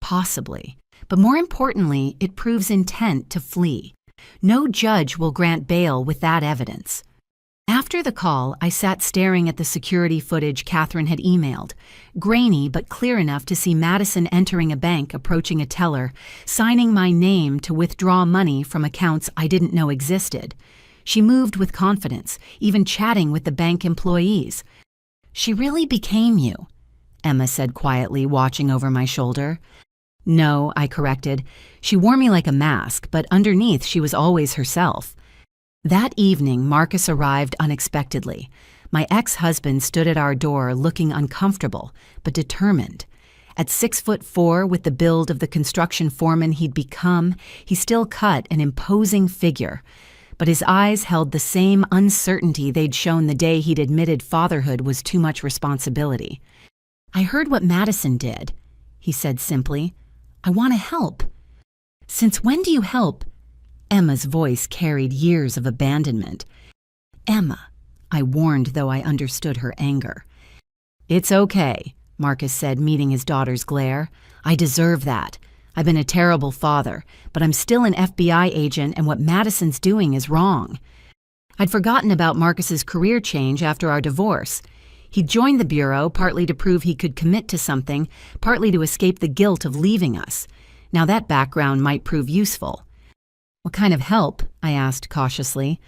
[SPEAKER 1] Possibly. But more importantly, it proves intent to flee. No judge will grant bail with that evidence. After the call, I sat staring at the security footage Catherine had emailed. Grainy but clear enough to see Madison entering a bank, approaching a teller, signing my name to withdraw money from accounts I didn't know existed. She moved with confidence, even chatting with the bank employees. She really became you, Emma said quietly, watching over my shoulder. No, I corrected. She wore me like a mask, but underneath she was always herself. That evening, Marcus arrived unexpectedly. My ex-husband stood at our door looking uncomfortable, but determined. At 6'4", with the build of the construction foreman he'd become, he still cut an imposing figure. But his eyes held the same uncertainty they'd shown the day he'd admitted fatherhood was too much responsibility. I heard what Madison did, he said simply. I want to help. Since when do you help? Emma's voice carried years of abandonment. Emma, I warned, though I understood her anger. It's okay, Marcus said, meeting his daughter's glare. I deserve that. I've been a terrible father, but I'm still an FBI agent, and what Madison's doing is wrong. I'd forgotten about Marcus's career change after our divorce. He joined the Bureau partly to prove he could commit to something, partly to escape the guilt of leaving us. Now that background might prove useful. What kind of help? I asked cautiously.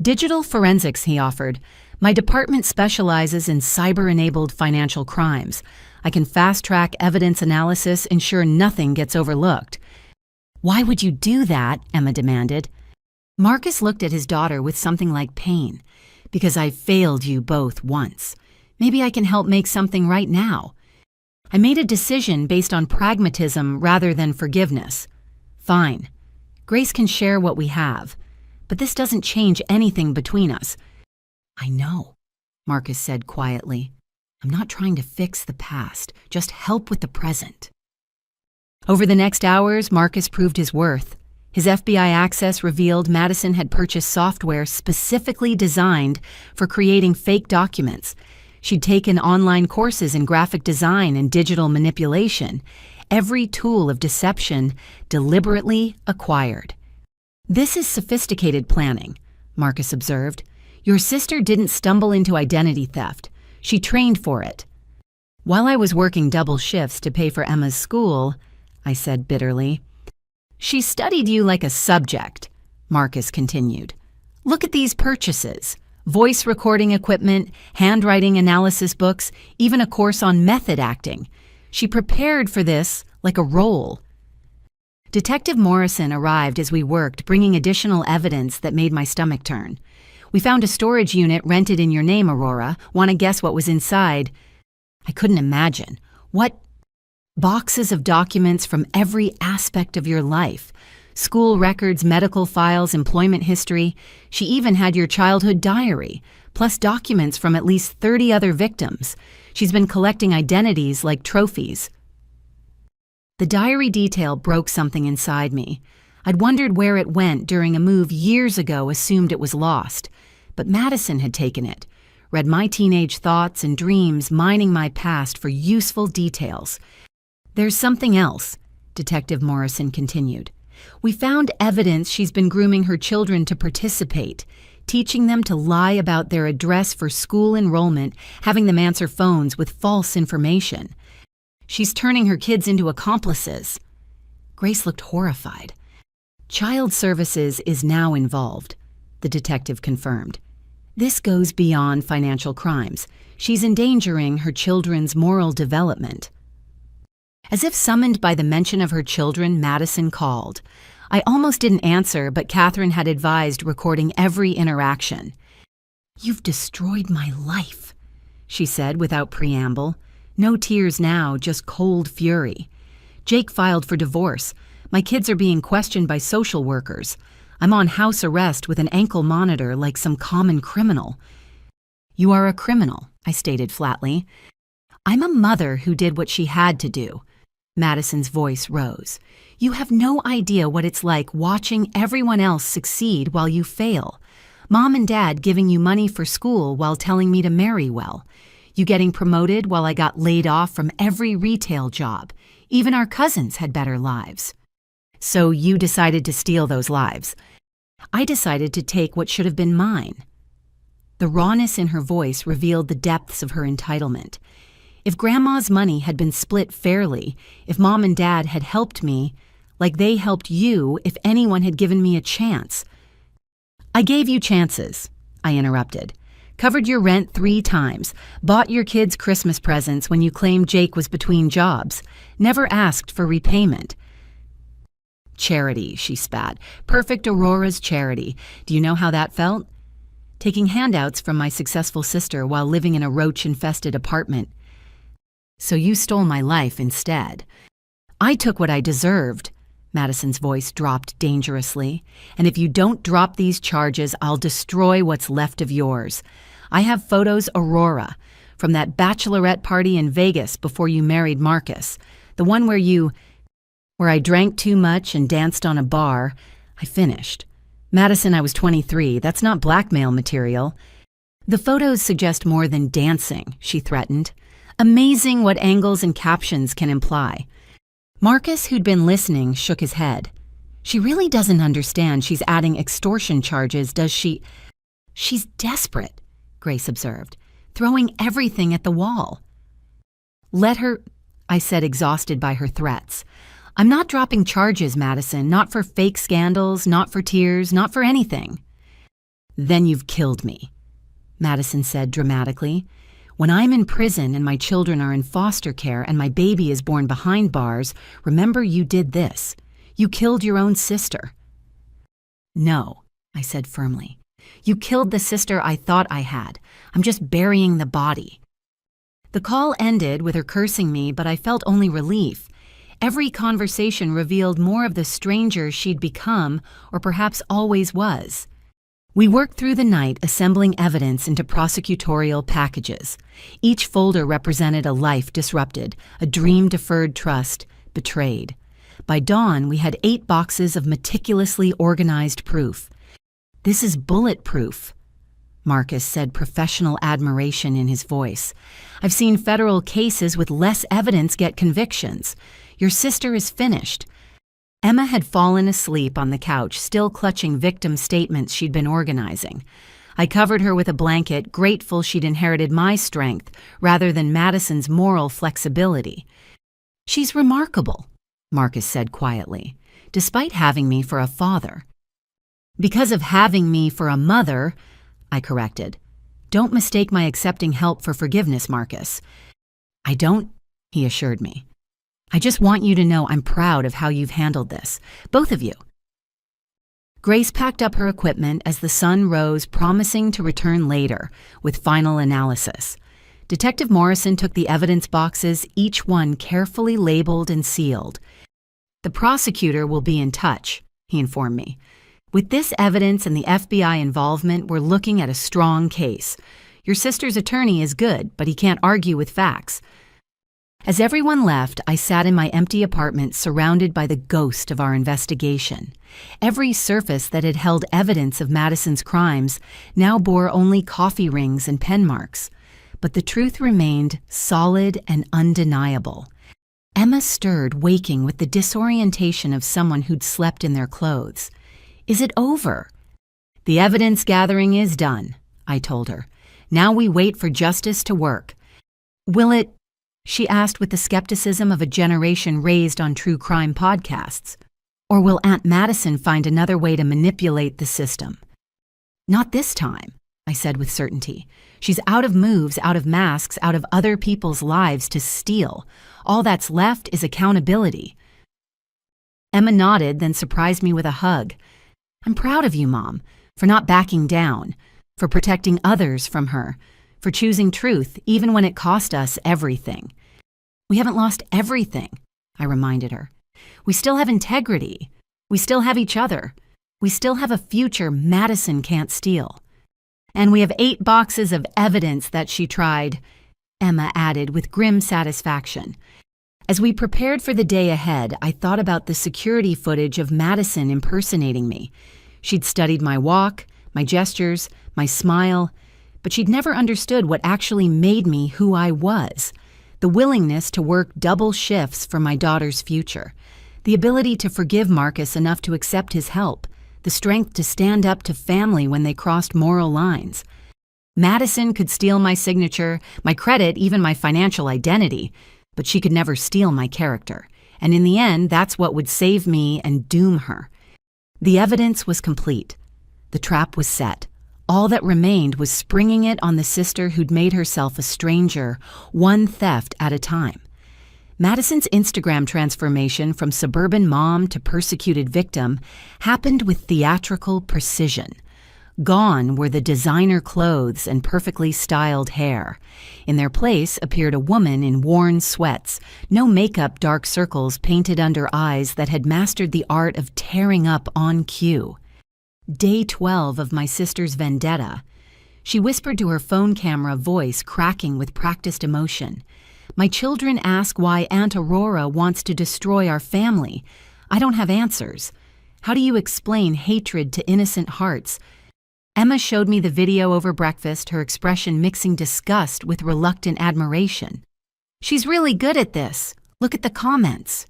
[SPEAKER 1] Digital forensics, he offered. My department specializes in cyber-enabled financial crimes. I can fast-track evidence analysis, ensure nothing gets overlooked. Why would you do that? Emma demanded. Marcus looked at his daughter with something like pain. Because I failed you both once. Maybe I can help make something right now. I made a decision based on pragmatism rather than forgiveness. Fine. Grace can share what we have, but this doesn't change anything between us. I know, Marcus said quietly. I'm not trying to fix the past, just help with the present. Over the next hours, Marcus proved his worth. His FBI access revealed Madison had purchased software specifically designed for creating fake documents. She'd taken online courses in graphic design and digital manipulation, every tool of deception deliberately acquired. This is sophisticated planning, Marcus observed. Your sister didn't stumble into identity theft. She trained for it. While I was working double shifts to pay for Emma's school, I said bitterly. She studied you like a subject, Marcus continued. Look at these purchases. Voice recording equipment, handwriting analysis books, even a course on method acting. She prepared for this like a role. Detective Morrison arrived as we worked, bringing additional evidence that made my stomach turn. We found a storage unit rented in your name, Aurora. Want to guess what was inside? I couldn't imagine. What? Boxes of documents from every aspect of your life. School records, medical files, employment history. She even had your childhood diary, plus documents from at least 30 other victims. She's been collecting identities like trophies. The diary detail broke something inside me. I'd wondered where it went during a move years ago, assumed it was lost. But Madison had taken it, read my teenage thoughts and dreams, mining my past for useful details. There's something else, Detective Morrison continued. We found evidence she's been grooming her children to participate, teaching them to lie about their address for school enrollment, having them answer phones with false information. She's turning her kids into accomplices. Grace looked horrified. Child Services is now involved, the detective confirmed. This goes beyond financial crimes. She's endangering her children's moral development. As if summoned by the mention of her children, Madison called. I almost didn't answer, but Catherine had advised recording every interaction. You've destroyed my life, she said without preamble. No tears now, just cold fury. Jake filed for divorce. My kids are being questioned by social workers. I'm on house arrest with an ankle monitor like some common criminal. You are a criminal, I stated flatly. I'm a mother who did what she had to do. Madison's voice rose. You have no idea what it's like watching everyone else succeed while you fail. Mom and Dad giving you money for school while telling me to marry well. You getting promoted while I got laid off from every retail job. Even our cousins had better lives. So you decided to steal those lives. I decided to take what should have been mine. The rawness in her voice revealed the depths of her entitlement. If Grandma's money had been split fairly, if Mom and Dad had helped me, like they helped you if anyone had given me a chance. I gave you chances, I interrupted. Covered your rent 3 times, bought your kids Christmas presents when you claimed Jake was between jobs, never asked for repayment. Charity, she spat. Perfect Aurora's charity. Do you know how that felt? Taking handouts from my successful sister while living in a roach-infested apartment. So you stole my life instead. I took what I deserved. Madison's voice dropped dangerously. And if you don't drop these charges, I'll destroy what's left of yours. I have photos, Aurora, from that bachelorette party in Vegas before you married Marcus. The one where I drank too much and danced on a bar. I finished. Madison, I was 23. That's not blackmail material. The photos suggest more than dancing, she threatened. Amazing what angles and captions can imply. Marcus, who'd been listening, shook his head. She really doesn't understand she's adding extortion charges, does she? She's desperate, Grace observed, throwing everything at the wall. Let her, I said, exhausted by her threats. I'm not dropping charges, Madison, not for fake scandals, not for tears, not for anything. Then you've killed me, Madison said dramatically. When I'm in prison and my children are in foster care and my baby is born behind bars, remember you did this. You killed your own sister. No, I said firmly. You killed the sister I thought I had. I'm just burying the body. The call ended with her cursing me, but I felt only relief. Every conversation revealed more of the stranger she'd become, or perhaps always was. We worked through the night assembling evidence into prosecutorial packages. Each folder represented a life disrupted, a dream deferred, trust betrayed. By dawn, we had 8 boxes of meticulously organized proof. "This is bulletproof," Marcus said, professional admiration in his voice. "I've seen federal cases with less evidence get convictions. Your sister is finished." Emma had fallen asleep on the couch, still clutching victim statements she'd been organizing. I covered her with a blanket, grateful she'd inherited my strength rather than Madison's moral flexibility. "She's remarkable," Marcus said quietly, "despite having me for a father." "Because of having me for a mother," I corrected. "Don't mistake my accepting help for forgiveness, Marcus." "I don't," he assured me. "I just want you to know I'm proud of how you've handled this, both of you." Grace packed up her equipment as the sun rose, promising to return later with final analysis. Detective Morrison took the evidence boxes, each one carefully labeled and sealed. "The prosecutor will be in touch," he informed me. "With this evidence and the FBI involvement, we're looking at a strong case. Your sister's attorney is good, but he can't argue with facts." As everyone left, I sat in my empty apartment surrounded by the ghost of our investigation. Every surface that had held evidence of Madison's crimes now bore only coffee rings and pen marks. But the truth remained solid and undeniable. Emma stirred, waking with the disorientation of someone who'd slept in their clothes. "Is it over?" "The evidence gathering is done," I told her. "Now we wait for justice to work." "Will it?" she asked with the skepticism of a generation raised on true crime podcasts. "Or will Aunt Madison find another way to manipulate the system?" "Not this time," I said with certainty. "She's out of moves, out of masks, out of other people's lives to steal. All that's left is accountability." Emma nodded, then surprised me with a hug. "I'm proud of you, Mom, for not backing down, for protecting others from her, for choosing truth even when it cost us everything." "We haven't lost everything," I reminded her. "We still have integrity. We still have each other. We still have a future Madison can't steal. And we have 8 boxes of evidence that she tried," Emma added with grim satisfaction. As we prepared for the day ahead, I thought about the security footage of Madison impersonating me. She'd studied my walk, my gestures, my smile, but she'd never understood what actually made me who I was. The willingness to work double shifts for my daughter's future. The ability to forgive Marcus enough to accept his help. The strength to stand up to family when they crossed moral lines. Madison could steal my signature, my credit, even my financial identity, but she could never steal my character. And in the end, that's what would save me and doom her. The evidence was complete. The trap was set. All that remained was springing it on the sister who'd made herself a stranger, one theft at a time. Madison's Instagram transformation from suburban mom to persecuted victim happened with theatrical precision. Gone were the designer clothes and perfectly styled hair. In their place appeared a woman in worn sweats, no makeup, dark circles painted under eyes that had mastered the art of tearing up on cue. Day 12 of my sister's vendetta. She whispered to her phone camera, voice cracking with practiced emotion. "My children ask why Aunt Aurora wants to destroy our family. I don't have answers. How do you explain hatred to innocent hearts?" Emma showed me the video over breakfast, her expression mixing disgust with reluctant admiration. "She's really good at this. Look at the comments."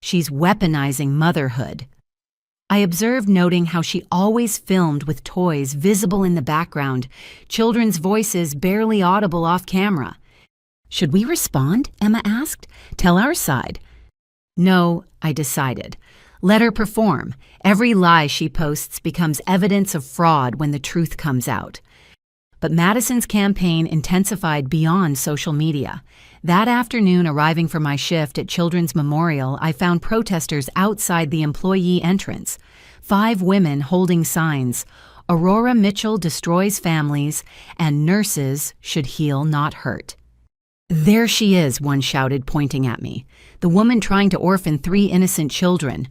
[SPEAKER 1] "She's weaponizing motherhood." I observed, noting how she always filmed with toys visible in the background, children's voices barely audible off camera. "Should we respond?" Emma asked. "Tell our side." "No," I decided. Let her perform. Every lie she posts becomes evidence of fraud when the truth comes out. But Madison's campaign intensified beyond social media. That afternoon, arriving for my shift at Children's Memorial, I found protesters outside the employee entrance. 5 women holding signs, "Aurora Mitchell destroys families," and "Nurses should heal, not hurt." "There she is," one shouted, pointing at me. "The woman trying to orphan 3 innocent children."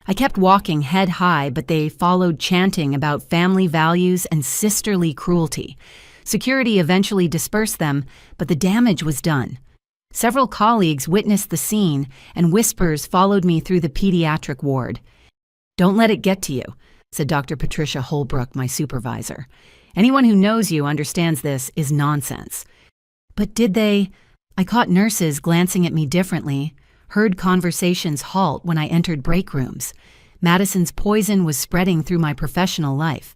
[SPEAKER 1] I kept walking head high, but they followed, chanting about family values and sisterly cruelty. Security eventually dispersed them, but the damage was done. Several colleagues witnessed the scene, and whispers followed me through the pediatric ward. "Don't let it get to you," said Dr. Patricia Holbrook, my supervisor. "Anyone who knows you understands this is nonsense." But did they? I caught nurses glancing at me differently, heard conversations halt when I entered break rooms. Madison's poison was spreading through my professional life.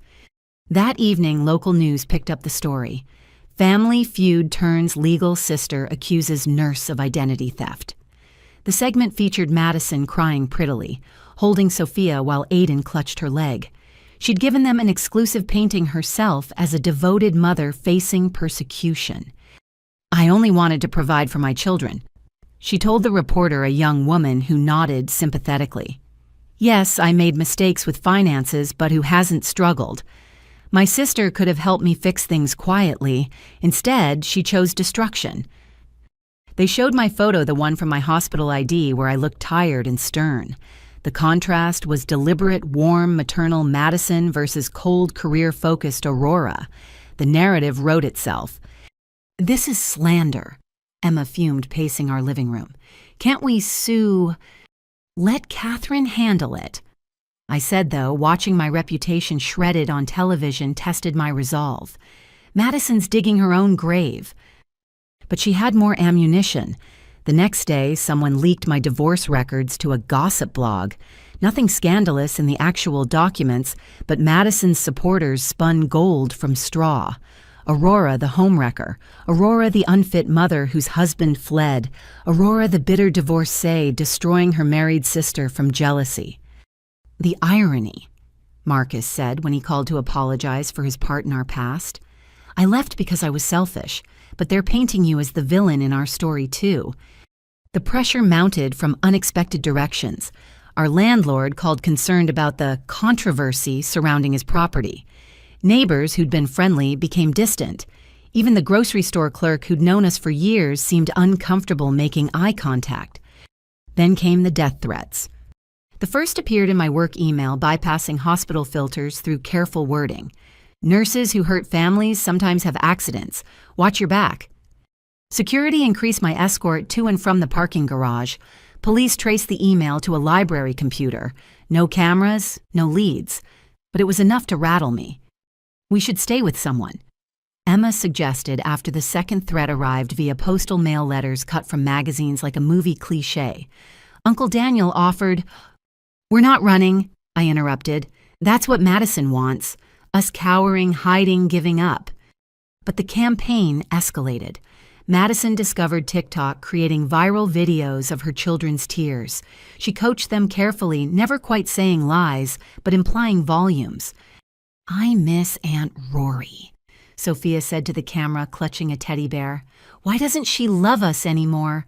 [SPEAKER 1] That evening, local news picked up the story. Family feud turns legal sister accuses nurse of identity theft. The segment featured Madison crying prettily, holding Sophia while Aiden clutched her leg. She'd given them an exclusive painting herself as a devoted mother facing persecution. "I only wanted to provide for my children," she told the reporter, a young woman who nodded sympathetically. "Yes, I made mistakes with finances, but who hasn't struggled? My sister could have helped me fix things quietly. Instead, she chose destruction." They showed my photo, the one from my hospital ID, where I looked tired and stern. The contrast was deliberate, warm, maternal Madison versus cold, career-focused Aurora. The narrative wrote itself. "This is slander," Emma fumed, pacing our living room. "Can't we sue?" "Let Catherine handle it." I said, though, watching my reputation shredded on television tested my resolve. Madison's digging her own grave. But she had more ammunition. The next day, someone leaked my divorce records to a gossip blog. Nothing scandalous in the actual documents, but Madison's supporters spun gold from straw. Aurora, the homewrecker. Aurora, the unfit mother whose husband fled. Aurora, the bitter divorcee, destroying her married sister from jealousy. "The irony," Marcus said when he called to apologize for his part in our past. "I left because I was selfish, but they're painting you as the villain in our story too." The pressure mounted from unexpected directions. Our landlord called, concerned about the controversy surrounding his property. Neighbors who'd been friendly became distant. Even the grocery store clerk who'd known us for years seemed uncomfortable making eye contact. Then came the death threats. The first appeared in my work email, bypassing hospital filters through careful wording. "Nurses who hurt families sometimes have accidents. Watch your back." Security increased my escort to and from the parking garage. Police traced the email to a library computer. No cameras, no leads. But it was enough to rattle me. "We should stay with someone," Emma suggested after the second threat arrived via postal mail letters cut from magazines like a movie cliché. Uncle Daniel offered. "We're not running," I interrupted. "That's what Madison wants. Us cowering, hiding, giving up." But the campaign escalated. Madison discovered TikTok, creating viral videos of her children's tears. She coached them carefully, never quite saying lies, but implying volumes. "I miss Aunt Rory," Sophia said to the camera, clutching a teddy bear. "Why doesn't she love us anymore?"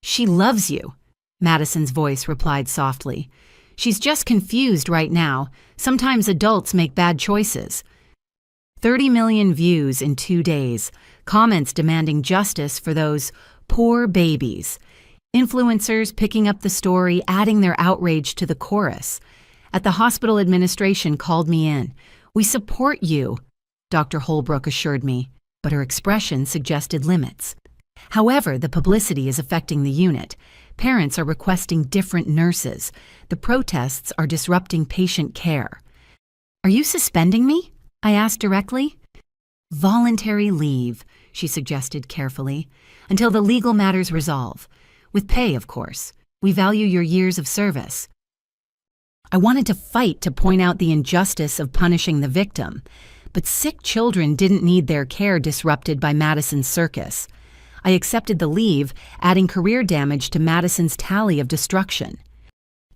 [SPEAKER 1] "She loves you," Madison's voice replied softly. "She's just confused right now. Sometimes adults make bad choices." 30 million views in 2 days, comments demanding justice for those poor babies. Influencers picking up the story, adding their outrage to the chorus. At the hospital, administration called me in. "We support you," Dr. Holbrook assured me, but her expression suggested limits. "However, the publicity is affecting the unit. Parents are requesting different nurses. The protests are disrupting patient care." "Are you suspending me?" I asked directly. "Voluntary leave," she suggested carefully, "until the legal matters resolve. With pay, of course. We value your years of service." I wanted to fight to point out the injustice of punishing the victim, but sick children didn't need their care disrupted by Madison's circus. I accepted the leave, adding career damage to Madison's tally of destruction.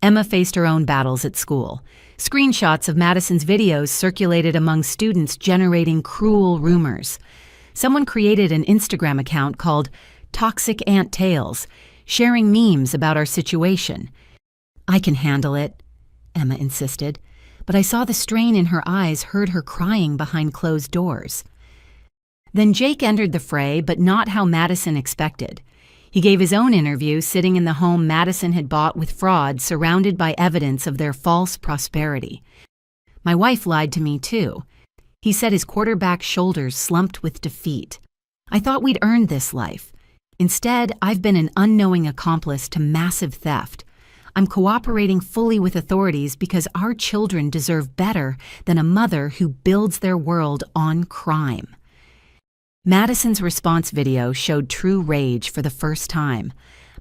[SPEAKER 1] Emma faced her own battles at school. Screenshots of Madison's videos circulated among students, generating cruel rumors. Someone created an Instagram account called Toxic Aunt Tales, sharing memes about our situation. "I can handle it," Emma insisted, but I saw the strain in her eyes, heard her crying behind closed doors. Then Jake entered the fray, but not how Madison expected. He gave his own interview sitting in the home Madison had bought with fraud, surrounded by evidence of their false prosperity. My wife lied to me too. He said his quarterback shoulders slumped with defeat. I thought we'd earned this life. Instead, I've been an unknowing accomplice to massive theft. I'm cooperating fully with authorities because our children deserve better than a mother who builds their world on crime. Madison's response video showed true rage for the first time.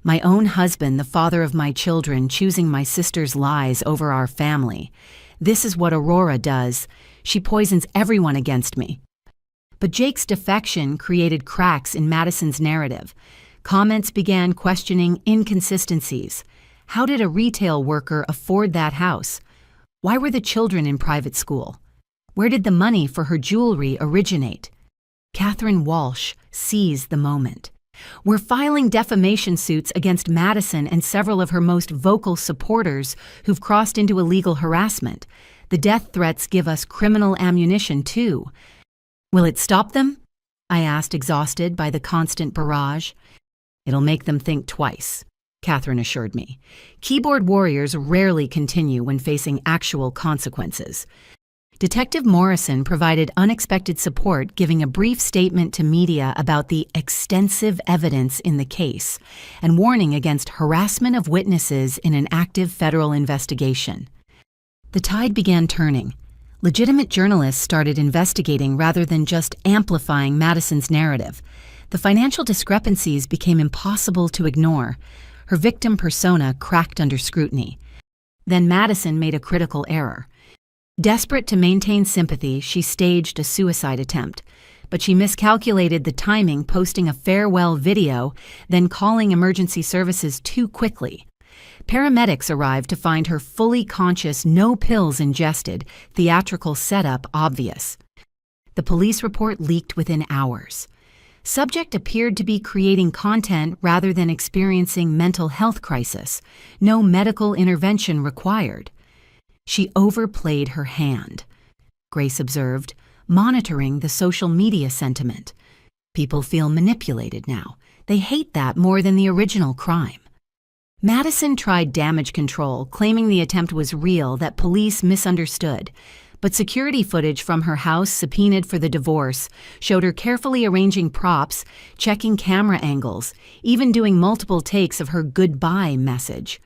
[SPEAKER 1] My own husband, the father of my children, choosing my sister's lies over our family. This is what Aurora does. She poisons everyone against me. But Jake's defection created cracks in Madison's narrative. Comments began questioning inconsistencies. How did a retail worker afford that house? Why were the children in private school? Where did the money for her jewelry originate? Catherine Walsh seized the moment. We're filing defamation suits against Madison and several of her most vocal supporters who've crossed into illegal harassment. The death threats give us criminal ammunition, too. Will it stop them? I asked, exhausted by the constant barrage. It'll make them think twice, Catherine assured me. Keyboard warriors rarely continue when facing actual consequences. Detective Morrison provided unexpected support, giving a brief statement to media about the extensive evidence in the case and warning against harassment of witnesses in an active federal investigation. The tide began turning. Legitimate journalists started investigating rather than just amplifying Madison's narrative. The financial discrepancies became impossible to ignore. Her victim persona cracked under scrutiny. Then Madison made a critical error. Desperate to maintain sympathy, she staged a suicide attempt, but she miscalculated the timing, posting a farewell video, then calling emergency services too quickly. Paramedics arrived to find her fully conscious, no pills ingested, theatrical setup obvious. The police report leaked within hours. Subject appeared to be creating content rather than experiencing mental health crisis. No medical intervention required. She overplayed her hand, Grace observed, monitoring the social media sentiment. People feel manipulated now. They hate that more than the original crime. Madison tried damage control, claiming the attempt was real, that police misunderstood. But security footage from her house subpoenaed for the divorce showed her carefully arranging props, checking camera angles, even doing multiple takes of her goodbye message.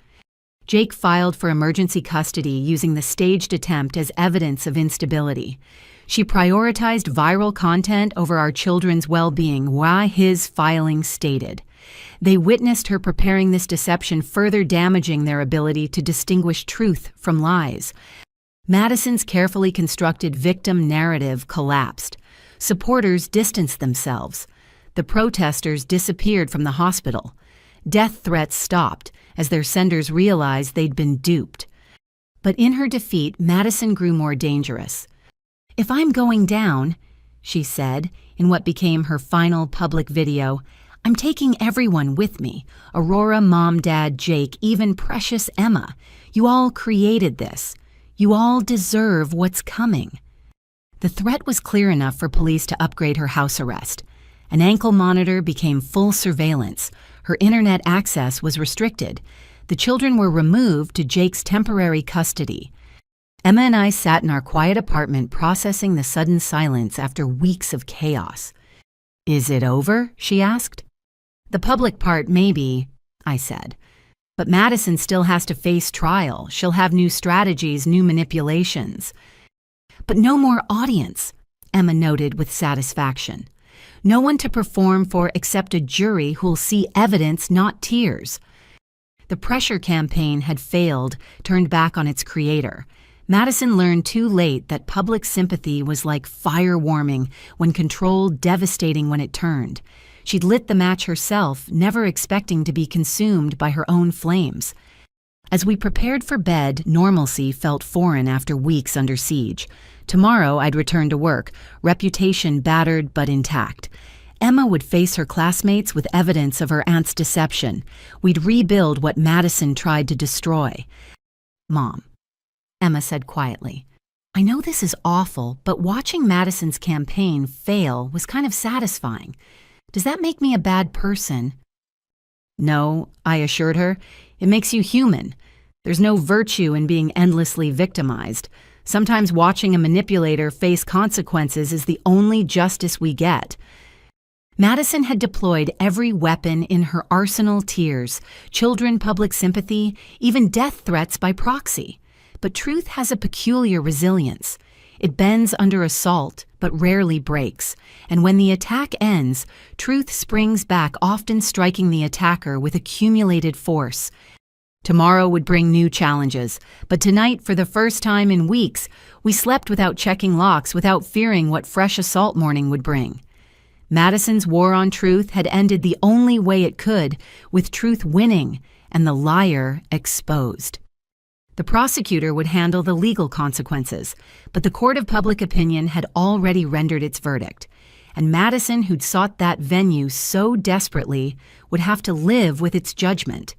[SPEAKER 1] Jake filed for emergency custody using the staged attempt as evidence of instability. She prioritized viral content over our children's well-being, why his filing stated. They witnessed her preparing this deception, further damaging their ability to distinguish truth from lies. Madison's carefully constructed victim narrative collapsed. Supporters distanced themselves. The protesters disappeared from the hospital. Death threats stopped as their senders realized they'd been duped. But in her defeat, Madison grew more dangerous. "If I'm going down," she said in what became her final public video, "I'm taking everyone with me. Aurora, Mom, Dad, Jake, even precious Emma. You all created this. You all deserve what's coming." The threat was clear enough for police to upgrade her house arrest. An ankle monitor became full surveillance. Her internet access was restricted. The children were removed to Jake's temporary custody. Emma and I sat in our quiet apartment processing the sudden silence after weeks of chaos. "Is it over?" she asked. "The public part, maybe," I said. "But Madison still has to face trial. She'll have new strategies, new manipulations." "But no more audience," Emma noted with satisfaction. "No one to perform for except a jury who'll see evidence, not tears." The pressure campaign had failed, turned back on its creator. Madison learned too late that public sympathy was like fire warming when controlled, devastating when it turned. She'd lit the match herself, never expecting to be consumed by her own flames. As we prepared for bed, normalcy felt foreign after weeks under siege. Tomorrow I'd return to work, reputation battered but intact. Emma would face her classmates with evidence of her aunt's deception. We'd rebuild what Madison tried to destroy. "Mom," Emma said quietly, I know this is awful, but watching Madison's campaign fail was kind of satisfying. Does that make me a bad person? No, I assured her. It makes you human. There's no virtue in being endlessly victimized. Sometimes watching a manipulator face consequences is the only justice we get. Madison had deployed every weapon in her arsenal: tears, children public sympathy, even death threats by proxy. But truth has a peculiar resilience. It bends under assault, but rarely breaks. And when the attack ends, truth springs back, often striking the attacker with accumulated force. Tomorrow would bring new challenges, but tonight, for the first time in weeks, we slept without checking locks, without fearing what fresh assault morning would bring. Madison's war on truth had ended the only way it could, with truth winning and the liar exposed. The prosecutor would handle the legal consequences, but the court of public opinion had already rendered its verdict, and Madison, who'd sought that venue so desperately, would have to live with its judgment.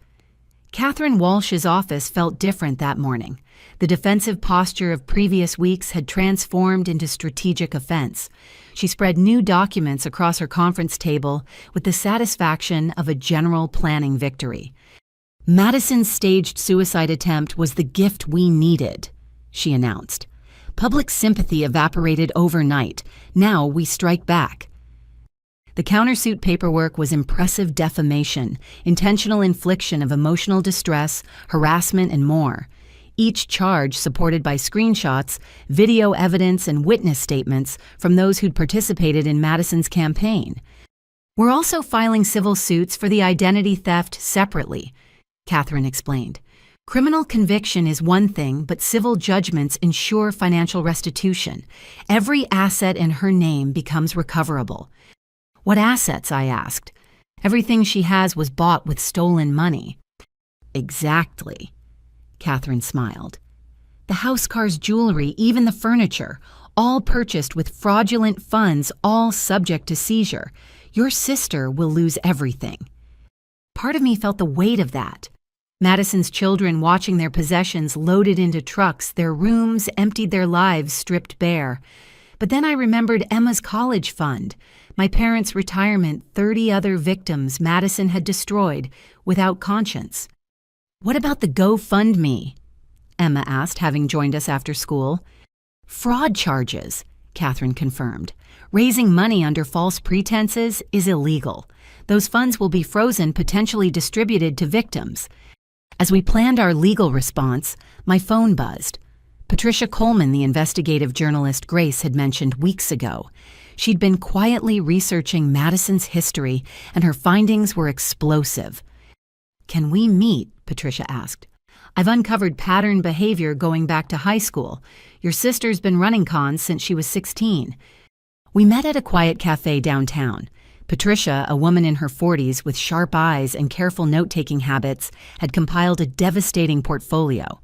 [SPEAKER 1] Catherine Walsh's office felt different that morning. The defensive posture of previous weeks had transformed into strategic offense. She spread new documents across her conference table with the satisfaction of a general planning victory. Madison's staged suicide attempt was the gift we needed, she announced. Public sympathy evaporated overnight. Now we strike back. The countersuit paperwork was impressive defamation, intentional infliction of emotional distress, harassment, and more. Each charge supported by screenshots, video evidence, and witness statements from those who'd participated in Madison's campaign. We're also filing civil suits for the identity theft separately, Catherine explained. Criminal conviction is one thing, but civil judgments ensure financial restitution. Every asset in her name becomes recoverable. What assets? I asked. Everything she has was bought with stolen money. Exactly. Catherine smiled. The house car's jewelry, even the furniture, all purchased with fraudulent funds, all subject to seizure. Your sister will lose everything. Part of me felt the weight of that. Madison's children watching their possessions loaded into trucks, their rooms emptied, their lives stripped bare. But then I remembered Emma's college fund, my parents' retirement, 30 other victims Madison had destroyed without conscience. What about the GoFundMe? Emma asked, having joined us after school. Fraud charges, Catherine confirmed. Raising money under false pretenses is illegal. Those funds will be frozen, potentially distributed to victims. As we planned our legal response, my phone buzzed. Patricia Coleman, the investigative journalist Grace had mentioned weeks ago. She'd been quietly researching Madison's history, and her findings were explosive. Can we meet? Patricia asked. I've uncovered pattern behavior going back to high school. Your sister's been running cons since she was 16. We met at a quiet cafe downtown. Patricia, a woman in her 40s with sharp eyes and careful note-taking habits, had compiled a devastating portfolio.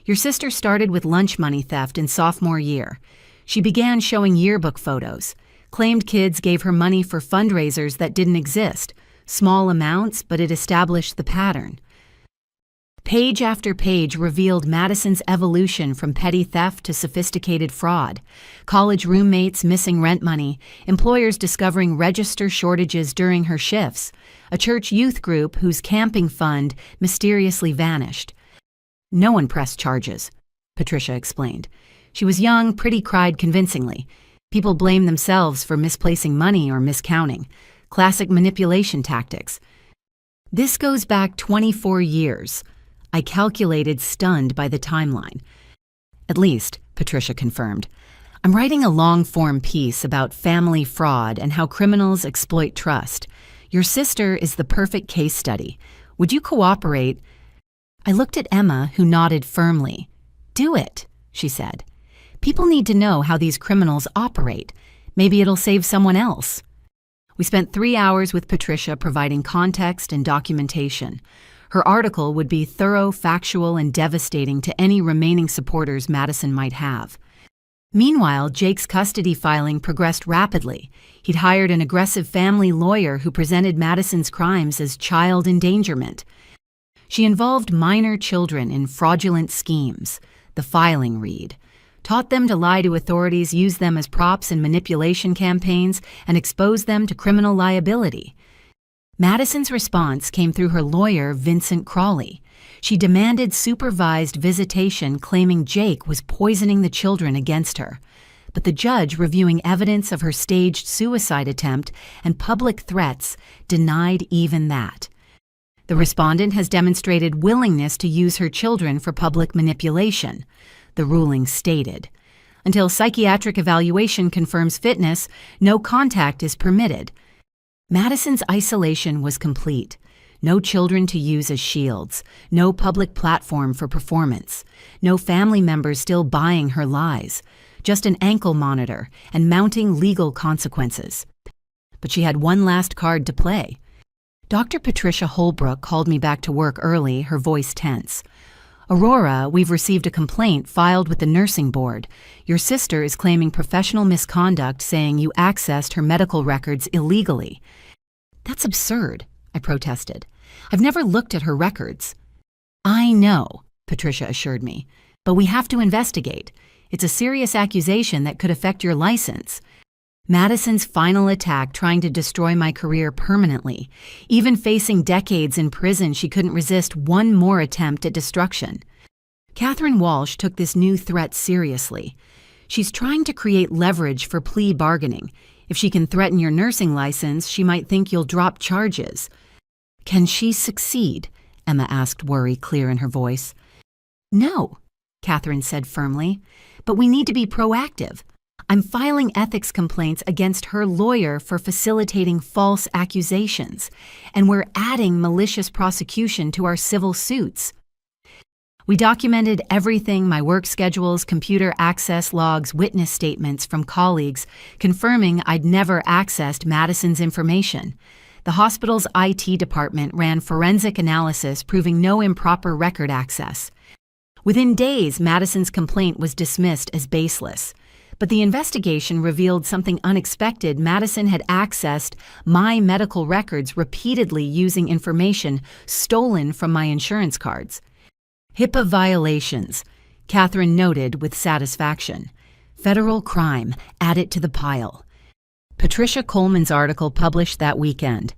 [SPEAKER 1] Your sister started with lunch money theft in sophomore year. She began showing yearbook photos, claimed kids gave her money for fundraisers that didn't exist, small amounts, but it established the pattern. Page after page revealed Madison's evolution from petty theft to sophisticated fraud. College roommates missing rent money, employers discovering register shortages during her shifts, a church youth group whose camping fund mysteriously vanished. No one pressed charges, Patricia explained. She was young, Pretty cried convincingly. People blamed themselves for misplacing money or miscounting. Classic manipulation tactics. This goes back 24 years. I calculated, stunned by the timeline. At least, Patricia confirmed. I'm writing a long-form piece about family fraud and how criminals exploit trust. Your sister is the perfect case study. Would you cooperate? I looked at Emma, who nodded firmly. Do it, she said. People need to know how these criminals operate. Maybe it'll save someone else. We spent 3 hours with Patricia providing context and documentation. Her article would be thorough, factual, and devastating to any remaining supporters Madison might have. Meanwhile, Jake's custody filing progressed rapidly. He'd hired an aggressive family lawyer who presented Madison's crimes as child endangerment. She involved minor children in fraudulent schemes. The filing read, taught them to lie to authorities, use them as props in manipulation campaigns, and expose them to criminal liability. Madison's response came through her lawyer, Vincent Crawley. She demanded supervised visitation, claiming Jake was poisoning the children against her. But the judge, reviewing evidence of her staged suicide attempt and public threats, denied even that. The respondent has demonstrated willingness to use her children for public manipulation, the ruling stated. Until psychiatric evaluation confirms fitness, no contact is permitted. Madison's isolation was complete. No children to use as shields, no public platform for performance, no family members still buying her lies, just an ankle monitor and mounting legal consequences. But she had one last card to play. Dr. Patricia Holbrook called me back to work early, her voice tense. "Aurora, we've received a complaint filed with the nursing board. Your sister is claiming professional misconduct, saying you accessed her medical records illegally." "That's absurd," I protested. "I've never looked at her records." "I know," Patricia assured me, "but we have to investigate. It's a serious accusation that could affect your license." Madison's final attack, trying to destroy my career permanently. Even facing decades in prison, she couldn't resist one more attempt at destruction. Catherine Walsh took this new threat seriously. She's trying to create leverage for plea bargaining. If she can threaten your nursing license, she might think you'll drop charges. "Can she succeed?" Emma asked, worry clear in her voice. "No," Catherine said firmly, "but we need to be proactive. I'm filing ethics complaints against her lawyer for facilitating false accusations, and we're adding malicious prosecution to our civil suits." We documented everything: my work schedules, computer access logs, witness statements from colleagues, confirming I'd never accessed Madison's information. The hospital's IT department ran forensic analysis, proving no improper record access. Within days, Madison's complaint was dismissed as baseless. But the investigation revealed something unexpected. Madison had accessed my medical records repeatedly using information stolen from my insurance cards. HIPAA violations, Catherine noted with satisfaction. Federal crime, add it to the pile. Patricia Coleman's article published that weekend.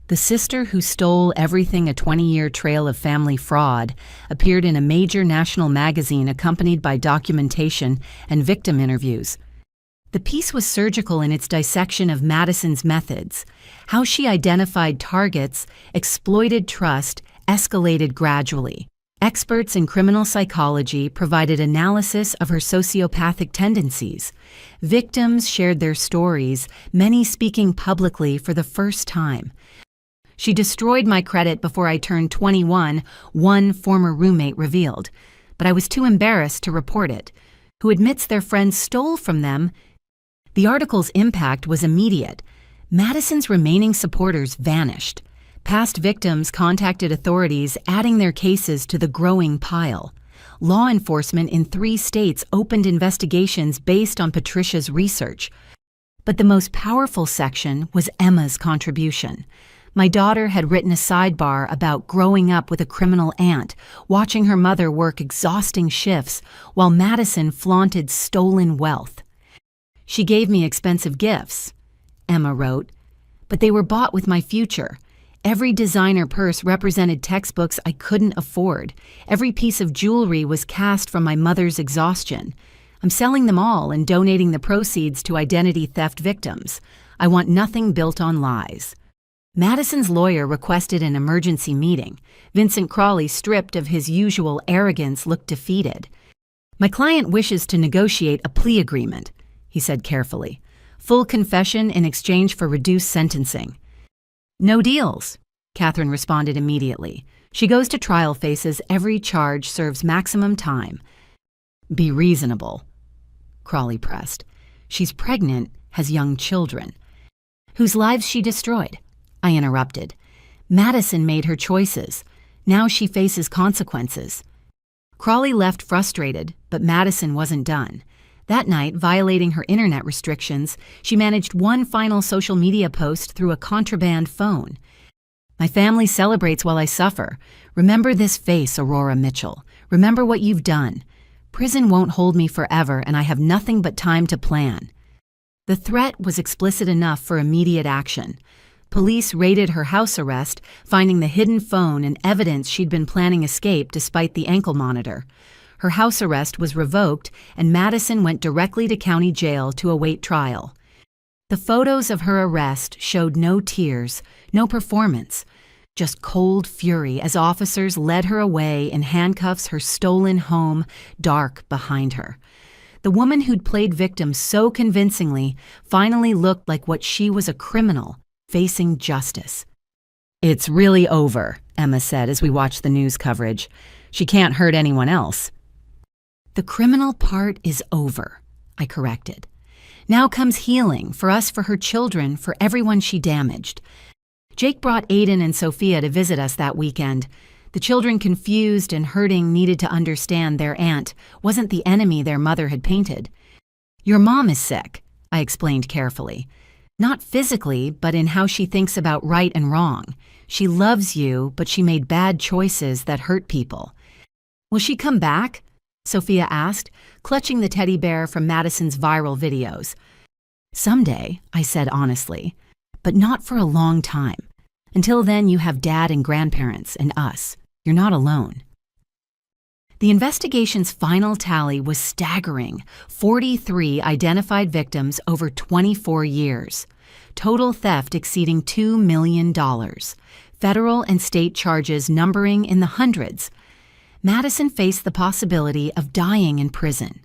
[SPEAKER 1] The sister who stole everything, a 20-year trail of family fraud, appeared in a major national magazine accompanied by documentation and victim interviews. The piece was surgical in its dissection of Madison's methods, how she identified targets, exploited trust, escalated gradually. Experts in criminal psychology provided analysis of her sociopathic tendencies. Victims shared their stories, many speaking publicly for the first time. She destroyed my credit before I turned 21, one former roommate revealed. But I was too embarrassed to report it. Who admits their friends stole from them? The article's impact was immediate. Madison's remaining supporters vanished. Past victims contacted authorities, adding their cases to the growing pile. Law enforcement in 3 states opened investigations based on Patricia's research. But the most powerful section was Emma's contribution. My daughter had written a sidebar about growing up with a criminal aunt, watching her mother work exhausting shifts while Madison flaunted stolen wealth. "She gave me expensive gifts," Emma wrote, "but they were bought with my future. Every designer purse represented textbooks I couldn't afford. Every piece of jewelry was cast from my mother's exhaustion. I'm selling them all and donating the proceeds to identity theft victims. I want nothing built on lies." Madison's lawyer requested an emergency meeting. Vincent Crawley, stripped of his usual arrogance, looked defeated. "My client wishes to negotiate a plea agreement," he said carefully. "Full confession in exchange for reduced sentencing." "No deals," Catherine responded immediately. "She goes to trial, faces every charge, serves maximum time." "Be reasonable," Crawley pressed. "She's pregnant, has young children." "Whose lives she destroyed," I interrupted. "Madison made her choices. Now she faces consequences." Crawley left frustrated, but Madison wasn't done. That night, violating her internet restrictions, she managed one final social media post through a contraband phone. "My family celebrates while I suffer. Remember this face, Aurora Mitchell. Remember what you've done. Prison won't hold me forever, and I have nothing but time to plan. The threat was explicit enough for immediate action. Police raided her house arrest, finding the hidden phone and evidence she'd been planning escape despite the ankle monitor. Her house arrest was revoked, and Madison went directly to county jail to await trial. The photos of her arrest showed no tears, no performance, just cold fury as officers led her away in handcuffs, her stolen home dark behind her. The woman who'd played victim so convincingly finally looked like what she was, a criminal facing justice. "It's really over," Emma said as we watched the news coverage. "She can't hurt anyone else." "The criminal part is over," I corrected. "Now comes healing, for us, for her children, for everyone she damaged." Jake brought Aiden and Sophia to visit us that weekend. The children, confused and hurting, needed to understand their aunt wasn't the enemy their mother had painted. "Your mom is sick," I explained carefully. "Not physically, but in how she thinks about right and wrong. She loves you, but she made bad choices that hurt people." "Will she come back?" Sophia asked, clutching the teddy bear from Madison's viral videos. "Someday," I said honestly, "but not for a long time. Until then, you have Dad and grandparents and us. You're not alone." The investigation's final tally was staggering: 43 identified victims over 24 years. Total theft exceeding $2 million. Federal and state charges numbering in the hundreds. Madison faced the possibility of dying in prison.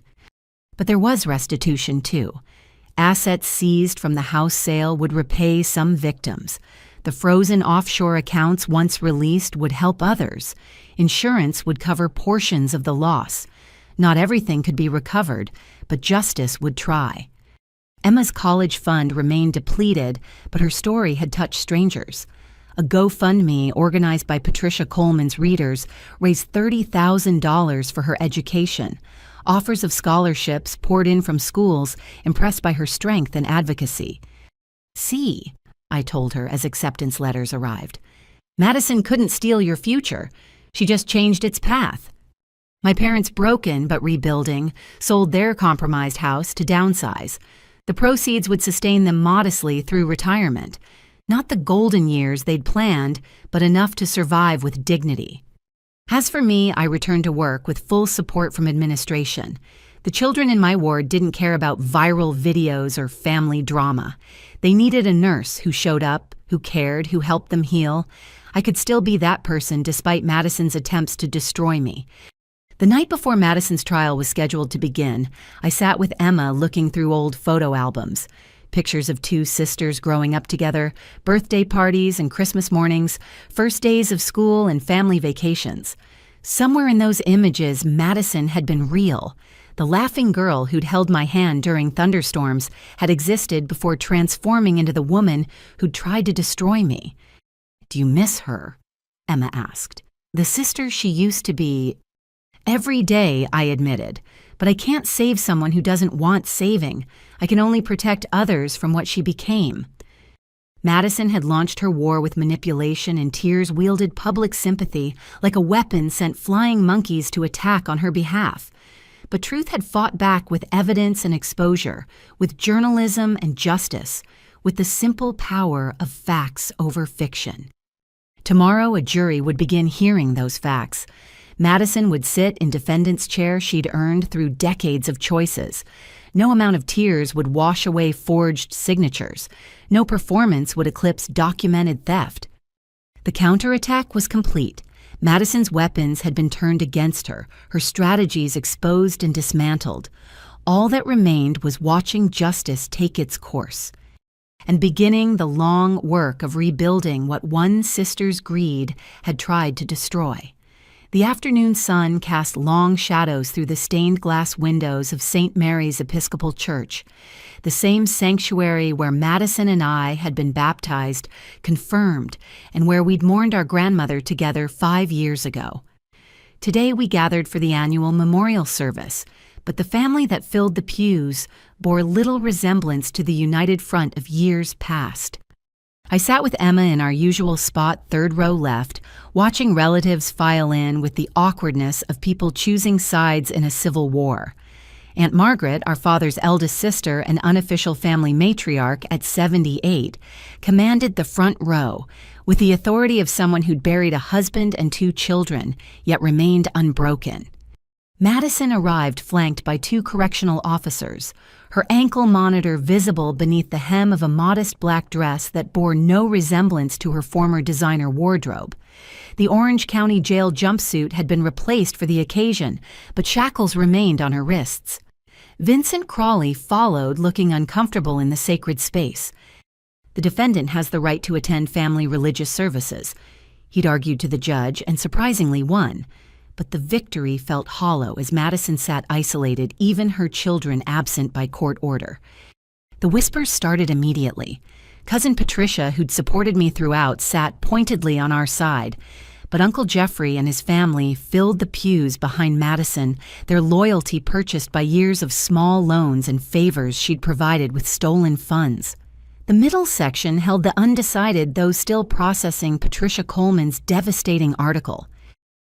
[SPEAKER 1] But there was restitution, too. Assets seized from the house sale would repay some victims. The frozen offshore accounts once released would help others. Insurance would cover portions of the loss. Not everything could be recovered, but justice would try. Emma's college fund remained depleted, but her story had touched strangers. A GoFundMe organized by Patricia Coleman's readers raised $30,000 for her education. Offers of scholarships poured in from schools, impressed by her strength and advocacy. "See," I told her as acceptance letters arrived, "Madison couldn't steal your future. She just changed its path." My parents, broken but rebuilding, sold their compromised house to downsize. The proceeds would sustain them modestly through retirement. Not the golden years they'd planned, but enough to survive with dignity. As for me, I returned to work with full support from administration. The children in my ward didn't care about viral videos or family drama. They needed a nurse who showed up, who cared, who helped them heal. I could still be that person despite Madison's attempts to destroy me. The night before Madison's trial was scheduled to begin, I sat with Emma looking through old photo albums. Pictures of two sisters growing up together, birthday parties and Christmas mornings, first days of school and family vacations. Somewhere in those images, Madison had been real. The laughing girl who'd held my hand during thunderstorms had existed before transforming into the woman who'd tried to destroy me. "Do you miss her?" Emma asked. "The sister she used to be?" "Every day," I admitted. "But I can't save someone who doesn't want saving. I can only protect others from what she became." Madison had launched her war with manipulation, and tears wielded public sympathy like a weapon sent flying monkeys to attack on her behalf. But truth had fought back with evidence and exposure, with journalism and justice, with the simple power of facts over fiction. Tomorrow, a jury would begin hearing those facts. Madison would sit in defendant's chair she'd earned through decades of choices. No amount of tears would wash away forged signatures. No performance would eclipse documented theft. The counterattack was complete. Madison's weapons had been turned against her, her strategies exposed and dismantled. All that remained was watching justice take its course, and beginning the long work of rebuilding what one sister's greed had tried to destroy. The afternoon sun cast long shadows through the stained glass windows of St. Mary's Episcopal Church, the same sanctuary where Madison and I had been baptized, confirmed, and where we'd mourned our grandmother together 5 years ago. Today we gathered for the annual memorial service, but the family that filled the pews bore little resemblance to the united front of years past. I sat with Emma in our usual spot, third row left, watching relatives file in with the awkwardness of people choosing sides in a civil war. Aunt Margaret, our father's eldest sister and unofficial family matriarch at 78, commanded the front row, with the authority of someone who'd buried a husband and 2 children, yet remained unbroken. Madison arrived flanked by 2 correctional officers, her ankle monitor visible beneath the hem of a modest black dress that bore no resemblance to her former designer wardrobe. The Orange County Jail jumpsuit had been replaced for the occasion, but shackles remained on her wrists. Vincent Crawley followed, looking uncomfortable in the sacred space. The defendant has the right to attend family religious services, he'd argued to the judge, and surprisingly won. But the victory felt hollow as Madison sat isolated, even her children absent by court order. The whispers started immediately. Cousin Patricia, who'd supported me throughout, sat pointedly on our side, but Uncle Jeffrey and his family filled the pews behind Madison, their loyalty purchased by years of small loans and favors she'd provided with stolen funds. The middle section held the undecided, though still processing, Patricia Coleman's devastating article.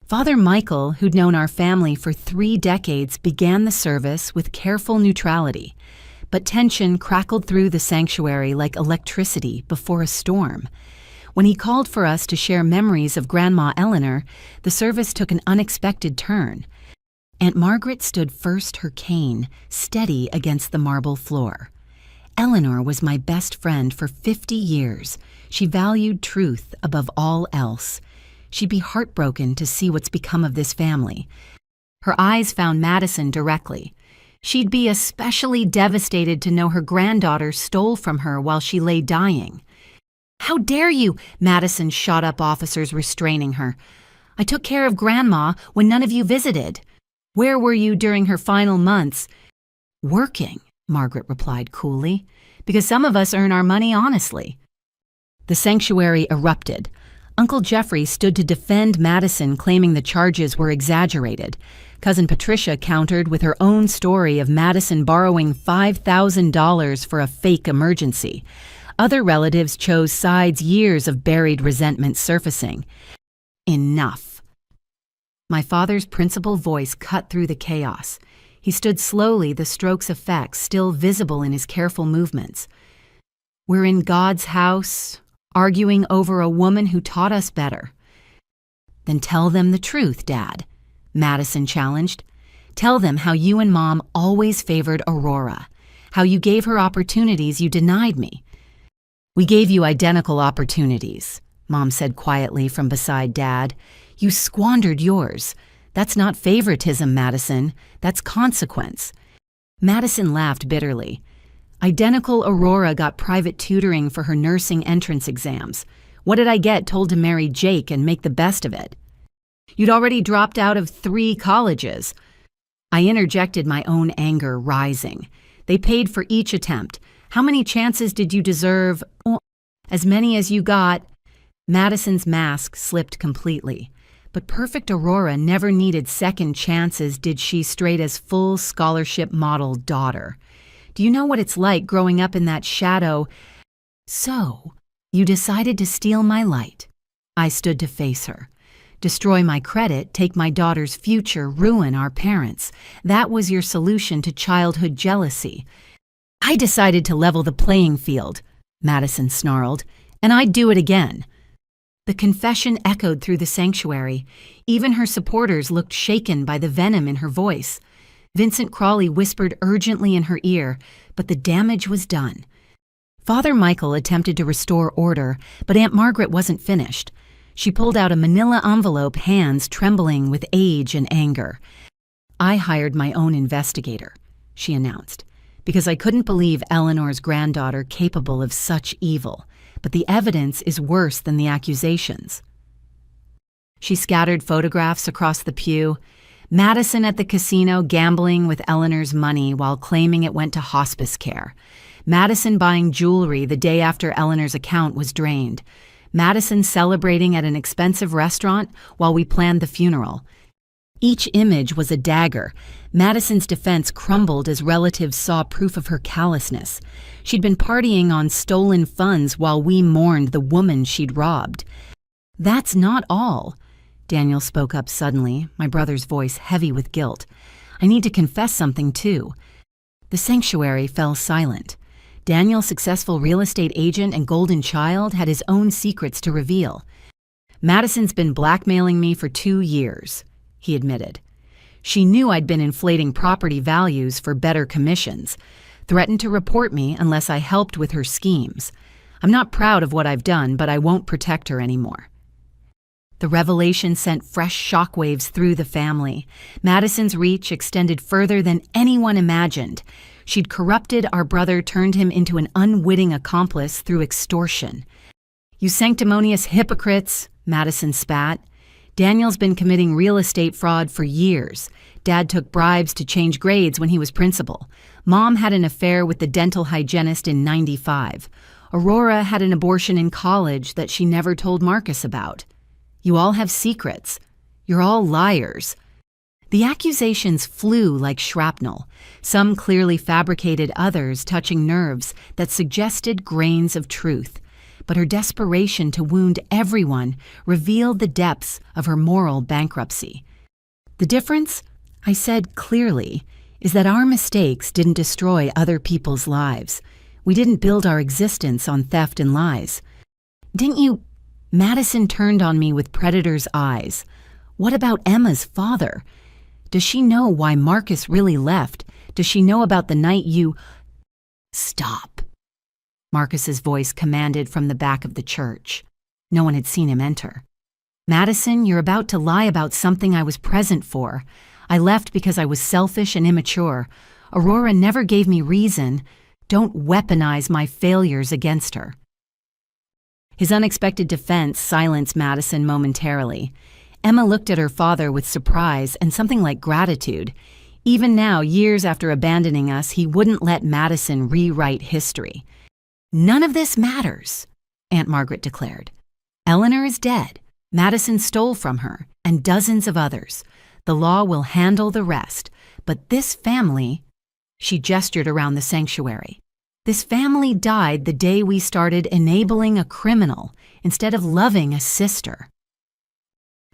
[SPEAKER 1] Father Michael, who'd known our family for 3 decades, began the service with careful neutrality, but tension crackled through the sanctuary like electricity before a storm. When he called for us to share memories of Grandma Eleanor, the service took an unexpected turn. Aunt Margaret stood first, her cane steady against the marble floor. Eleanor was my best friend for 50 years. She valued truth above all else. She'd be heartbroken to see what's become of this family. Her eyes found Madison directly. She'd be especially devastated to know her granddaughter stole from her while she lay dying. "How dare you?" Madison shot up, officers restraining her. "I took care of Grandma when none of you visited. Where were you during her final months?" "Working," Margaret replied coolly, "because some of us earn our money honestly." The sanctuary erupted. Uncle Jeffrey stood to defend Madison, claiming the charges were exaggerated. Cousin Patricia countered with her own story of Madison borrowing $5,000 for a fake emergency. Other relatives chose sides, years of buried resentment surfacing. Enough. My father's principal voice cut through the chaos. He stood slowly, the stroke's effects still visible in his careful movements. "We're in God's house, arguing over a woman who taught us better." "Then tell them the truth, Dad," Madison challenged. "Tell them how you and Mom always favored Aurora, how you gave her opportunities you denied me." "We gave you identical opportunities," Mom said quietly from beside Dad. "You squandered yours. That's not favoritism, Madison. That's consequence." Madison laughed bitterly. "Identical Aurora got private tutoring for her nursing entrance exams. What did I get told to marry Jake and make the best of it? You'd already dropped out of 3 colleges. I interjected, my own anger rising. "They paid for each attempt. How many chances did you deserve?" "Oh, as many as you got." Madison's mask slipped completely. But perfect Aurora never needed second chances, did she, straight as full scholarship model daughter. "Do you know what it's like growing up in that shadow?" "So, you decided to steal my light." I stood to face her. "Destroy my credit, take my daughter's future, ruin our parents. That was your solution to childhood jealousy." "I decided to level the playing field," Madison snarled, "and I'd do it again." The confession echoed through the sanctuary. Even her supporters looked shaken by the venom in her voice. Vincent Crawley whispered urgently in her ear, but the damage was done. Father Michael attempted to restore order, but Aunt Margaret wasn't finished. She pulled out a manila envelope, hands trembling with age and anger. "I hired my own investigator," she announced, "because I couldn't believe Eleanor's granddaughter capable of such evil, but the evidence is worse than the accusations." She scattered photographs across the pew. Madison at the casino gambling with Eleanor's money while claiming it went to hospice care. Madison buying jewelry the day after Eleanor's account was drained. Madison celebrating at an expensive restaurant while we planned the funeral. Each image was a dagger. Madison's defense crumbled as relatives saw proof of her callousness. She'd been partying on stolen funds while we mourned the woman she'd robbed. "That's not all." Daniel spoke up suddenly, my brother's voice heavy with guilt. "I need to confess something, too." The sanctuary fell silent. Daniel's successful real estate agent and golden child had his own secrets to reveal. "Madison's been blackmailing me for 2 years," he admitted. "She knew I'd been inflating property values for better commissions, threatened to report me unless I helped with her schemes. I'm not proud of what I've done, but I won't protect her anymore." The revelation sent fresh shockwaves through the family. Madison's reach extended further than anyone imagined. She'd corrupted our brother, turned him into an unwitting accomplice through extortion. "You sanctimonious hypocrites," Madison spat. "Daniel's been committing real estate fraud for years. Dad took bribes to change grades when he was principal. Mom had an affair with the dental hygienist in '95. Aurora had an abortion in college that she never told Marcus about. You all have secrets. You're all liars." The accusations flew like shrapnel, some clearly fabricated, others touching nerves that suggested grains of truth. But her desperation to wound everyone revealed the depths of her moral bankruptcy. "The difference," I said clearly, "is that our mistakes didn't destroy other people's lives. We didn't build our existence on theft and lies. Didn't you—" Madison turned on me with predator's eyes. "What about Emma's father? Does she know why Marcus really left? Does she know about the night you—" "Stop," Marcus's voice commanded from the back of the church. No one had seen him enter. "Madison, you're about to lie about something I was present for. I left because I was selfish and immature. Aurora never gave me reason. Don't weaponize my failures against her." His unexpected defense silenced Madison momentarily. Emma looked at her father with surprise and something like gratitude. Even now, years after abandoning us, he wouldn't let Madison rewrite history. "None of this matters," Aunt Margaret declared. "Eleanor is dead. Madison stole from her, and dozens of others. The law will handle the rest. But this family—" She gestured around the sanctuary. "This family died the day we started enabling a criminal instead of loving a sister."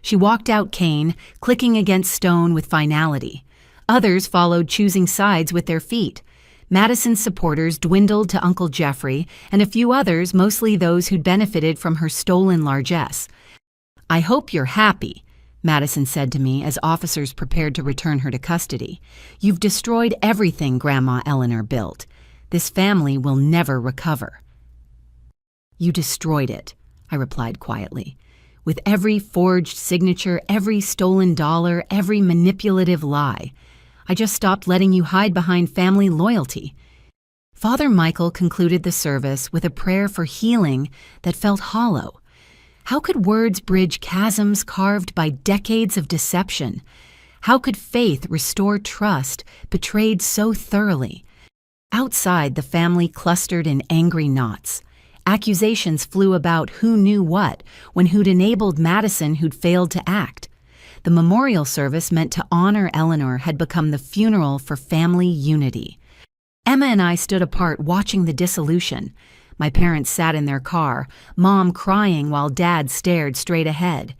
[SPEAKER 1] She walked out cane, clicking against stone with finality. Others followed, choosing sides with their feet. Madison's supporters dwindled to Uncle Jeffrey, and a few others, mostly those who'd benefited from her stolen largesse. "I hope you're happy," Madison said to me as officers prepared to return her to custody. "You've destroyed everything Grandma Eleanor built. This family will never recover." "You destroyed it," I replied quietly. "With every forged signature, every stolen dollar, every manipulative lie. I just stopped letting you hide behind family loyalty." Father Michael concluded the service with a prayer for healing that felt hollow. How could words bridge chasms carved by decades of deception? How could faith restore trust betrayed so thoroughly? Outside, the family clustered in angry knots. Accusations flew about who knew what when who'd enabled Madison who'd failed to act. The memorial service meant to honor Eleanor had become the funeral for family unity. Emma and I stood apart watching the dissolution. My parents sat in their car, Mom crying while Dad stared straight ahead.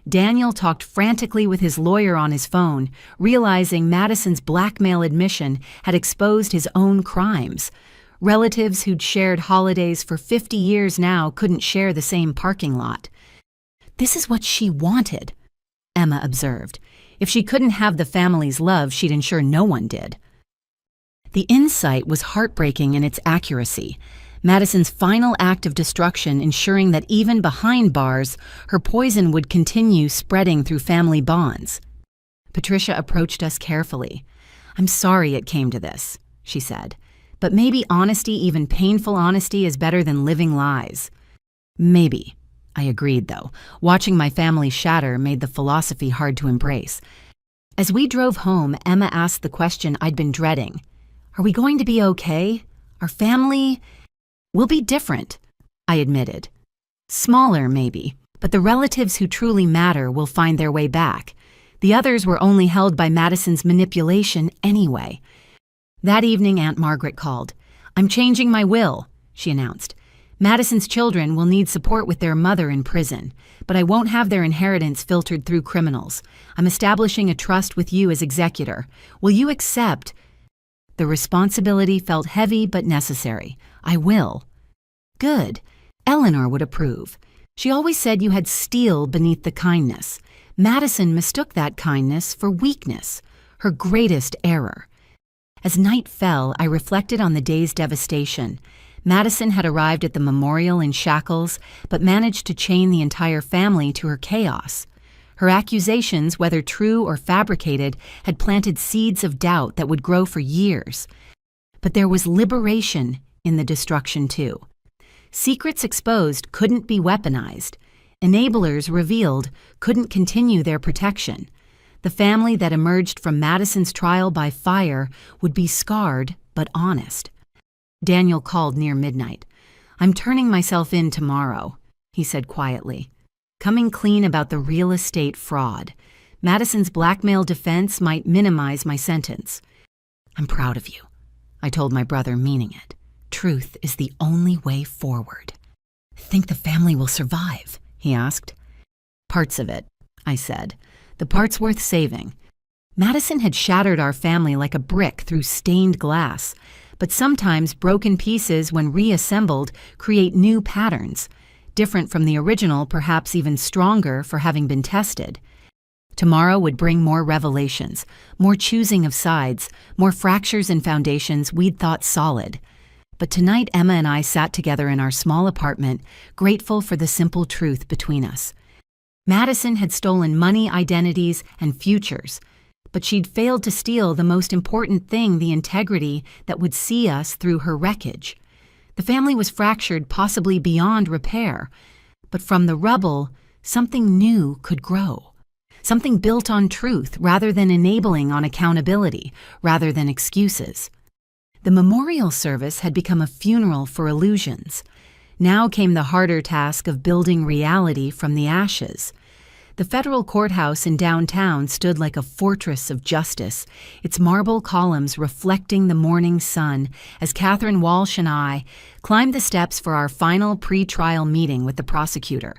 [SPEAKER 1] Daniel talked frantically with his lawyer on his phone, realizing Madison's blackmail admission had exposed his own crimes. Relatives who'd shared holidays for 50 years now couldn't share the same parking lot. "This is what she wanted," Emma observed. "If she couldn't have the family's love, she'd ensure no one did." The insight was heartbreaking in its accuracy. Madison's final act of destruction ensuring that even behind bars, her poison would continue spreading through family bonds. Patricia approached us carefully. "I'm sorry it came to this," she said. "But maybe honesty, even painful honesty, is better than living lies." "Maybe," I agreed, though. Watching my family shatter made the philosophy hard to embrace. As we drove home, Emma asked the question I'd been dreading. "Are we going to be okay? Our family—" "We'll be different," I admitted. "Smaller, maybe, but the relatives who truly matter will find their way back. The others were only held by Madison's manipulation anyway. That evening, Aunt Margaret called. "I'm changing my will," she announced. "Madison's children will need support with their mother in prison, but I won't have their inheritance filtered through criminals. I'm establishing a trust with you as executor. Will you accept?" The responsibility felt heavy but necessary. "I will." "Good. Eleanor would approve. She always said you had steel beneath the kindness. Madison mistook that kindness for weakness, her greatest error." As night fell, I reflected on the day's devastation. Madison had arrived at the memorial in shackles, but managed to chain the entire family to her chaos. Her accusations, whether true or fabricated, had planted seeds of doubt that would grow for years. But there was liberation in the destruction, too. Secrets exposed couldn't be weaponized. Enablers revealed couldn't continue their protection. The family that emerged from Madison's trial by fire would be scarred but honest. Daniel called near midnight. "I'm turning myself in tomorrow," he said quietly. "Coming clean about the real estate fraud. Madison's blackmail defense might minimize my sentence." "I'm proud of you," I told my brother, meaning it. "Truth is the only way forward." "Think the family will survive?" he asked. "Parts of it," I said. "The parts worth saving. Madison had shattered our family like a brick through stained glass, but sometimes broken pieces, when reassembled, create new patterns, different from the original, perhaps even stronger for having been tested. Tomorrow would bring more revelations, more choosing of sides, more fractures in foundations we'd thought solid. But tonight Emma and I sat together in our small apartment, grateful for the simple truth between us. Madison had stolen money, identities, and futures, but she'd failed to steal the most important thing, the integrity that would see us through her wreckage. The family was fractured, possibly beyond repair, but from the rubble, something new could grow. Something built on truth rather than enabling on accountability, rather than excuses. The memorial service had become a funeral for illusions. Now came the harder task of building reality from the ashes. The federal courthouse in downtown stood like a fortress of justice, its marble columns reflecting the morning sun as Catherine Walsh and I climbed the steps for our final pre-trial meeting with the prosecutor.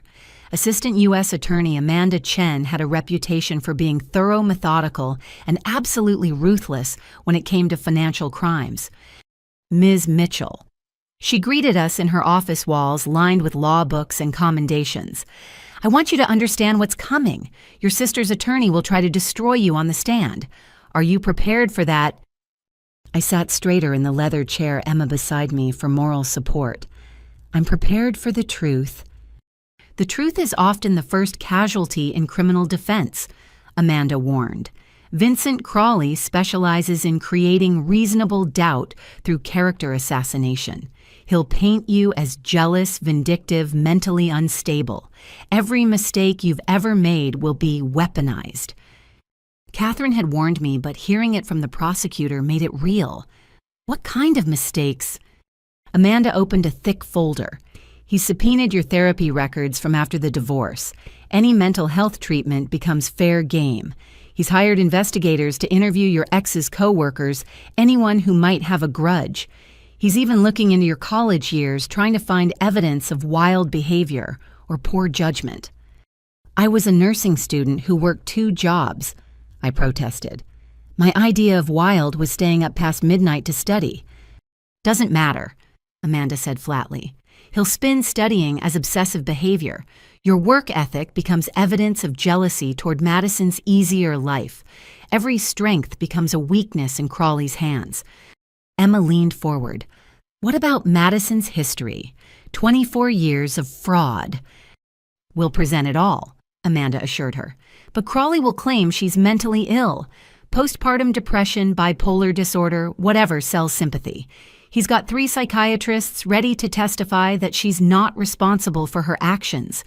[SPEAKER 1] Assistant U.S. Attorney Amanda Chen had a reputation for being thorough, methodical, and absolutely ruthless when it came to financial crimes. Ms. Mitchell. She greeted us in her office walls lined with law books and commendations. "I want you to understand what's coming. Your sister's attorney will try to destroy you on the stand. Are you prepared for that?" I sat straighter in the leather chair, Emma beside me, for moral support. "I'm prepared for the truth." "The truth is often the first casualty in criminal defense," Amanda warned. "Vincent Crawley specializes in creating reasonable doubt through character assassination. He'll paint you as jealous, vindictive, mentally unstable. Every mistake you've ever made will be weaponized." Catherine had warned me, but hearing it from the prosecutor made it real. "What kind of mistakes?" Amanda opened a thick folder. "He subpoenaed your therapy records from after the divorce. Any mental health treatment becomes fair game. He's hired investigators to interview your ex's co-workers, anyone who might have a grudge. He's even looking into your college years, trying to find evidence of wild behavior or poor judgment." "I was a nursing student who worked 2 jobs," I protested. "My idea of wild was staying up past midnight to study." "Doesn't matter," Amanda said flatly. "He'll spin studying as obsessive behavior. Your work ethic becomes evidence of jealousy toward Madison's easier life. Every strength becomes a weakness in Crawley's hands." Emma leaned forward. "What about Madison's history? 24 years of fraud." "We'll present it all," Amanda assured her. "But Crawley will claim she's mentally ill. Postpartum depression, bipolar disorder, whatever sells sympathy. He's got 3 psychiatrists ready to testify that she's not responsible for her actions."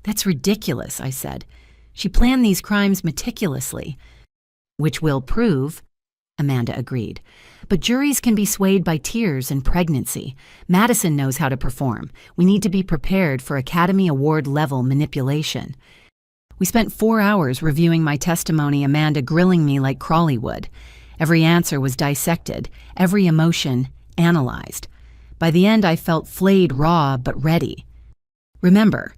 [SPEAKER 1] "That's ridiculous," I said. "She planned these crimes meticulously." "Which we'll prove," Amanda agreed. "But juries can be swayed by tears and pregnancy. Madison knows how to perform. We need to be prepared for Academy Award-level manipulation." We spent 4 hours reviewing my testimony, Amanda grilling me like Crawley would. Every answer was dissected, every emotion analyzed. By the end, I felt flayed raw but ready. Remember,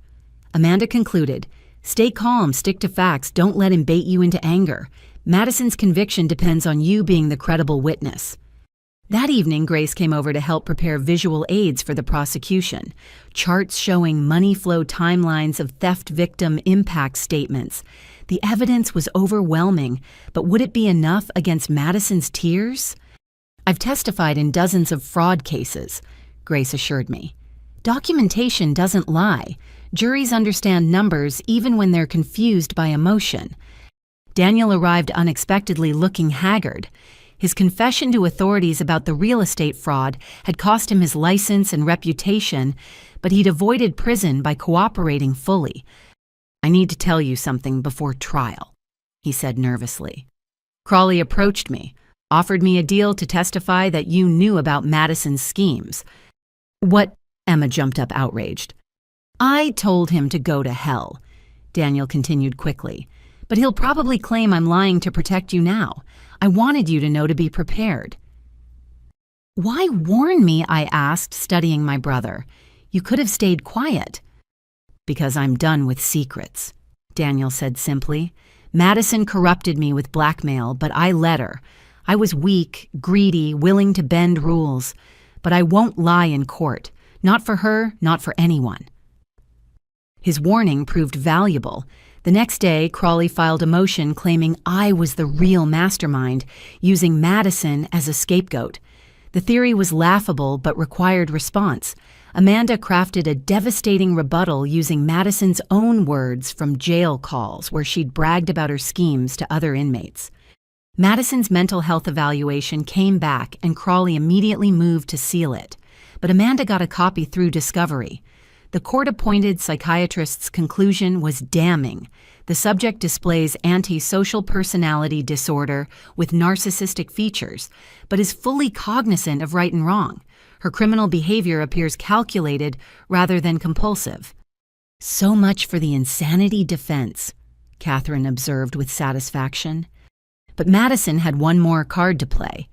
[SPEAKER 1] Amanda concluded, stay calm, stick to facts, don't let him bait you into anger. Madison's conviction depends on you being the credible witness. That evening, Grace came over to help prepare visual aids for the prosecution, charts showing money flow timelines of theft victim impact statements. The evidence was overwhelming, but would it be enough against Madison's tears? I've testified in dozens of fraud cases, Grace assured me. Documentation doesn't lie. Juries understand numbers even when they're confused by emotion. Daniel arrived unexpectedly looking haggard. His confession to authorities about the real estate fraud had cost him his license and reputation, but he'd avoided prison by cooperating fully. I need to tell you something before trial, he said nervously. Crawley approached me, offered me a deal to testify that you knew about Madison's schemes. What? Emma jumped up outraged. I told him to go to hell, Daniel continued quickly, but he'll probably claim I'm lying to protect you now. I wanted you to know to be prepared. Why warn me? I asked, studying my brother. You could have stayed quiet. Because I'm done with secrets, Daniel said simply. Madison corrupted me with blackmail, but I let her. I was weak, greedy, willing to bend rules. But I won't lie in court. Not for her, not for anyone. His warning proved valuable. The next day, Crawley filed a motion claiming I was the real mastermind, using Madison as a scapegoat. The theory was laughable but required response. Amanda crafted a devastating rebuttal using Madison's own words from jail calls where she'd bragged about her schemes to other inmates. Madison's mental health evaluation came back and Crawley immediately moved to seal it. But Amanda got a copy through discovery. The court-appointed psychiatrist's conclusion was damning. The subject displays antisocial personality disorder with narcissistic features, but is fully cognizant of right and wrong. Her criminal behavior appears calculated rather than compulsive. So much for the insanity defense, Catherine observed with satisfaction. But Madison had one more card to play.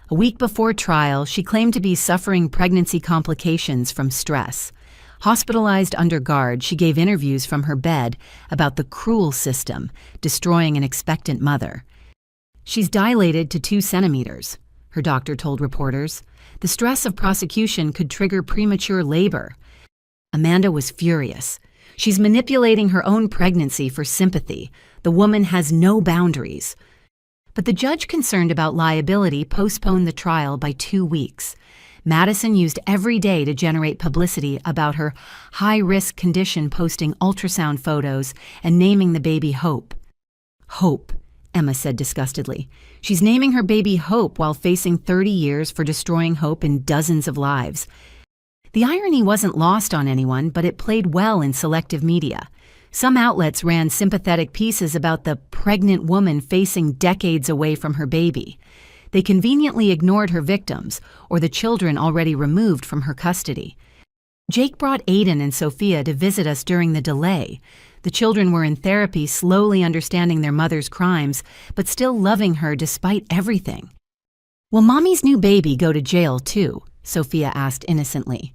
[SPEAKER 1] A week before trial, she claimed to be suffering pregnancy complications from stress. Hospitalized under guard, she gave interviews from her bed about the cruel system, destroying an expectant mother. She's dilated to 2 centimeters, her doctor told reporters. The stress of prosecution could trigger premature labor. Amanda was furious. She's manipulating her own pregnancy for sympathy. The woman has no boundaries. But the judge concerned about liability postponed the trial by 2 weeks. Madison used every day to generate publicity about her high-risk condition, posting ultrasound photos and naming the baby Hope. Hope, Emma said disgustedly. She's naming her baby Hope while facing 30 years for destroying hope in dozens of lives. The irony wasn't lost on anyone, but it played well in selective media. Some outlets ran sympathetic pieces about the pregnant woman facing decades away from her baby. They conveniently ignored her victims or the children already removed from her custody. Jake brought Aiden and Sophia to visit us during the delay. The children were in therapy, slowly understanding their mother's crimes, but still loving her despite everything. Will Mommy's new baby go to jail too? Sophia asked innocently.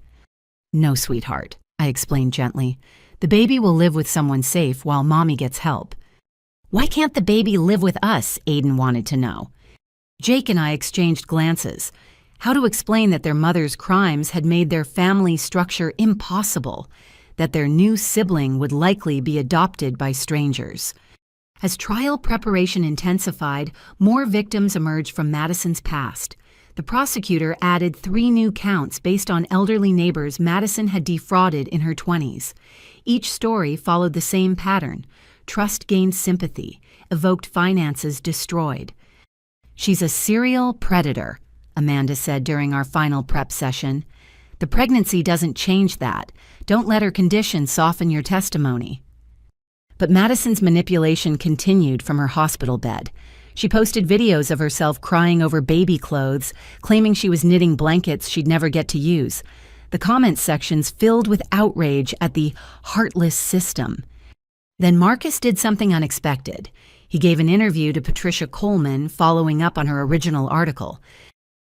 [SPEAKER 1] No, sweetheart, I explained gently. The baby will live with someone safe while Mommy gets help. Why can't the baby live with us? Aiden wanted to know. Jake and I exchanged glances. How to explain that their mother's crimes had made their family structure impossible, that their new sibling would likely be adopted by strangers. As trial preparation intensified, more victims emerged from Madison's past. The prosecutor added 3 new counts based on elderly neighbors Madison had defrauded in her 20s. Each story followed the same pattern. Trust gained sympathy, evoked finances destroyed. She's a serial predator, Amanda said during our final prep session. The pregnancy doesn't change that. Don't let her condition soften your testimony. But Madison's manipulation continued from her hospital bed. She posted videos of herself crying over baby clothes, claiming she was knitting blankets she'd never get to use. The comment sections filled with outrage at the heartless system. Then Marcus did something unexpected. He gave an interview to Patricia Coleman following up on her original article.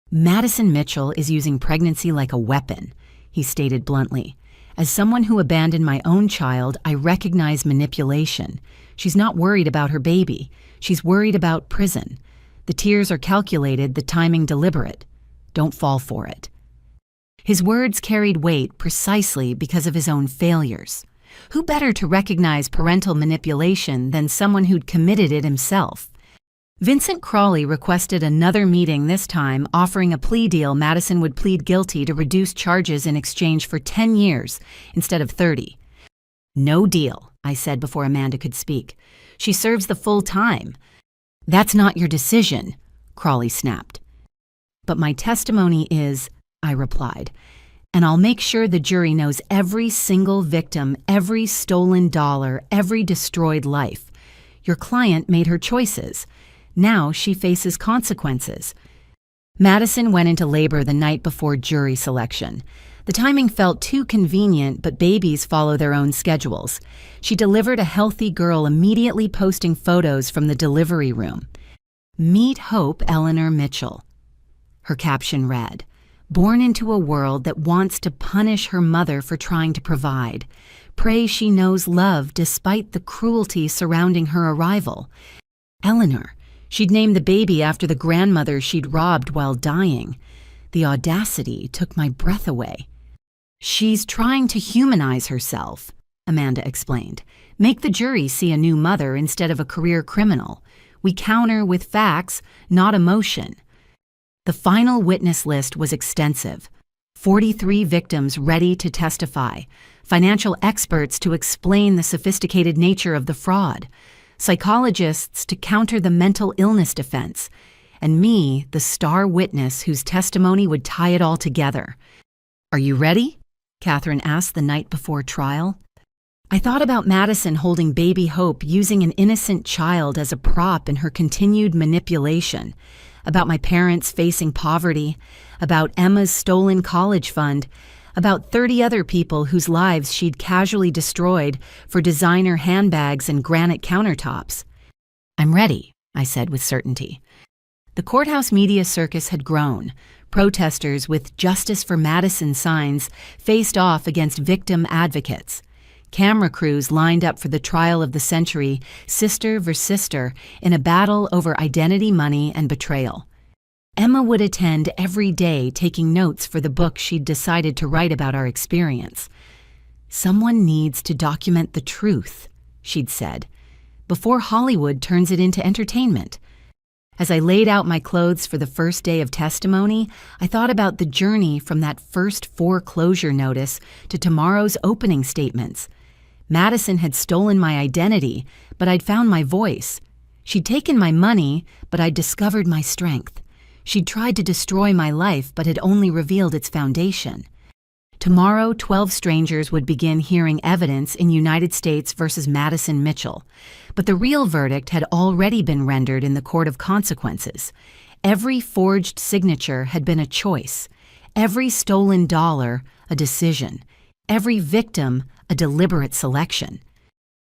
[SPEAKER 1] "Madison Mitchell is using pregnancy like a weapon," he stated bluntly. "As someone who abandoned my own child, I recognize manipulation. She's not worried about her baby. She's worried about prison. The tears are calculated, the timing deliberate. Don't fall for it." His words carried weight precisely because of his own failures. Who better to recognize parental manipulation than someone who'd committed it himself? Vincent Crawley requested another meeting, this time offering a plea deal. Madison would plead guilty to reduce charges in exchange for 10 years instead of 30. "No deal," I said before Amanda could speak. "She serves the full time." "That's not your decision," Crawley snapped. "But my testimony is," I replied, "and I'll make sure the jury knows every single victim, every stolen dollar, every destroyed life. Your client made her choices. Now she faces consequences." Madison went into labor the night before jury selection. The timing felt too convenient, but babies follow their own schedules. She delivered a healthy girl, immediately posting photos from the delivery room. "Meet Hope Eleanor Mitchell." Her caption read, "Born into a world that wants to punish her mother for trying to provide. Pray she knows love despite the cruelty surrounding her arrival. Eleanor. She'd named the baby after the grandmother she'd robbed while dying. The audacity took my breath away." "She's trying to humanize herself," Amanda explained. "Make the jury see a new mother instead of a career criminal. We counter with facts, not emotion." The final witness list was extensive. 43 victims ready to testify, financial experts to explain the sophisticated nature of the fraud, psychologists to counter the mental illness defense, and me, the star witness whose testimony would tie it all together. "Are you ready?" Catherine asked the night before trial. I thought about Madison holding baby Hope, using an innocent child as a prop in her continued manipulation, about my parents facing poverty, about Emma's stolen college fund, about 30 other people whose lives she'd casually destroyed for designer handbags and granite countertops. "I'm ready," I said with certainty. The courthouse media circus had grown. Protesters with "Justice for Madison" signs faced off against victim advocates. Camera crews lined up for the trial of the century, sister versus sister, in a battle over identity, money, and betrayal. Emma would attend every day, taking notes for the book she'd decided to write about our experience. "Someone needs to document the truth," she'd said, "before Hollywood turns it into entertainment." As I laid out my clothes for the first day of testimony, I thought about the journey from that first foreclosure notice to tomorrow's opening statements. Madison had stolen my identity, but I'd found my voice. She'd taken my money, but I'd discovered my strength. She'd tried to destroy my life, but had only revealed its foundation. Tomorrow, 12 strangers would begin hearing evidence in United States versus Madison Mitchell. But the real verdict had already been rendered in the court of consequences. Every forged signature had been a choice. Every stolen dollar, a decision. Every victim, a deliberate selection.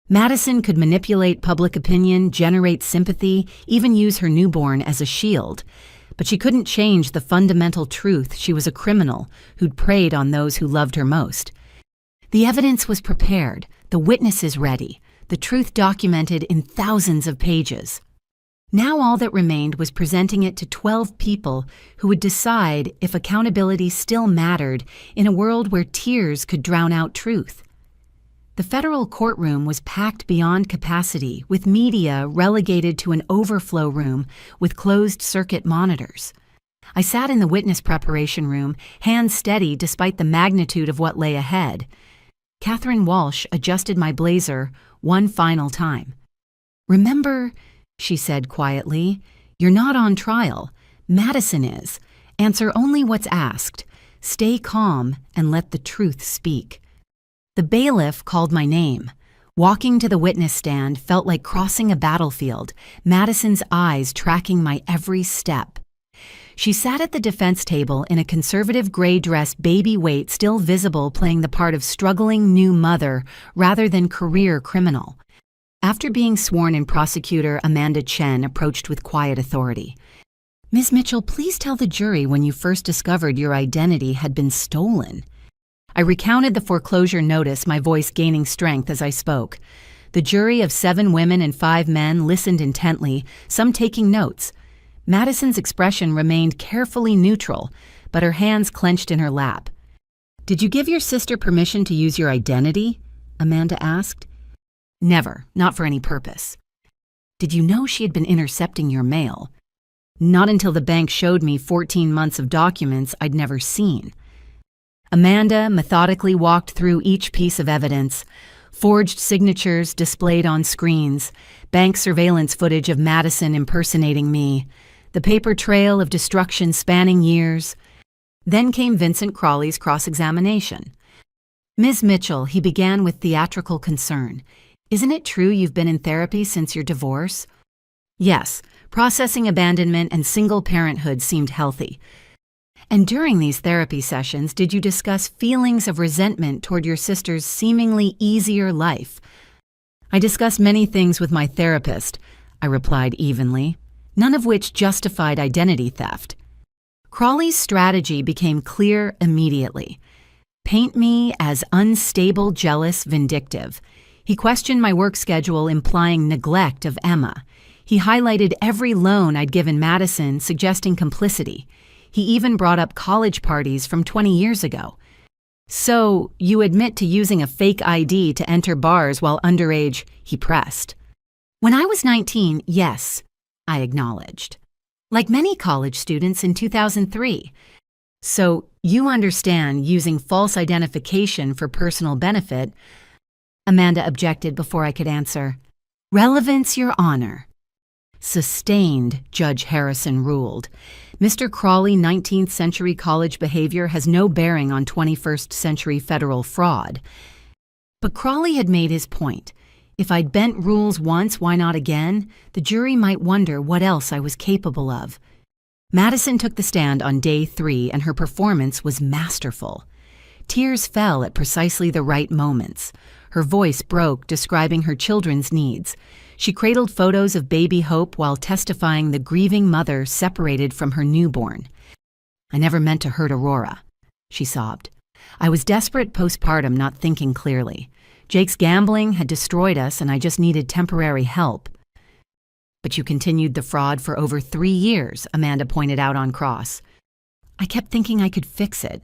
[SPEAKER 1] Madison could manipulate public opinion, generate sympathy, even use her newborn as a shield. But she couldn't change the fundamental truth: she was a criminal who'd preyed on those who loved her most. The evidence was prepared, the witnesses ready, the truth documented in thousands of pages. Now all that remained was presenting it to 12 people who would decide if accountability still mattered in a world where tears could drown out truth. The federal courtroom was packed beyond capacity, with media relegated to an overflow room with closed-circuit monitors. I sat in the witness preparation room, hands steady despite the magnitude of what lay ahead. Catherine Walsh adjusted my blazer one final time. "Remember," she said quietly, "you're not on trial. Madison is. Answer only what's asked. Stay calm and let the truth speak." The bailiff called my name. Walking to the witness stand felt like crossing a battlefield, Madison's eyes tracking my every step. She sat at the defense table in a conservative gray dress, baby weight still visible, playing the part of struggling new mother rather than career criminal. After being sworn in, prosecutor Amanda Chen approached with quiet authority. Ms. Mitchell, please tell the jury when you first discovered your identity had been stolen. I recounted the foreclosure notice, my voice gaining strength as I spoke. The jury of 7 women and 5 men listened intently, some taking notes. Madison's expression remained carefully neutral, but her hands clenched in her lap. Did you give your sister permission to use your identity? Amanda asked. Never, not for any purpose. Did you know she had been intercepting your mail? Not until the bank showed me 14 months of documents I'd never seen. Amanda methodically walked through each piece of evidence: forged signatures displayed on screens, bank surveillance footage of Madison impersonating me, the paper trail of destruction spanning years. Then came Vincent Crawley's cross-examination. Ms. Mitchell, he began with theatrical concern. Isn't it true you've been in therapy since your divorce? Yes, processing abandonment and single parenthood seemed healthy. And during these therapy sessions, did you discuss feelings of resentment toward your sister's seemingly easier life? I discussed many things with my therapist, I replied evenly, none of which justified identity theft. Crawley's strategy became clear immediately. Paint me as unstable, jealous, vindictive. He questioned my work schedule, implying neglect of Emma. He highlighted every loan I'd given Madison, suggesting complicity. He even brought up college parties from 20 years ago. So, you admit to using a fake ID to enter bars while underage, he pressed. When I was 19, yes, I acknowledged. Like many college students in 2003. So, you understand using false identification for personal benefit? Amanda objected before I could answer. Relevance, Your Honor. Sustained, Judge Harrison ruled. Mr. Crawley 19th century college behavior has no bearing on 21st century federal fraud. But Crawley had made his point. If I'd bent rules once, why not again? The jury might wonder what else I was capable of. Madison took the stand on day 3, and her performance was masterful. Tears fell at precisely the right moments. Her voice broke, describing her children's needs. She cradled photos of baby Hope while testifying the grieving mother separated from her newborn. I never meant to hurt Aurora, she sobbed. I was desperate postpartum, not thinking clearly. Jake's gambling had destroyed us, and I just needed temporary help. But you continued the fraud for over 3 years, Amanda pointed out on cross. I kept thinking I could fix it.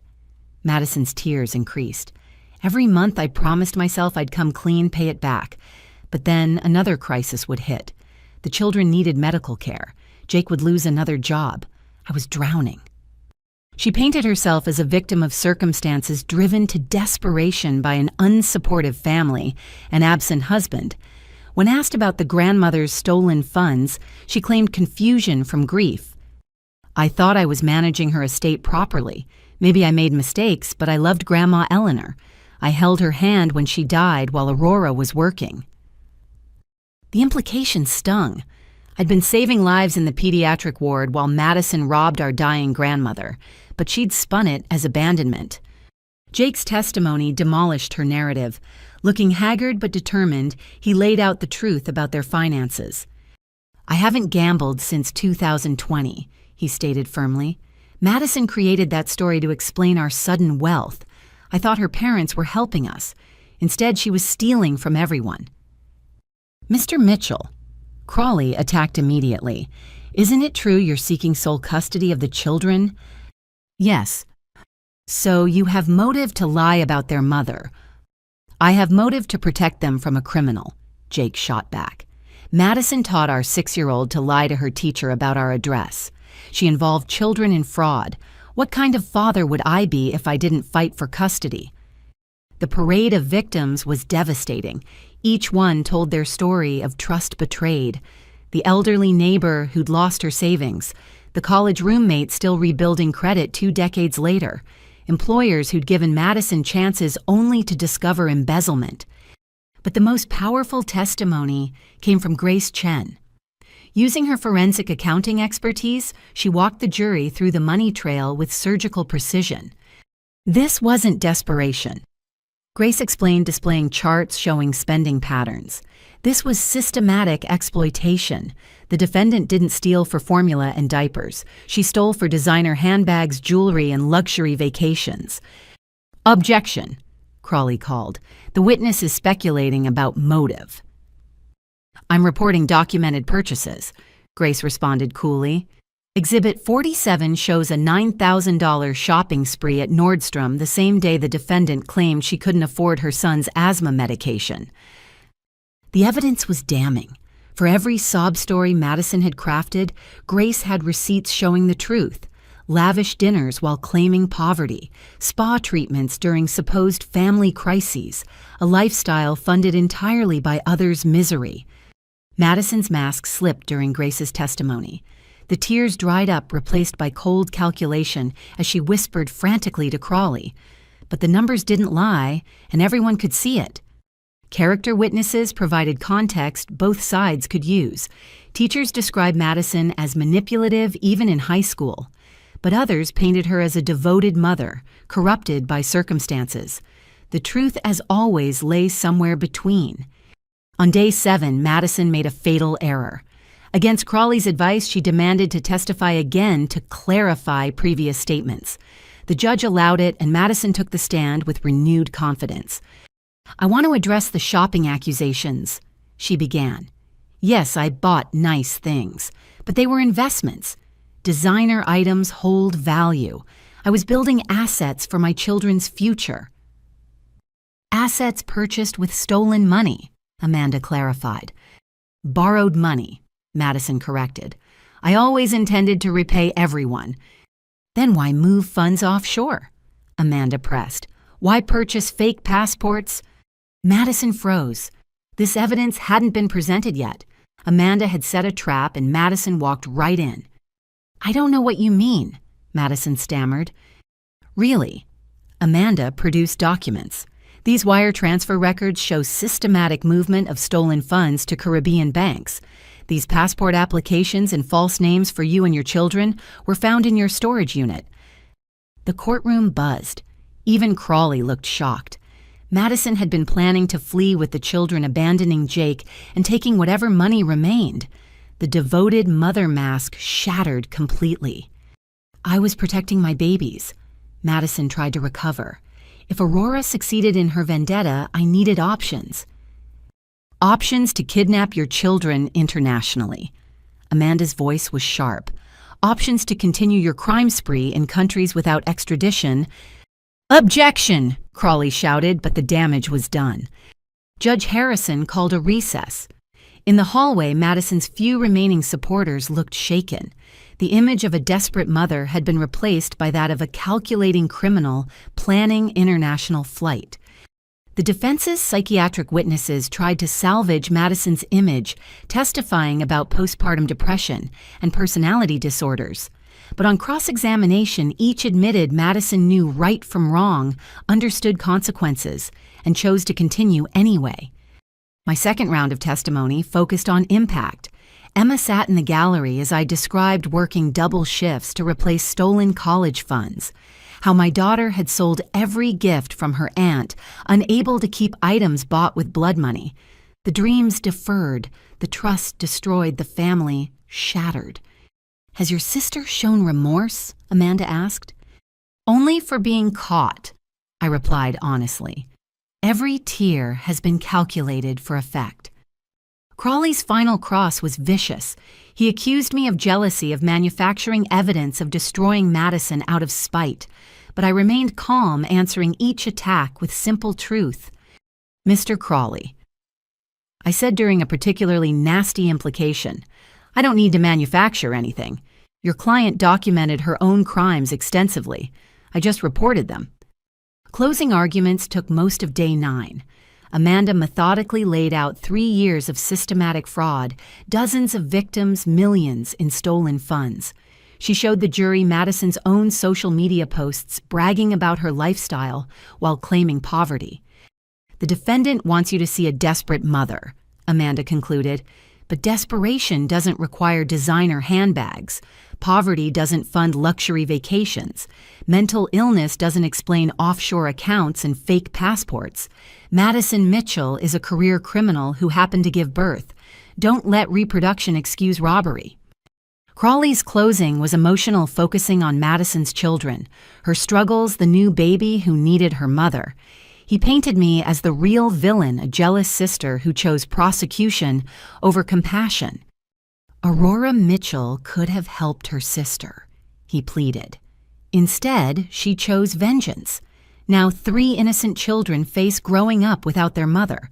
[SPEAKER 1] Madison's tears increased. Every month I promised myself I'd come clean, pay it back. But then another crisis would hit. The children needed medical care. Jake would lose another job. I was drowning. She painted herself as a victim of circumstances driven to desperation by an unsupportive family, an absent husband. When asked about the grandmother's stolen funds, she claimed confusion from grief. I thought I was managing her estate properly. Maybe I made mistakes, but I loved Grandma Eleanor. I held her hand when she died while Aurora was working. The implication stung. I'd been saving lives in the pediatric ward while Madison robbed our dying grandmother, but she'd spun it as abandonment. Jake's testimony demolished her narrative. Looking haggard but determined, he laid out the truth about their finances. I haven't gambled since 2020, he stated firmly. Madison created that story to explain our sudden wealth. I thought her parents were helping us. Instead, she was stealing from everyone. Mr. Mitchell, Crawley attacked immediately. Isn't it true you're seeking sole custody of the children? Yes. So you have motive to lie about their mother. I have motive to protect them from a criminal, Jake shot back. Madison taught our 6-year-old to lie to her teacher about our address. She involved children in fraud. What kind of father would I be if I didn't fight for custody? The parade of victims was devastating. Each one told their story of trust betrayed. The elderly neighbor who'd lost her savings. The college roommate still rebuilding credit 2 decades later. Employers who'd given Madison chances only to discover embezzlement. But the most powerful testimony came from Grace Chen. Using her forensic accounting expertise, she walked the jury through the money trail with surgical precision. This wasn't desperation. Grace explained, displaying charts showing spending patterns. This was systematic exploitation. The defendant didn't steal for formula and diapers. She stole for designer handbags, jewelry, and luxury vacations. Objection, Crawley called. The witness is speculating about motive. I'm reporting documented purchases, Grace responded coolly. Exhibit 47 shows a $9,000 shopping spree at Nordstrom the same day the defendant claimed she couldn't afford her son's asthma medication. The evidence was damning. For every sob story Madison had crafted, Grace had receipts showing the truth. Lavish dinners while claiming poverty, spa treatments during supposed family crises, a lifestyle funded entirely by others' misery. Madison's mask slipped during Grace's testimony. The tears dried up, replaced by cold calculation as she whispered frantically to Crawley. But the numbers didn't lie, and everyone could see it. Character witnesses provided context both sides could use. Teachers described Madison as manipulative even in high school, but others painted her as a devoted mother, corrupted by circumstances. The truth, as always, lay somewhere between. On day 7, Madison made a fatal error. Against Crawley's advice, she demanded to testify again to clarify previous statements. The judge allowed it, and Madison took the stand with renewed confidence. I want to address the shopping accusations, she began. Yes, I bought nice things, but they were investments. Designer items hold value. I was building assets for my children's future. Assets purchased with stolen money, Amanda clarified. Borrowed money, Madison corrected. I always intended to repay everyone. Then why move funds offshore? Amanda pressed. Why purchase fake passports? Madison froze. This evidence hadn't been presented yet. Amanda had set a trap and Madison walked right in. I don't know what you mean, Madison stammered. Really? Amanda produced documents. These wire transfer records show systematic movement of stolen funds to Caribbean banks. These passport applications and false names for you and your children were found in your storage unit. The courtroom buzzed. Even Crawley looked shocked. Madison had been planning to flee with the children, abandoning Jake and taking whatever money remained. The devoted mother mask shattered completely. I was protecting my babies. Madison tried to recover. If Aurora succeeded in her vendetta, I needed options. Options to kidnap your children internationally. Amanda's voice was sharp. Options to continue your crime spree in countries without extradition. Objection, Crawley shouted, but the damage was done. Judge Harrison called a recess. In the hallway, Madison's few remaining supporters looked shaken. The image of a desperate mother had been replaced by that of a calculating criminal planning international flight. The defense's psychiatric witnesses tried to salvage Madison's image, testifying about postpartum depression and personality disorders. But on cross-examination, each admitted Madison knew right from wrong, understood consequences, and chose to continue anyway. My second round of testimony focused on impact. Emma sat in the gallery as I described working double shifts to replace stolen college funds, how my daughter had sold every gift from her aunt, unable to keep items bought with blood money. The dreams deferred, the trust destroyed, the family shattered. Has your sister shown remorse? Amanda asked. Only for being caught, I replied honestly. Every tear has been calculated for effect. Crawley's final cross was vicious. He accused me of jealousy, of manufacturing evidence, of destroying Madison out of spite. But I remained calm, answering each attack with simple truth. Mr. Crawley, I said during a particularly nasty implication, I don't need to manufacture anything. Your client documented her own crimes extensively. I just reported them. Closing arguments took most of day 9. Amanda methodically laid out 3 years of systematic fraud, dozens of victims, millions in stolen funds. She showed the jury Madison's own social media posts bragging about her lifestyle while claiming poverty. The defendant wants you to see a desperate mother, Amanda concluded. But desperation doesn't require designer handbags. Poverty doesn't fund luxury vacations. Mental illness doesn't explain offshore accounts and fake passports. Madison Mitchell is a career criminal who happened to give birth. Don't let reproduction excuse robbery. Crawley's closing was emotional, focusing on Madison's children, her struggles, the new baby who needed her mother. He painted me as the real villain, a jealous sister who chose prosecution over compassion. Aurora Mitchell could have helped her sister, he pleaded. Instead, she chose vengeance. Now 3 innocent children face growing up without their mother.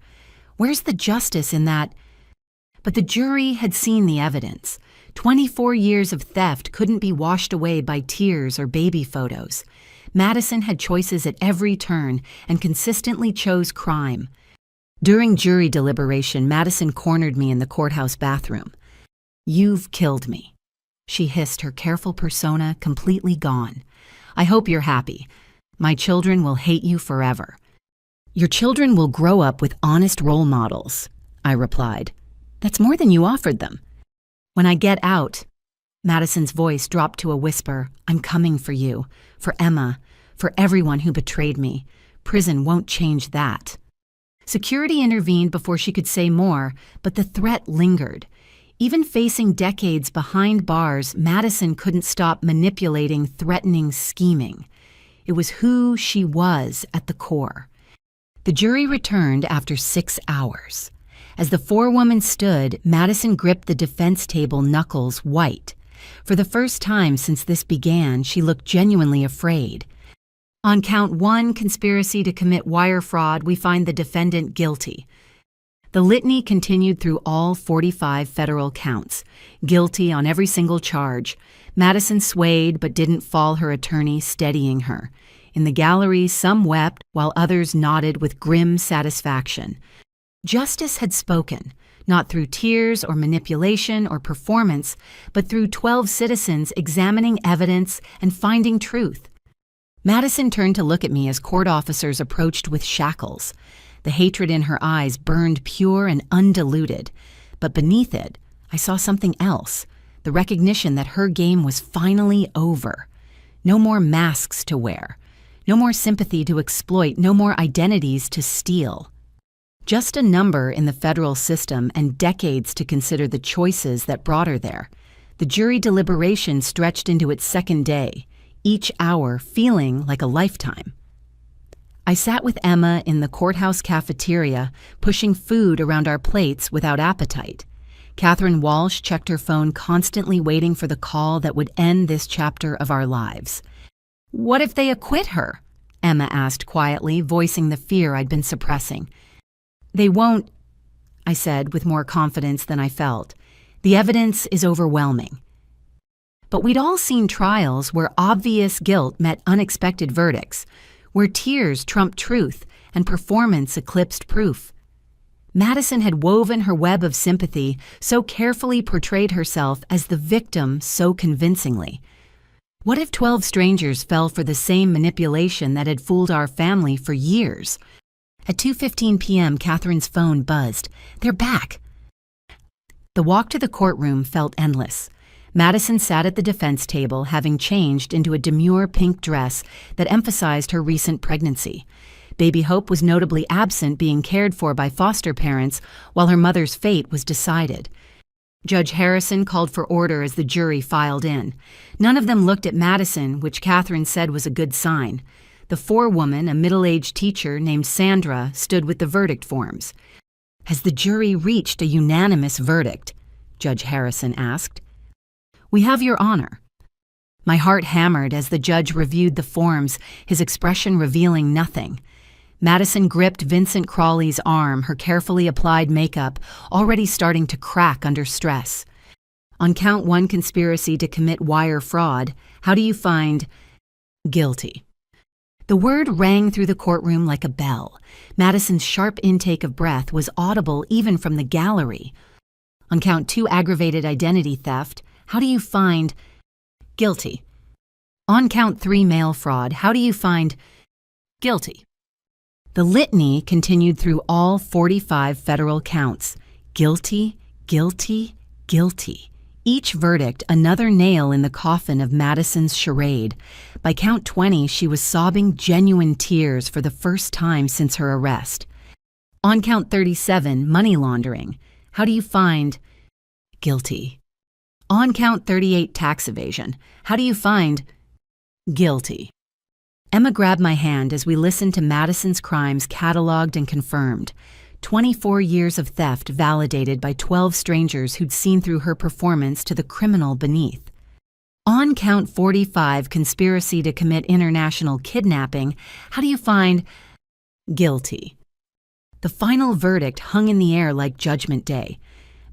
[SPEAKER 1] Where's the justice in that? But the jury had seen the evidence. 24 years of theft couldn't be washed away by tears or baby photos. Madison had choices at every turn and consistently chose crime. During jury deliberation, Madison cornered me in the courthouse bathroom. "You've killed me," she hissed, her careful persona completely gone. "I hope you're happy. My children will hate you forever." "Your children will grow up with honest role models," I replied. "That's more than you offered them." "When I get out," Madison's voice dropped to a whisper, "I'm coming for you, for Emma, for everyone who betrayed me. Prison won't change that." Security intervened before she could say more, but the threat lingered. Even facing decades behind bars, Madison couldn't stop manipulating, threatening, scheming. It was who she was at the core. The jury returned after 6 hours. As the forewoman stood, Madison gripped the defense table, knuckles white. For the first time since this began, she looked genuinely afraid. On count 1, conspiracy to commit wire fraud, we find the defendant guilty. The litany continued through all 45 federal counts, guilty on every single charge. Madison swayed but didn't fall, her attorney steadying her. In the gallery, some wept while others nodded with grim satisfaction. Justice had spoken, not through tears or manipulation or performance, but through 12 citizens examining evidence and finding truth. Madison turned to look at me as court officers approached with shackles. The hatred in her eyes burned pure and undiluted, but beneath it, I saw something else, the recognition that her game was finally over. No more masks to wear, no more sympathy to exploit, no more identities to steal. Just a number in the federal system and decades to consider the choices that brought her there. The jury deliberation stretched into its second day, each hour feeling like a lifetime. I sat with Emma in the courthouse cafeteria, pushing food around our plates without appetite. Catherine Walsh checked her phone, constantly waiting for the call that would end this chapter of our lives. "What if they acquit her?" Emma asked quietly, voicing the fear I'd been suppressing. "They won't," I said with more confidence than I felt. "The evidence is overwhelming." But we'd all seen trials where obvious guilt met unexpected verdicts, where tears trumped truth and performance eclipsed proof. Madison had woven her web of sympathy, so carefully portrayed herself as the victim so convincingly. What if 12 strangers fell for the same manipulation that had fooled our family for years? At 2:15 p.m., Catherine's phone buzzed. "They're back." The walk to the courtroom felt endless. Madison sat at the defense table, having changed into a demure pink dress that emphasized her recent pregnancy. Baby Hope was notably absent, being cared for by foster parents, while her mother's fate was decided. Judge Harrison called for order as the jury filed in. None of them looked at Madison, which Catherine said was a good sign. The forewoman, a middle-aged teacher named Sandra, stood with the verdict forms. "Has the jury reached a unanimous verdict?" Judge Harrison asked. "We have your honor." My heart hammered as the judge reviewed the forms, his expression revealing nothing. Madison gripped Vincent Crawley's arm, her carefully applied makeup already starting to crack under stress. "On count 1, conspiracy to commit wire fraud, how do you find guilty?" The word rang through the courtroom like a bell. Madison's sharp intake of breath was audible even from the gallery. "On count 2, aggravated identity theft, how do you find guilty?" "On count 3, mail fraud, how do you find guilty?" The litany continued through all 45 federal counts. Guilty, Guilty, guilty. Each verdict another nail in the coffin of Madison's charade. By count 20, she was sobbing genuine tears for the first time since her arrest. On count 37, money laundering. How do you find guilty? On count 38, tax evasion. How do you find guilty? Emma grabbed my hand as we listened to Madison's crimes cataloged and confirmed. 24 years of theft validated by 12 strangers who'd seen through her performance to the criminal beneath. On count 45, conspiracy to commit international kidnapping. How do you find guilty? The final verdict hung in the air like Judgment Day.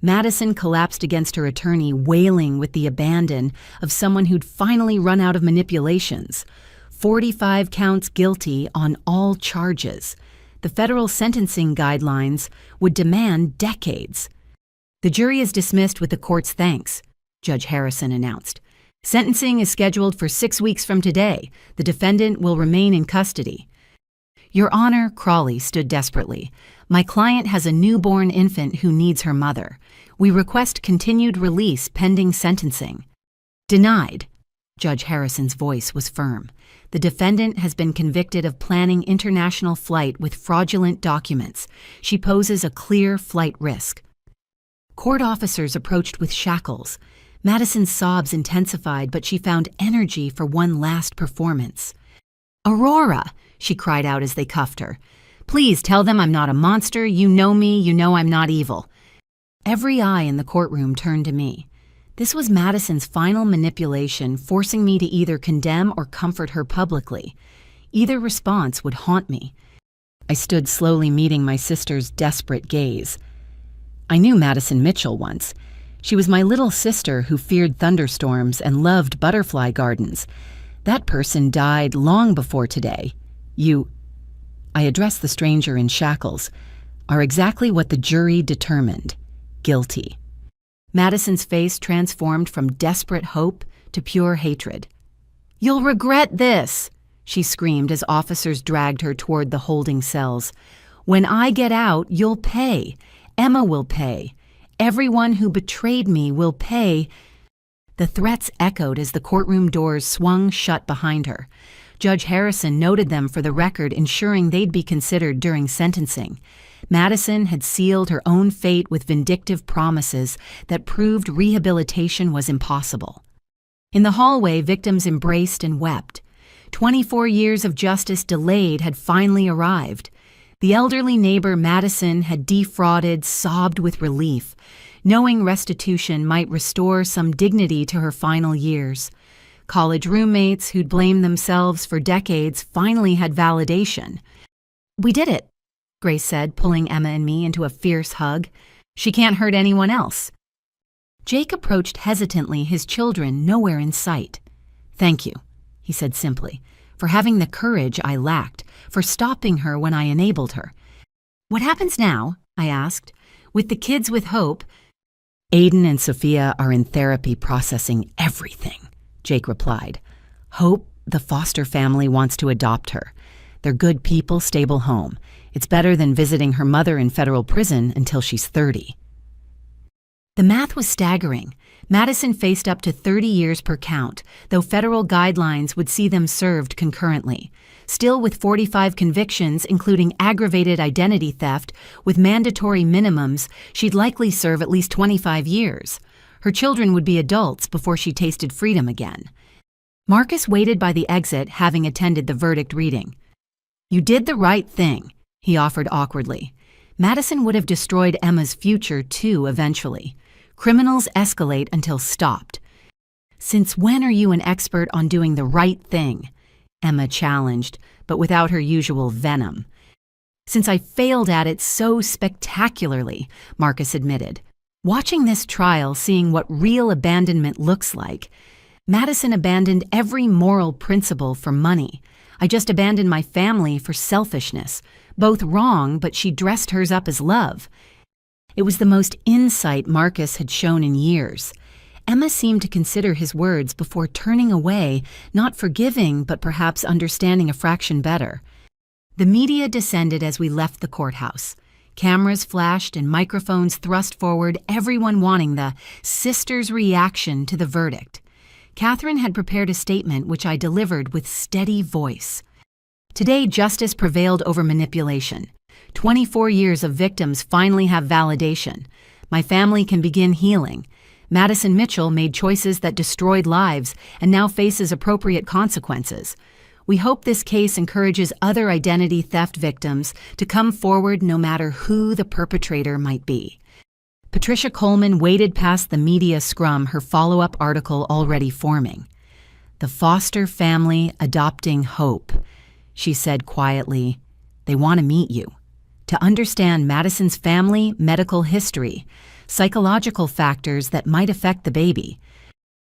[SPEAKER 1] Madison collapsed against her attorney, wailing with the abandon of someone who'd finally run out of manipulations. 45 counts guilty on all charges. The federal sentencing guidelines would demand decades. "The jury is dismissed with the court's thanks," Judge Harrison announced. "Sentencing is scheduled for 6 weeks from today. The defendant will remain in custody." "Your Honor," Crawley stood desperately. "My client has a newborn infant who needs her mother. We request continued release pending sentencing." "Denied." Judge Harrison's voice was firm. "The defendant has been convicted of planning international flight with fraudulent documents. She poses a clear flight risk." Court officers approached with shackles. Madison's sobs intensified, but she found energy for one last performance. "Aurora," she cried out as they cuffed her. "Please tell them I'm not a monster. You know me. You know I'm not evil." Every eye in the courtroom turned to me. This was Madison's final manipulation, forcing me to either condemn or comfort her publicly. Either response would haunt me. I stood slowly meeting my sister's desperate gaze. I knew Madison Mitchell once. She was my little sister who feared thunderstorms and loved butterfly gardens. That person died long before today. You, I addressed the stranger in shackles, are exactly what the jury determined. Guilty. Madison's face transformed from desperate hope to pure hatred. "You'll regret this," she screamed as officers dragged her toward the holding cells. "When I get out, you'll pay. Emma will pay. Everyone who betrayed me will pay." The threats echoed as the courtroom doors swung shut behind her. Judge Harrison noted them for the record, ensuring they'd be considered during sentencing. Madison had sealed her own fate with vindictive promises that proved rehabilitation was impossible. In the hallway, victims embraced and wept. 24 years of justice delayed had finally arrived. The elderly neighbor Madison had defrauded sobbed with relief, knowing restitution might restore some dignity to her final years. College roommates who'd blamed themselves for decades finally had validation. "We did it," Grace said, pulling Emma and me into a fierce hug. "She can't hurt anyone else." Jake approached hesitantly, his children nowhere in sight. "Thank you," he said simply, "for having the courage I lacked, for stopping her when I enabled her." "What happens now?" I asked. "With the kids with hope?" "Aiden and Sophia are in therapy processing everything," Jake replied. "Hope, the foster family, wants to adopt her. They're good people, stable home. It's better than visiting her mother in federal prison until she's 30. The math was staggering. Madison faced up to 30 years per count, though federal guidelines would see them served concurrently. Still, with 45 convictions, including aggravated identity theft, with mandatory minimums, she'd likely serve at least 25 years. Her children would be adults before she tasted freedom again. Marcus waited by the exit, having attended the verdict reading. "You did the right thing," he offered awkwardly. Madison would have destroyed Emma's future, too, eventually. Criminals escalate until stopped. "Since when are you an expert on doing the right thing?" Emma challenged, but without her usual venom. "Since I failed at it so spectacularly," Marcus admitted. Watching this trial, seeing what real abandonment looks like, Madison abandoned every moral principle for money. I just abandoned my family for selfishness. Both wrong, but she dressed hers up as love. It was the most insight Marcus had shown in years. Emma seemed to consider his words before turning away, not forgiving, but perhaps understanding a fraction better. The media descended as we left the courthouse. Cameras flashed and microphones thrust forward, everyone wanting the sister's reaction to the verdict. Catherine had prepared a statement which I delivered with steady voice. Today, justice prevailed over manipulation. 24 years of victims finally have validation. My family can begin healing. Madison Mitchell made choices that destroyed lives and now faces appropriate consequences. We hope this case encourages other identity theft victims to come forward no matter who the perpetrator might be. Patricia Coleman waded past the media scrum, her follow-up article already forming. The foster family adopting hope, she said quietly. They want to meet you, to understand Madison's family, medical history, psychological factors that might affect the baby.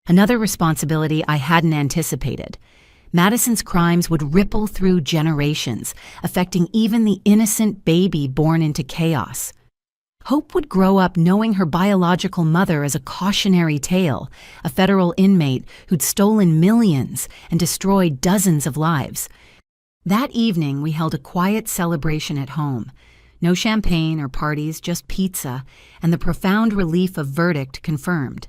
[SPEAKER 1] Another responsibility I hadn't anticipated. Madison's crimes would ripple through generations, affecting even the innocent baby born into chaos. Hope would grow up knowing her biological mother as a cautionary tale, a federal inmate who'd stolen millions and destroyed dozens of lives. That evening, we held a quiet celebration at home. No champagne or parties, just pizza, and the profound relief of verdict confirmed.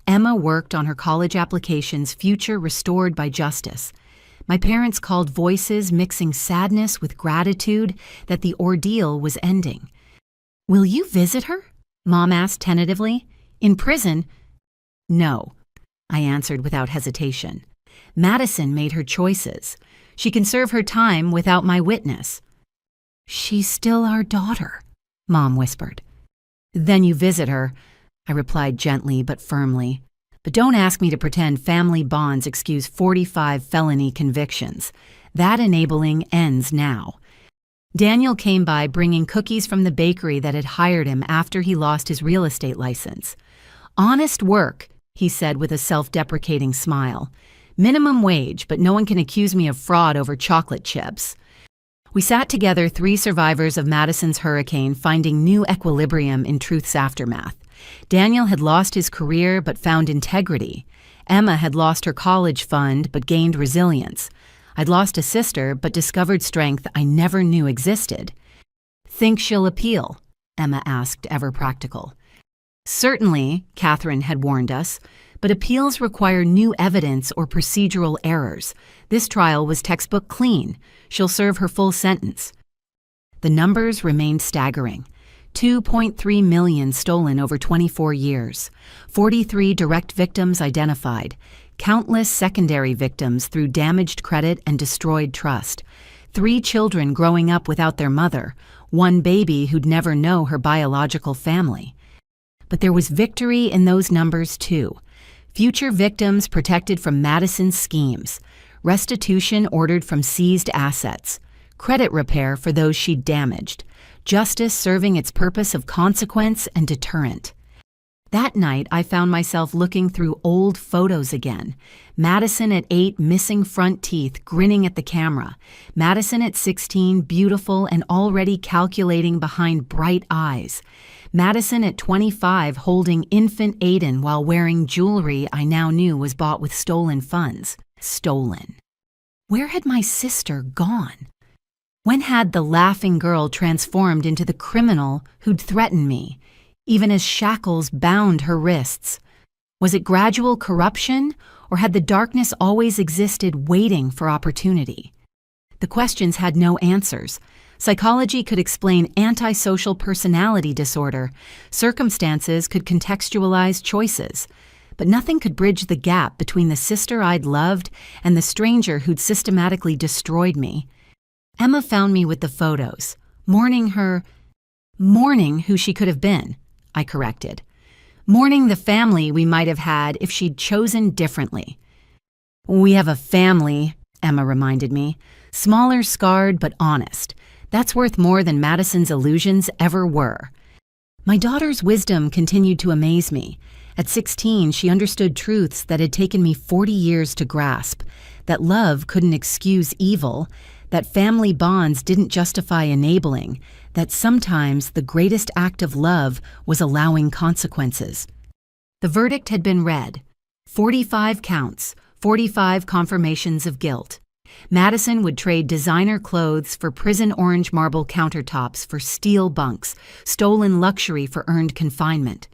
[SPEAKER 1] Emma worked on her college application's future restored by justice. My parents called voices mixing sadness with gratitude that the ordeal was ending. "Will you visit her?" Mom asked tentatively. "In prison?" "No," I answered without hesitation. Madison made her choices. She can serve her time without my witness. "She's still our daughter," Mom whispered. "Then you visit her," I replied gently but firmly. "But don't ask me to pretend family bonds excuse 45 felony convictions. That enabling ends now." Daniel came by bringing cookies from the bakery that had hired him after he lost his real estate license. "Honest work," he said with a self-deprecating smile. "Minimum wage, but no one can accuse me of fraud over chocolate chips." We sat together, 3 survivors of Madison's hurricane, finding new equilibrium in truth's aftermath. Daniel had lost his career but found integrity. Emma had lost her college fund but gained resilience. I'd lost a sister but discovered strength I never knew existed. "Think she'll appeal?" Emma asked, ever practical. "Certainly," Catherine had warned us, but appeals require new evidence or procedural errors. This trial was textbook clean. She'll serve her full sentence. The numbers remained staggering. 2.3 million stolen over 24 years. 43 direct victims identified. Countless secondary victims through damaged credit and destroyed trust. 3 children growing up without their mother. 1 baby who'd never know her biological family. But there was victory in those numbers too. Future victims protected from Madison's schemes. Restitution ordered from seized assets. Credit repair for those she'd damaged. Justice serving its purpose of consequence and deterrent. That night, I found myself looking through old photos again. Madison at 8, missing front teeth, grinning at the camera. Madison at 16, beautiful and already calculating behind bright eyes. Madison at 25, holding infant Aiden while wearing jewelry I now knew was bought with stolen funds. Stolen. Where had my sister gone? When had the laughing girl transformed into the criminal who'd threatened me, even as shackles bound her wrists? Was it gradual corruption, or had the darkness always existed waiting for opportunity? The questions had no answers. Psychology could explain antisocial personality disorder. Circumstances could contextualize choices. But nothing could bridge the gap between the sister I'd loved and the stranger who'd systematically destroyed me. Emma found me with the photos, mourning who she could have been, I corrected. Mourning the family we might have had if she'd chosen differently. "We have a family," Emma reminded me. "Smaller, scarred, but honest. That's worth more than Madison's illusions ever were." My daughter's wisdom continued to amaze me. At 16, she understood truths that had taken me 40 years to grasp. That love couldn't excuse evil, that family bonds didn't justify enabling, that sometimes the greatest act of love was allowing consequences. The verdict had been read. 45 counts, 45 confirmations of guilt. Madison would trade designer clothes for prison orange marble countertops for steel bunks, stolen luxury for earned confinement.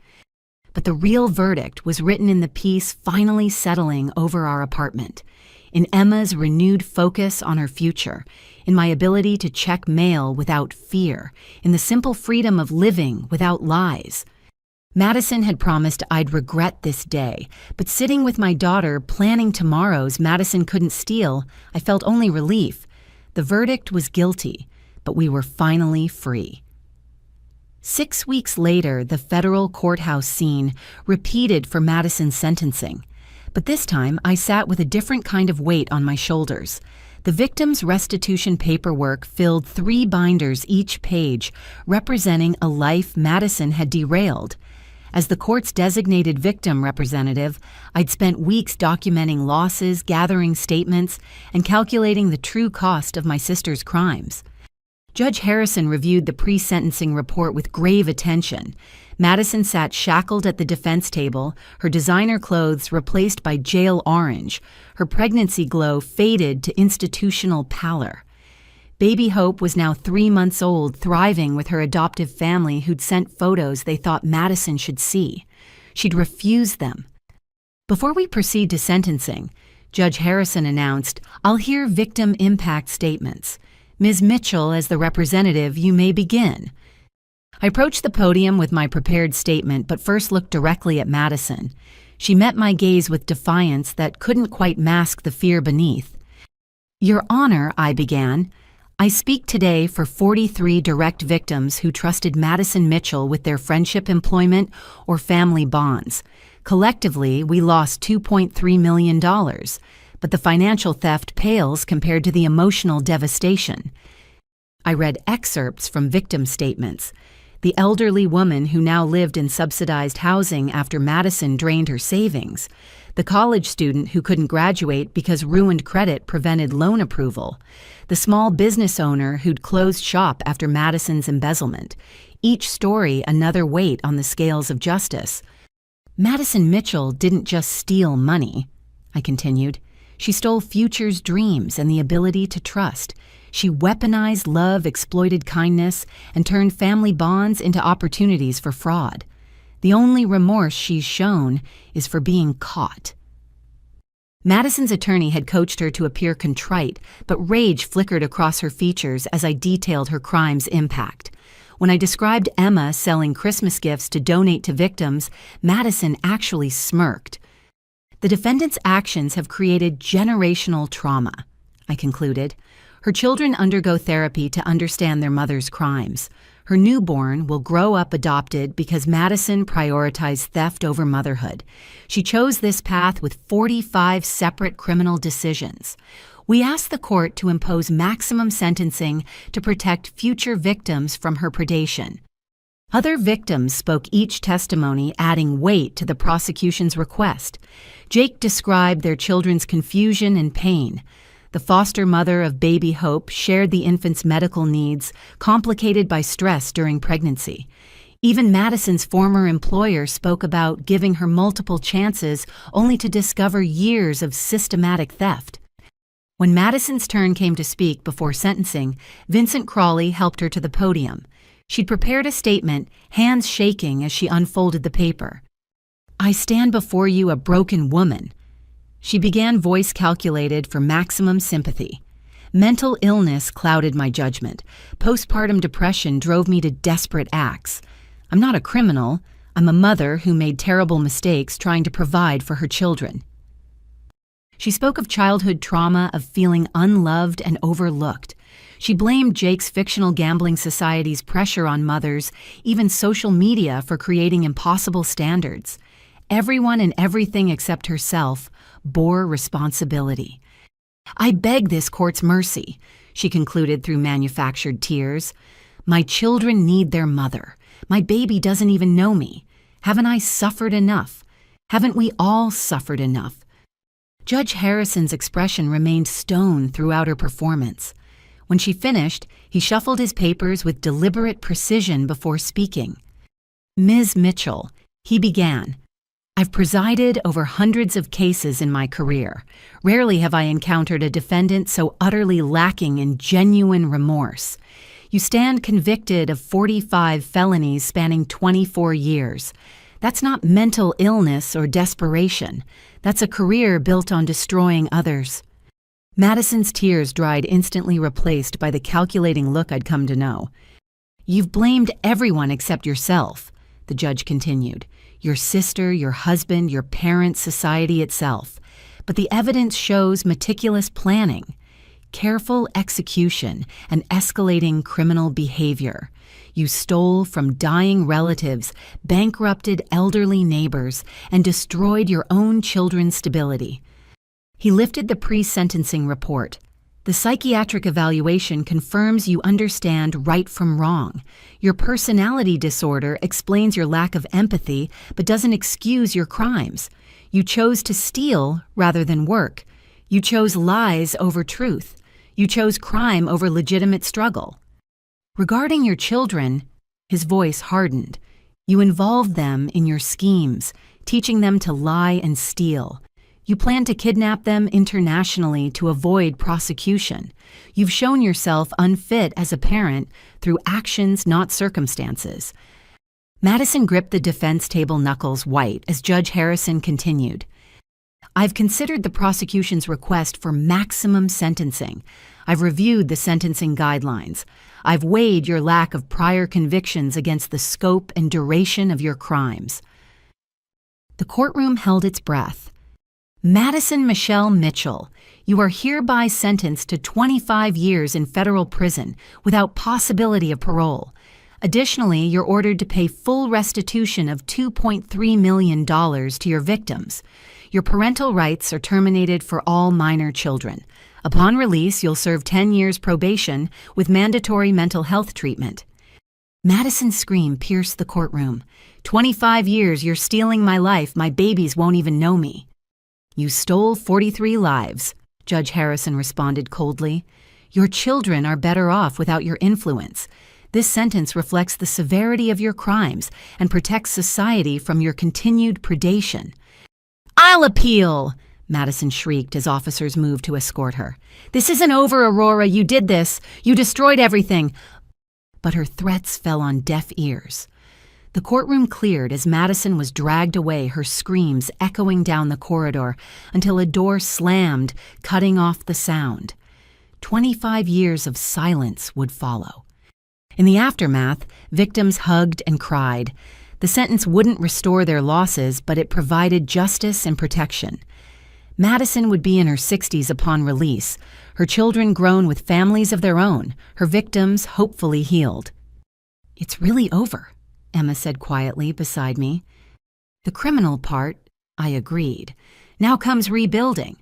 [SPEAKER 1] But the real verdict was written in the piece finally settling over our apartment, in Emma's renewed focus on her future, in my ability to check mail without fear, in the simple freedom of living without lies. Madison had promised I'd regret this day, but sitting with my daughter planning tomorrows Madison couldn't steal, I felt only relief. The verdict was guilty, but we were finally free. 6 weeks later, the federal courthouse scene repeated for Madison's sentencing. But this time, I sat with a different kind of weight on my shoulders. The victim's restitution paperwork filled 3 binders each page, representing a life Madison had derailed. As the court's designated victim representative, I'd spent weeks documenting losses, gathering statements, and calculating the true cost of my sister's crimes. Judge Harrison reviewed the pre-sentencing report with grave attention. Madison sat shackled at the defense table, her designer clothes replaced by jail orange, her pregnancy glow faded to institutional pallor. Baby Hope was now 3 months old, thriving with her adoptive family who'd sent photos they thought Madison should see. She'd refused them. Before we proceed to sentencing, Judge Harrison announced, "I'll hear victim impact statements. Ms. Mitchell, as the representative, you may begin." I approached the podium with my prepared statement, but first looked directly at Madison. She met my gaze with defiance that couldn't quite mask the fear beneath. "Your Honor," I began, "I speak today for 43 direct victims who trusted Madison Mitchell with their friendship, employment, or family bonds. Collectively, we lost $2.3 million, but the financial theft pales compared to the emotional devastation." I read excerpts from victim statements. The elderly woman who now lived in subsidized housing after Madison drained her savings. The college student who couldn't graduate because ruined credit prevented loan approval. The small business owner who'd closed shop after Madison's embezzlement. Each story another weight on the scales of justice. "Madison Mitchell didn't just steal money," I continued. "She stole futures, dreams, and the ability to trust. She weaponized love, exploited kindness, and turned family bonds into opportunities for fraud. The only remorse she's shown is for being caught." Madison's attorney had coached her to appear contrite, but rage flickered across her features as I detailed her crime's impact. When I described Emma selling Christmas gifts to donate to victims, Madison actually smirked. "The defendant's actions have created generational trauma," I concluded. "Her children undergo therapy to understand their mother's crimes. Her newborn will grow up adopted because Madison prioritized theft over motherhood. She chose this path with 45 separate criminal decisions. We asked the court to impose maximum sentencing to protect future victims from her predation." Other victims spoke each testimony, adding weight to the prosecution's request. Jake described their children's confusion and pain. The foster mother of Baby Hope shared the infant's medical needs, complicated by stress during pregnancy. Even Madison's former employer spoke about giving her multiple chances only to discover years of systematic theft. When Madison's turn came to speak before sentencing, Vincent Crawley helped her to the podium. She'd prepared a statement, hands shaking as she unfolded the paper. "I stand before you a broken woman." She began, voice calculated for maximum sympathy. "Mental illness clouded my judgment. Postpartum depression drove me to desperate acts. I'm not a criminal. I'm a mother who made terrible mistakes trying to provide for her children." She spoke of childhood trauma, of feeling unloved and overlooked. She blamed Jake's fictional gambling society's pressure on mothers, even social media, for creating impossible standards. Everyone and everything except herself bore responsibility. "I beg this court's mercy," she concluded through manufactured tears. "My children need their mother. My baby doesn't even know me. Haven't I suffered enough? Haven't we all suffered enough?" Judge Harrison's expression remained stone throughout her performance. When she finished, he shuffled his papers with deliberate precision before speaking. "Ms. Mitchell," he began, I've presided over hundreds of cases in my career. Rarely have I encountered a defendant so utterly lacking in genuine remorse. You stand convicted of 45 felonies spanning 24 years. That's not mental illness or desperation. That's a career built on destroying others. Madison's tears dried, instantly replaced by the calculating look I'd come to know. You've blamed everyone except yourself, the judge continued. Your sister, your husband, your parents, society itself. But the evidence shows meticulous planning, careful execution, and escalating criminal behavior. You stole from dying relatives, bankrupted elderly neighbors, and destroyed your own children's stability. He lifted the pre-sentencing report. The psychiatric evaluation confirms you understand right from wrong. Your personality disorder explains your lack of empathy, but doesn't excuse your crimes. You chose to steal rather than work. You chose lies over truth. You chose crime over legitimate struggle. Regarding your children, his voice hardened. You involved them in your schemes, teaching them to lie and steal. You plan to kidnap them internationally to avoid prosecution. You've shown yourself unfit as a parent through actions, not circumstances. Madison gripped the defense table, knuckles white, as Judge Harrison continued. I've considered the prosecution's request for maximum sentencing. I've reviewed the sentencing guidelines. I've weighed your lack of prior convictions against the scope and duration of your crimes. The courtroom held its breath. Madison Michelle Mitchell, you are hereby sentenced to 25 years in federal prison without possibility of parole. Additionally, you're ordered to pay full restitution of $2.3 million to your victims. Your parental rights are terminated for all minor children. Upon release, you'll serve 10 years probation with mandatory mental health treatment. Madison's scream pierced the courtroom. 25 years, you're stealing my life. My babies won't even know me. You stole 43 lives, Judge Harrison responded coldly. Your children are better off without your influence. This sentence reflects the severity of your crimes and protects society from your continued predation. I'll appeal, Madison shrieked as officers moved to escort her. This isn't over, Aurora. You did this. You destroyed everything. But her threats fell on deaf ears. The courtroom cleared as Madison was dragged away, her screams echoing down the corridor until a door slammed, cutting off the sound. 25 years of silence would follow. In the aftermath, victims hugged and cried. The sentence wouldn't restore their losses, but it provided justice and protection. Madison would be in her 60s upon release, her children grown with families of their own, her victims hopefully healed. It's really over, Emma said quietly beside me. The criminal part, I agreed. Now comes rebuilding.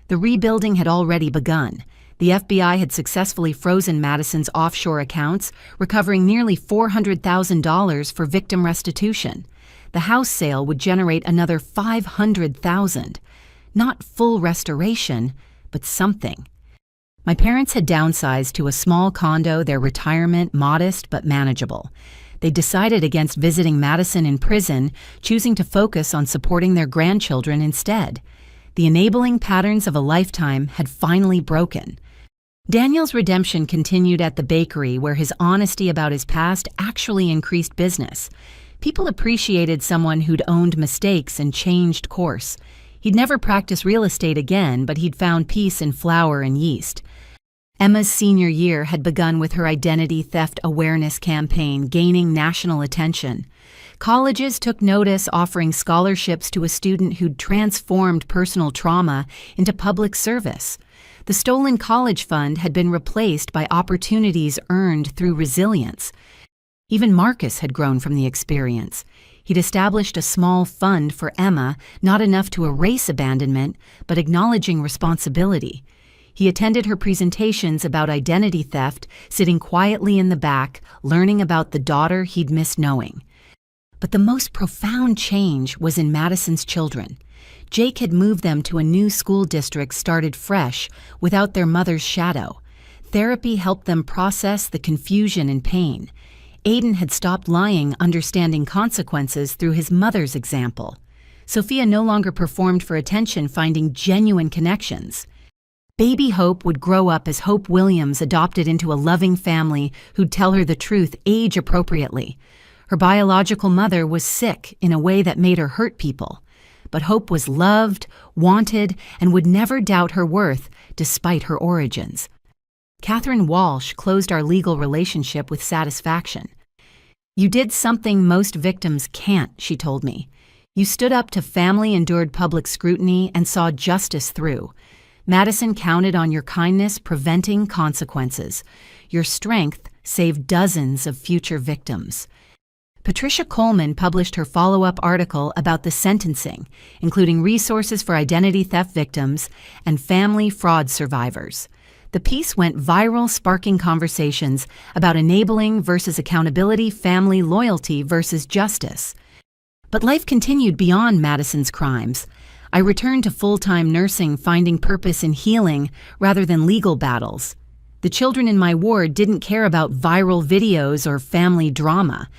[SPEAKER 1] The rebuilding had already begun. The FBI had successfully frozen Madison's offshore accounts, recovering nearly $400,000 for victim restitution. The house sale would generate another $500,000. Not full restoration, but something. My parents had downsized to a small condo, their retirement modest but manageable. They decided against visiting Madison in prison, choosing to focus on supporting their grandchildren instead. The enabling patterns of a lifetime had finally broken. Daniel's redemption continued at the bakery, where his honesty about his past actually increased business. People appreciated someone who'd owned mistakes and changed course. He'd never practice real estate again, but he'd found peace in flour and yeast. Emma's senior year had begun with her identity theft awareness campaign gaining national attention. Colleges took notice, offering scholarships to a student who'd transformed personal trauma into public service. The stolen college fund had been replaced by opportunities earned through resilience. Even Marcus had grown from the experience. He'd established a small fund for Emma, not enough to erase abandonment, but acknowledging responsibility. He attended her presentations about identity theft, sitting quietly in the back, learning about the daughter he'd missed knowing. But the most profound change was in Madison's children. Jake had moved them to a new school district started fresh, without their mother's shadow. Therapy helped them process the confusion and pain. Aiden had stopped lying, understanding consequences through his mother's example. Sophia no longer performed for attention, finding genuine connections. Baby Hope would grow up as Hope Williams, adopted into a loving family who'd tell her the truth age appropriately. Her biological mother was sick in a way that made her hurt people. But Hope was loved, wanted, and would never doubt her worth, despite her origins. Catherine Walsh closed our legal relationship with satisfaction. "You did something most victims can't," she told me. "You stood up to family-endured public scrutiny and saw justice through. Madison counted on your kindness, preventing consequences. Your strength saved dozens of future victims." Patricia Coleman published her follow-up article about the sentencing, including resources for identity theft victims and family fraud survivors. The piece went viral, sparking conversations about enabling versus accountability, family loyalty versus justice. But life continued beyond Madison's crimes. I returned to full-time nursing, finding purpose in healing rather than legal battles. The children in my ward didn't care about viral videos or family drama.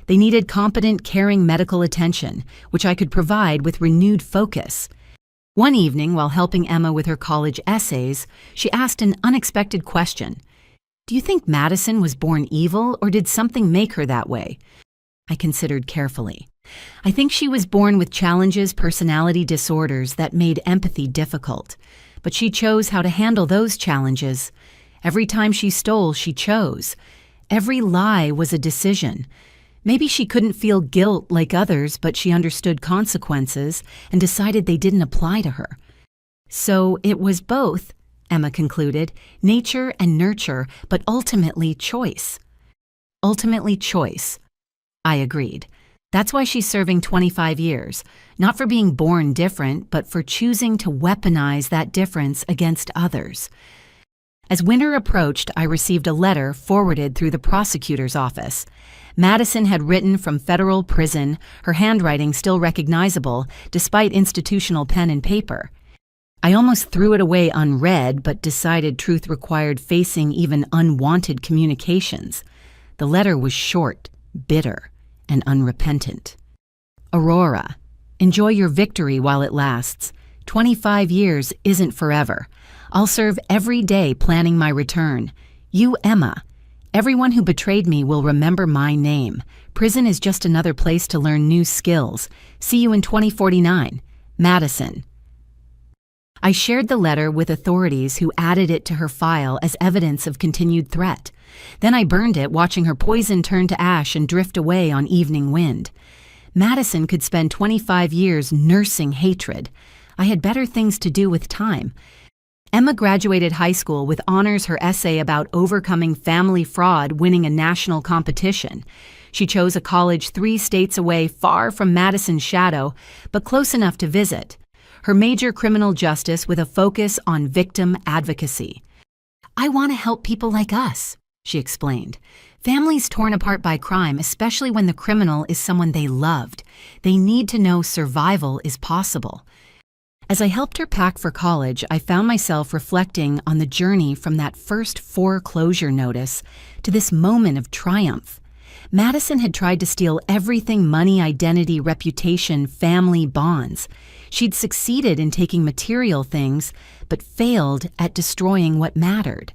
[SPEAKER 1] They needed competent, caring medical attention, which I could provide with renewed focus. One evening, while helping Emma with her college essays, she asked an unexpected question. "Do you think Madison was born evil, or did something make her that way?" I considered carefully. "I think she was born with challenges, personality disorders that made empathy difficult. But she chose how to handle those challenges. Every time she stole, she chose. Every lie was a decision. Maybe she couldn't feel guilt like others, but she understood consequences and decided they didn't apply to her." "So it was both," Emma concluded, "nature and nurture, but ultimately choice." "Ultimately choice," I agreed. "That's why she's serving 25 years, not for being born different, but for choosing to weaponize that difference against others." As winter approached, I received a letter forwarded through the prosecutor's office. Madison had written from federal prison, her handwriting still recognizable despite institutional pen and paper. I almost threw it away unread, but decided truth required facing even unwanted communications. The letter was short, bitter, and unrepentant. "Aurora, enjoy your victory while it lasts. 25 years isn't forever. I'll serve every day planning my return. You, Emma. Everyone who betrayed me will remember my name. Prison is just another place to learn new skills. See you in 2049. Madison." I shared the letter with authorities, who added it to her file as evidence of continued threat. Then I burned it, watching her poison turn to ash and drift away on evening wind. Madison could spend 25 years nursing hatred. I had better things to do with time. Emma graduated high school with honors, her essay about overcoming family fraud winning a national competition. She chose a college 3 states away, far from Madison's shadow, but close enough to visit. Her major, criminal justice, with a focus on victim advocacy. "I want to help people like us," she explained. "Families torn apart by crime, especially when the criminal is someone they loved. They need to know survival is possible." As I helped her pack for college, I found myself reflecting on the journey from that first foreclosure notice to this moment of triumph. Madison had tried to steal everything: money, identity, reputation, family, bonds. She'd succeeded in taking material things, but failed at destroying what mattered.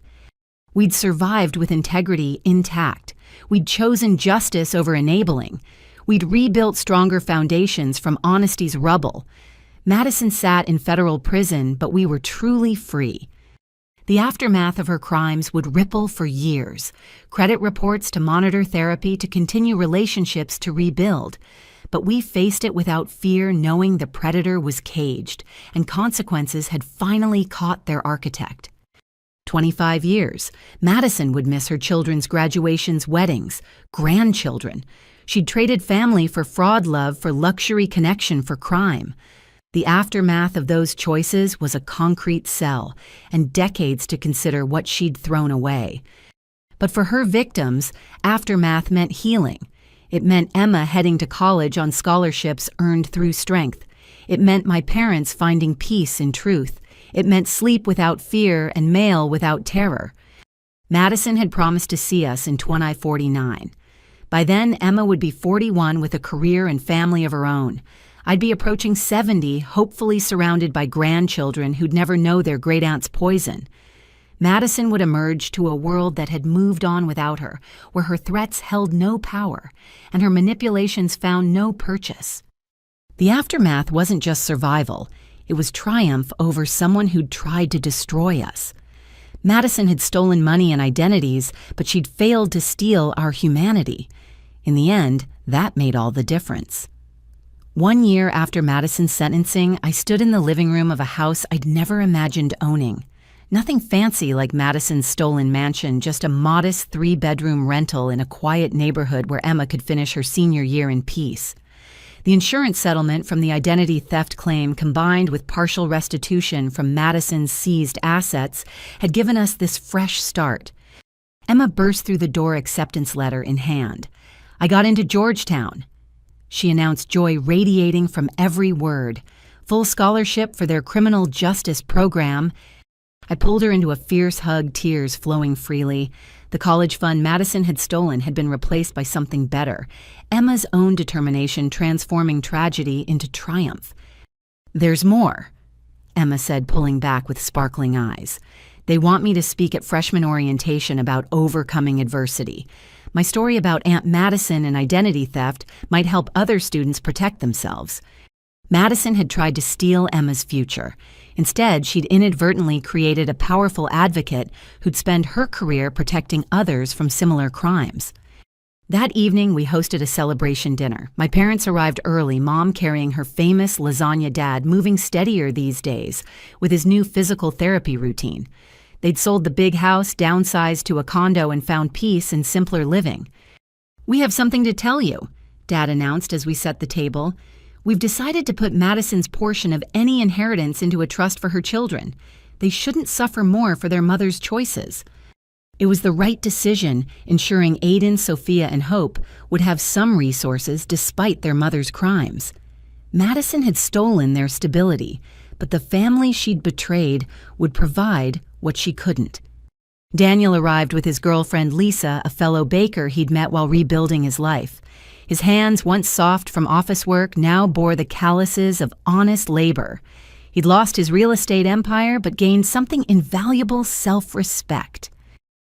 [SPEAKER 1] We'd survived with integrity intact. We'd chosen justice over enabling. We'd rebuilt stronger foundations from honesty's rubble. Madison sat in federal prison, but we were truly free. The aftermath of her crimes would ripple for years. Credit reports to monitor therapy, to continue relationships, to rebuild. But we faced it without fear, knowing the predator was caged, and consequences had finally caught their architect. 25 years. Madison would miss her children's graduations, weddings, grandchildren. She'd traded family for fraud, love for luxury, connection for crime. The aftermath of those choices was a concrete cell, and decades to consider what she'd thrown away. But for her victims, aftermath meant healing. It meant Emma heading to college on scholarships earned through strength. It meant my parents finding peace in truth. It meant sleep without fear and mail without terror. Madison had promised to see us in 2049. By then, Emma would be 41 with a career and family of her own. I'd be approaching 70, hopefully surrounded by grandchildren who'd never know their great-aunt's poison. Madison would emerge to a world that had moved on without her, where her threats held no power, and her manipulations found no purchase. The aftermath wasn't just survival, it was triumph over someone who'd tried to destroy us. Madison had stolen money and identities, but she'd failed to steal our humanity. In the end, that made all the difference. 1 year after Madison's sentencing, I stood in the living room of a house I'd never imagined owning. Nothing fancy like Madison's stolen mansion, just a modest 3-bedroom rental in a quiet neighborhood where Emma could finish her senior year in peace. The insurance settlement from the identity theft claim, combined with partial restitution from Madison's seized assets, had given us this fresh start. Emma burst through the door, acceptance letter in hand. "I got into Georgetown," she announced, joy radiating from every word. "Full scholarship for their criminal justice program." I pulled her into a fierce hug, tears flowing freely. The college fund Madison had stolen had been replaced by something better. Emma's own determination transforming tragedy into triumph. "There's more," Emma said, pulling back with sparkling eyes. "They want me to speak at freshman orientation about overcoming adversity. My story about Aunt Madison and identity theft might help other students protect themselves." Madison had tried to steal Emma's future. Instead, she'd inadvertently created a powerful advocate who'd spend her career protecting others from similar crimes. That evening, we hosted a celebration dinner. My parents arrived early, Mom carrying her famous lasagna dad, moving steadier these days with his new physical therapy routine. They'd sold the big house, downsized to a condo, and found peace in simpler living. "We have something to tell you," Dad announced as we set the table. "We've decided to put Madison's portion of any inheritance into a trust for her children. They shouldn't suffer more for their mother's choices." It was the right decision, ensuring Aiden, Sophia, and Hope would have some resources despite their mother's crimes. Madison had stolen their stability, but the family she'd betrayed would provide what she couldn't. Daniel arrived with his girlfriend Lisa, a fellow baker he'd met while rebuilding his life. His hands, once soft from office work, now bore the calluses of honest labor. He'd lost his real estate empire, but gained something invaluable: self-respect.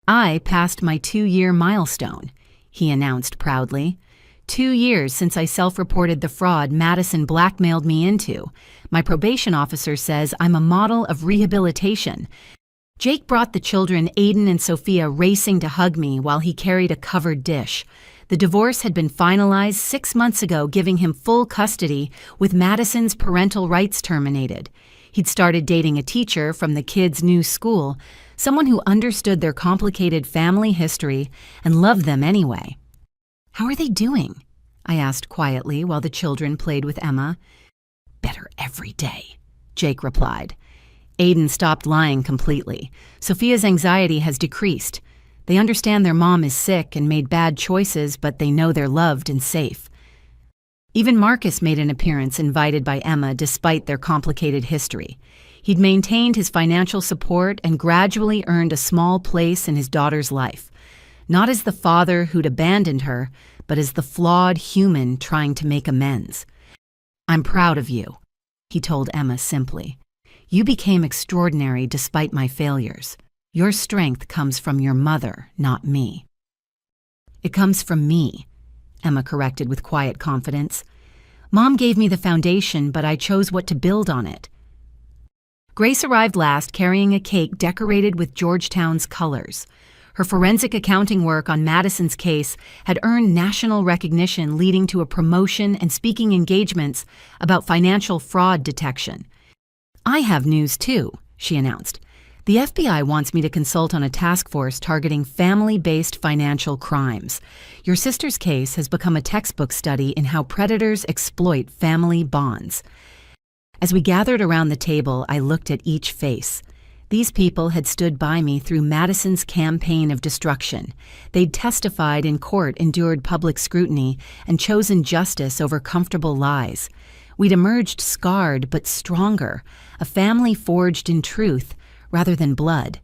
[SPEAKER 1] "I passed my 2-year milestone," he announced proudly. 2 years since I self-reported the fraud Madison blackmailed me into. My probation officer says I'm a model of rehabilitation. Jake brought the children, Aiden and Sophia, racing to hug me while he carried a covered dish. The divorce had been finalized 6 months ago, giving him full custody, with Madison's parental rights terminated. He'd started dating a teacher from the kids' new school, someone who understood their complicated family history and loved them anyway. "How are they doing?" I asked quietly while the children played with Emma. "Better every day," Jake replied. Aiden stopped lying completely. Sophia's anxiety has decreased. They understand their mom is sick and made bad choices, but they know they're loved and safe. Even Marcus made an appearance, invited by Emma despite their complicated history. He'd maintained his financial support and gradually earned a small place in his daughter's life. Not as the father who'd abandoned her, but as the flawed human trying to make amends. "I'm proud of you," he told Emma simply. "You became extraordinary despite my failures. Your strength comes from your mother, not me." "It comes from me," Emma corrected with quiet confidence. "Mom gave me the foundation, but I chose what to build on it." Grace arrived last, carrying a cake decorated with Georgetown's colors. Her forensic accounting work on Madison's case had earned national recognition, leading to a promotion and speaking engagements about financial fraud detection. "I have news too," she announced. "The FBI wants me to consult on a task force targeting family-based financial crimes. Your sister's case has become a textbook study in how predators exploit family bonds." As we gathered around the table, I looked at each face. These people had stood by me through Madison's campaign of destruction. They'd testified in court, endured public scrutiny, and chosen justice over comfortable lies. We'd emerged scarred but stronger, a family forged in truth rather than blood.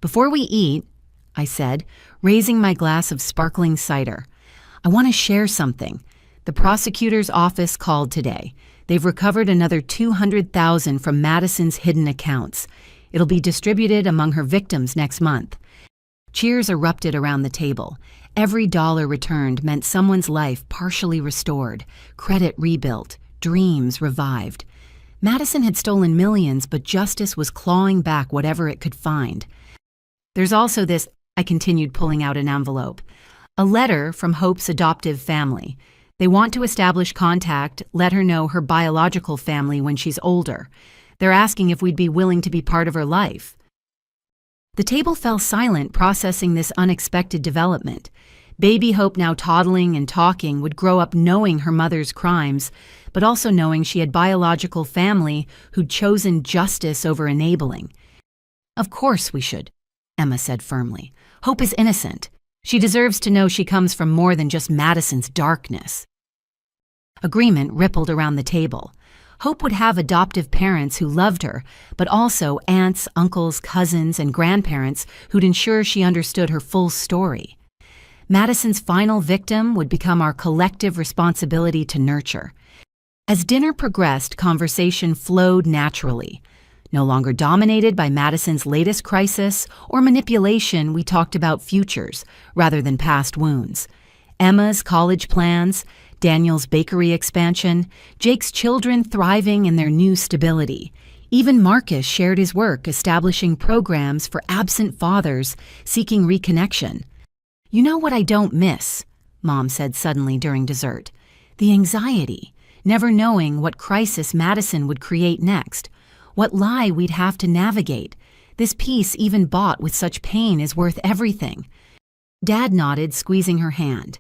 [SPEAKER 1] "Before we eat," I said, raising my glass of sparkling cider, "I want to share something. The prosecutor's office called today. They've recovered another $200,000 from Madison's hidden accounts. It'll be distributed among her victims next month. Cheers erupted around the table. Every dollar returned meant someone's life partially restored, credit rebuilt, dreams revived. Madison had stolen millions, but justice was clawing back whatever it could find. There's also this, I continued, pulling out an envelope. A letter from Hope's adoptive family. They want to establish contact, let her know her biological family when she's older. They're asking if we'd be willing to be part of her life. The table fell silent, processing this unexpected development. Baby Hope, now toddling and talking, would grow up knowing her mother's crimes, but also knowing she had biological family who'd chosen justice over enabling. Of course we should, Emma said firmly. Hope is innocent. She deserves to know she comes from more than just Madison's darkness. Agreement rippled around the table. Hope would have adoptive parents who loved her, but also aunts, uncles, cousins, and grandparents who'd ensure she understood her full story. Madison's final victim would become our collective responsibility to nurture. As dinner progressed, conversation flowed naturally. No longer dominated by Madison's latest crisis or manipulation, we talked about futures rather than past wounds. Emma's college plans, Daniel's bakery expansion, Jake's children thriving in their new stability. Even Marcus shared his work establishing programs for absent fathers seeking reconnection. You know what I don't miss, Mom said suddenly during dessert? The anxiety, never knowing what crisis Madison would create next. What lie we'd have to navigate. This peace, even bought with such pain, is worth everything. Dad nodded, squeezing her hand.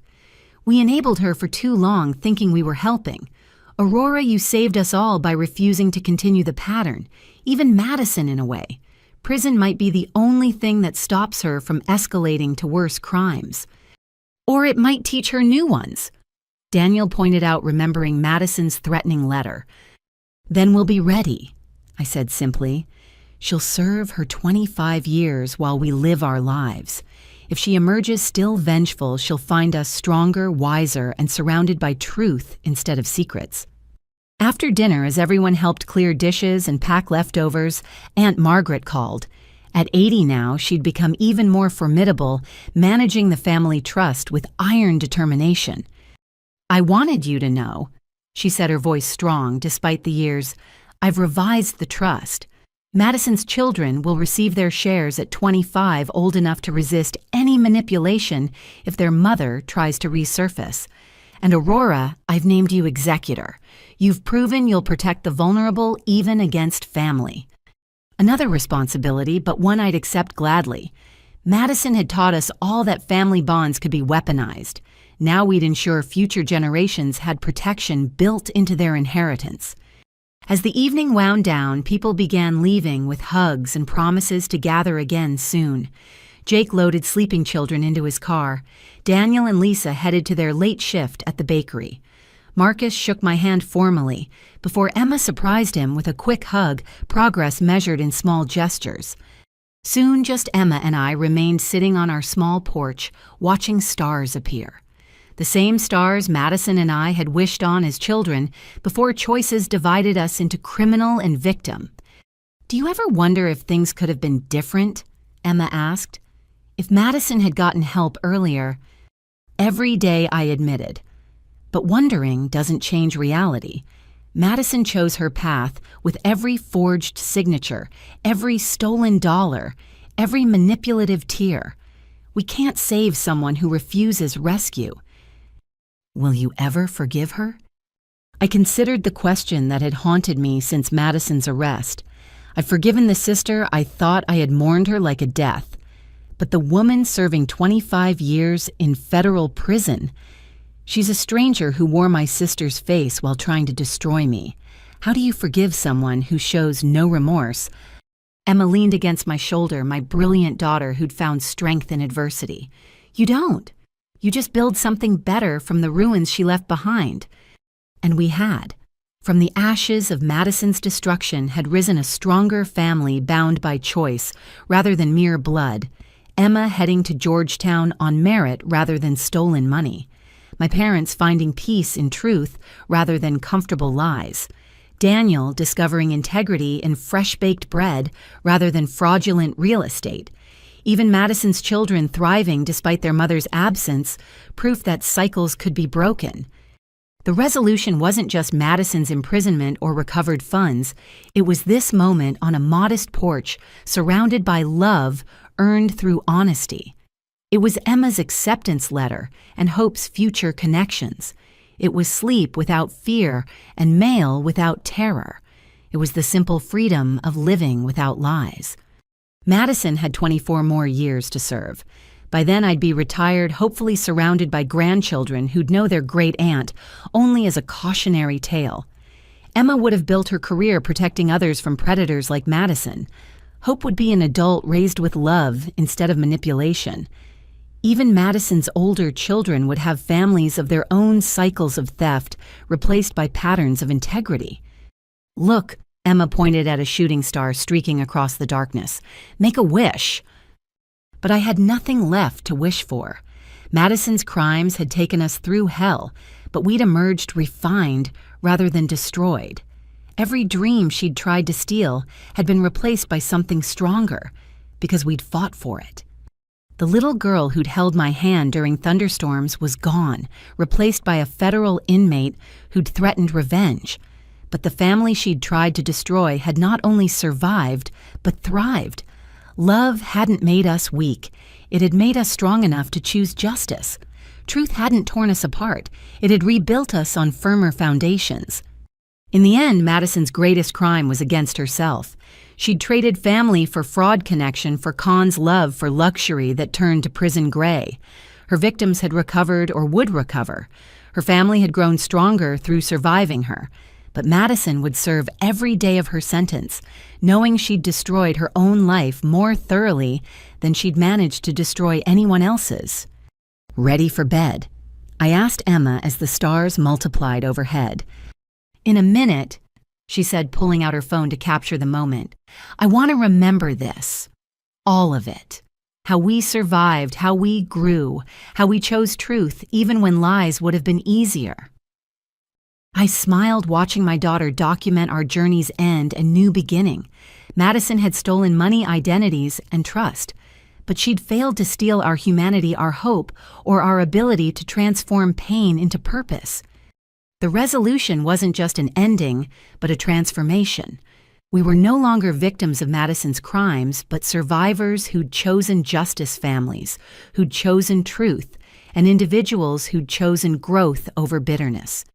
[SPEAKER 1] We enabled her for too long, thinking we were helping. Aurora, you saved us all by refusing to continue the pattern. Even Madison, in a way. Prison might be the only thing that stops her from escalating to worse crimes. Or it might teach her new ones. Daniel pointed out, remembering Madison's threatening letter. Then we'll be ready, I said simply. She'll serve her 25 years while we live our lives. If she emerges still vengeful, she'll find us stronger, wiser, and surrounded by truth instead of secrets. After dinner, as everyone helped clear dishes and pack leftovers, Aunt Margaret called. At 80 now, she'd become even more formidable, managing the family trust with iron determination. I wanted you to know, she said, her voice strong despite the years. I've revised the trust. Madison's children will receive their shares at 25, old enough to resist any manipulation if their mother tries to resurface. And Aurora, I've named you executor. You've proven you'll protect the vulnerable even against family. Another responsibility, but one I'd accept gladly. Madison had taught us all that family bonds could be weaponized. Now we'd ensure future generations had protection built into their inheritance. As the evening wound down, people began leaving with hugs and promises to gather again soon. Jake loaded sleeping children into his car. Daniel and Lisa headed to their late shift at the bakery. Marcus shook my hand formally, before Emma surprised him with a quick hug, progress measured in small gestures. Soon just Emma and I remained sitting on our small porch, watching stars appear. The same stars Madison and I had wished on as children before choices divided us into criminal and victim. Do you ever wonder if things could have been different? Emma asked. If Madison had gotten help earlier. Every day, I admitted. But wondering doesn't change reality. Madison chose her path with every forged signature, every stolen dollar, every manipulative tear. We can't save someone who refuses rescue. Will you ever forgive her? I considered the question that had haunted me since Madison's arrest. I've forgiven the sister I thought I had mourned her like a death. But the woman serving 25 years in federal prison, she's a stranger who wore my sister's face while trying to destroy me. How do you forgive someone who shows no remorse? Emma leaned against my shoulder, my brilliant daughter who'd found strength in adversity. You don't. You just build something better from the ruins she left behind. And we had. From the ashes of Madison's destruction had risen a stronger family bound by choice rather than mere blood. Emma heading to Georgetown on merit rather than stolen money. My parents finding peace in truth rather than comfortable lies. Daniel discovering integrity in fresh-baked bread rather than fraudulent real estate. Even Madison's children thriving despite their mother's absence, proof that cycles could be broken. The resolution wasn't just Madison's imprisonment or recovered funds. It was this moment on a modest porch, surrounded by love earned through honesty. It was Emma's acceptance letter and Hope's future connections. It was sleep without fear and mail without terror. It was the simple freedom of living without lies. Madison had 24 more years to serve. By then I'd be retired, hopefully surrounded by grandchildren who'd know their great-aunt only as a cautionary tale. Emma would have built her career protecting others from predators like Madison. Hope would be an adult raised with love instead of manipulation. Even Madison's older children would have families of their own cycles of theft replaced by patterns of integrity. "Look," Emma pointed at a shooting star streaking across the darkness. "Make a wish." But I had nothing left to wish for. Madison's crimes had taken us through hell, but we'd emerged refined rather than destroyed. Every dream she'd tried to steal had been replaced by something stronger, because we'd fought for it. The little girl who'd held my hand during thunderstorms was gone, replaced by a federal inmate who'd threatened revenge. But the family she'd tried to destroy had not only survived, but thrived. Love hadn't made us weak. It had made us strong enough to choose justice. Truth hadn't torn us apart. It had rebuilt us on firmer foundations. In the end, Madison's greatest crime was against herself. She'd traded family for fraud connection for Khan's love for luxury that turned to prison gray. Her victims had recovered or would recover. Her family had grown stronger through surviving her. But Madison would serve every day of her sentence, knowing she'd destroyed her own life more thoroughly than she'd managed to destroy anyone else's. "Ready for bed?" I asked Emma as the stars multiplied overhead. "In a minute," she said, pulling out her phone to capture the moment. "I want to remember this. All of it. How we survived, how we grew, how we chose truth even when lies would have been easier." I smiled watching my daughter document our journey's end and new beginning. Madison had stolen money, identities, and trust, but she'd failed to steal our humanity, our hope, or our ability to transform pain into purpose. The resolution wasn't just an ending, but a transformation. We were no longer victims of Madison's crimes, but survivors who'd chosen justice, families who'd chosen truth, and individuals who'd chosen growth over bitterness.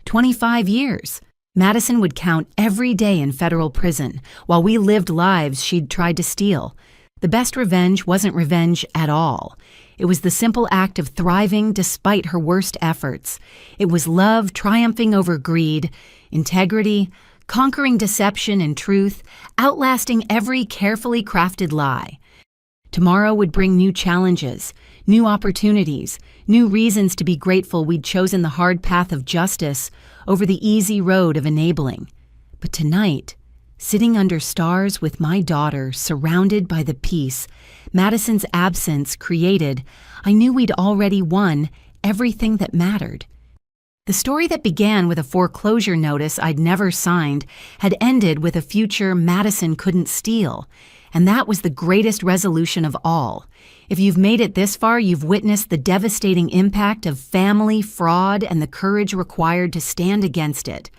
[SPEAKER 1] 25 years. Madison would count every day in federal prison, while we lived lives she'd tried to steal. The best revenge wasn't revenge at all. It was the simple act of thriving despite her worst efforts. It was love triumphing over greed, integrity, conquering deception and truth, outlasting every carefully crafted lie. Tomorrow would bring new challenges, new opportunities, new reasons to be grateful we'd chosen the hard path of justice over the easy road of enabling. But tonight, sitting under stars with my daughter, surrounded by the peace Madison's absence created, I knew we'd already won everything that mattered. The story that began with a foreclosure notice I'd never signed had ended with a future Madison couldn't steal. And that was the greatest resolution of all. If you've made it this far, you've witnessed the devastating impact of family fraud and the courage required to stand against it.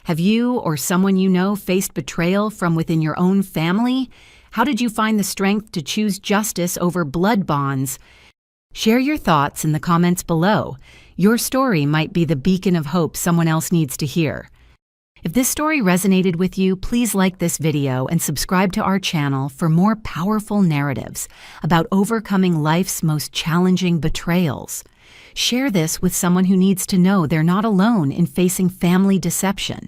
[SPEAKER 1] Have you or someone you know faced betrayal from within your own family? How did you find the strength to choose justice over blood bonds? Share your thoughts in the comments below. Your story might be the beacon of hope someone else needs to hear. If this story resonated with you, please like this video and subscribe to our channel for more powerful narratives about overcoming life's most challenging betrayals. Share this with someone who needs to know they're not alone in facing family deception.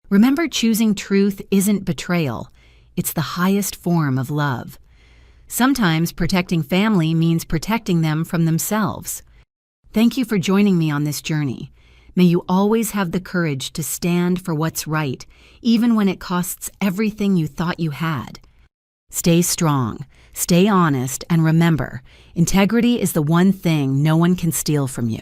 [SPEAKER 1] Remember, choosing truth isn't betrayal. It's the highest form of love. Sometimes protecting family means protecting them from themselves. Thank you for joining me on this journey. May you always have the courage to stand for what's right, even when it costs everything you thought you had. Stay strong, stay honest, and remember, integrity is the one thing no one can steal from you.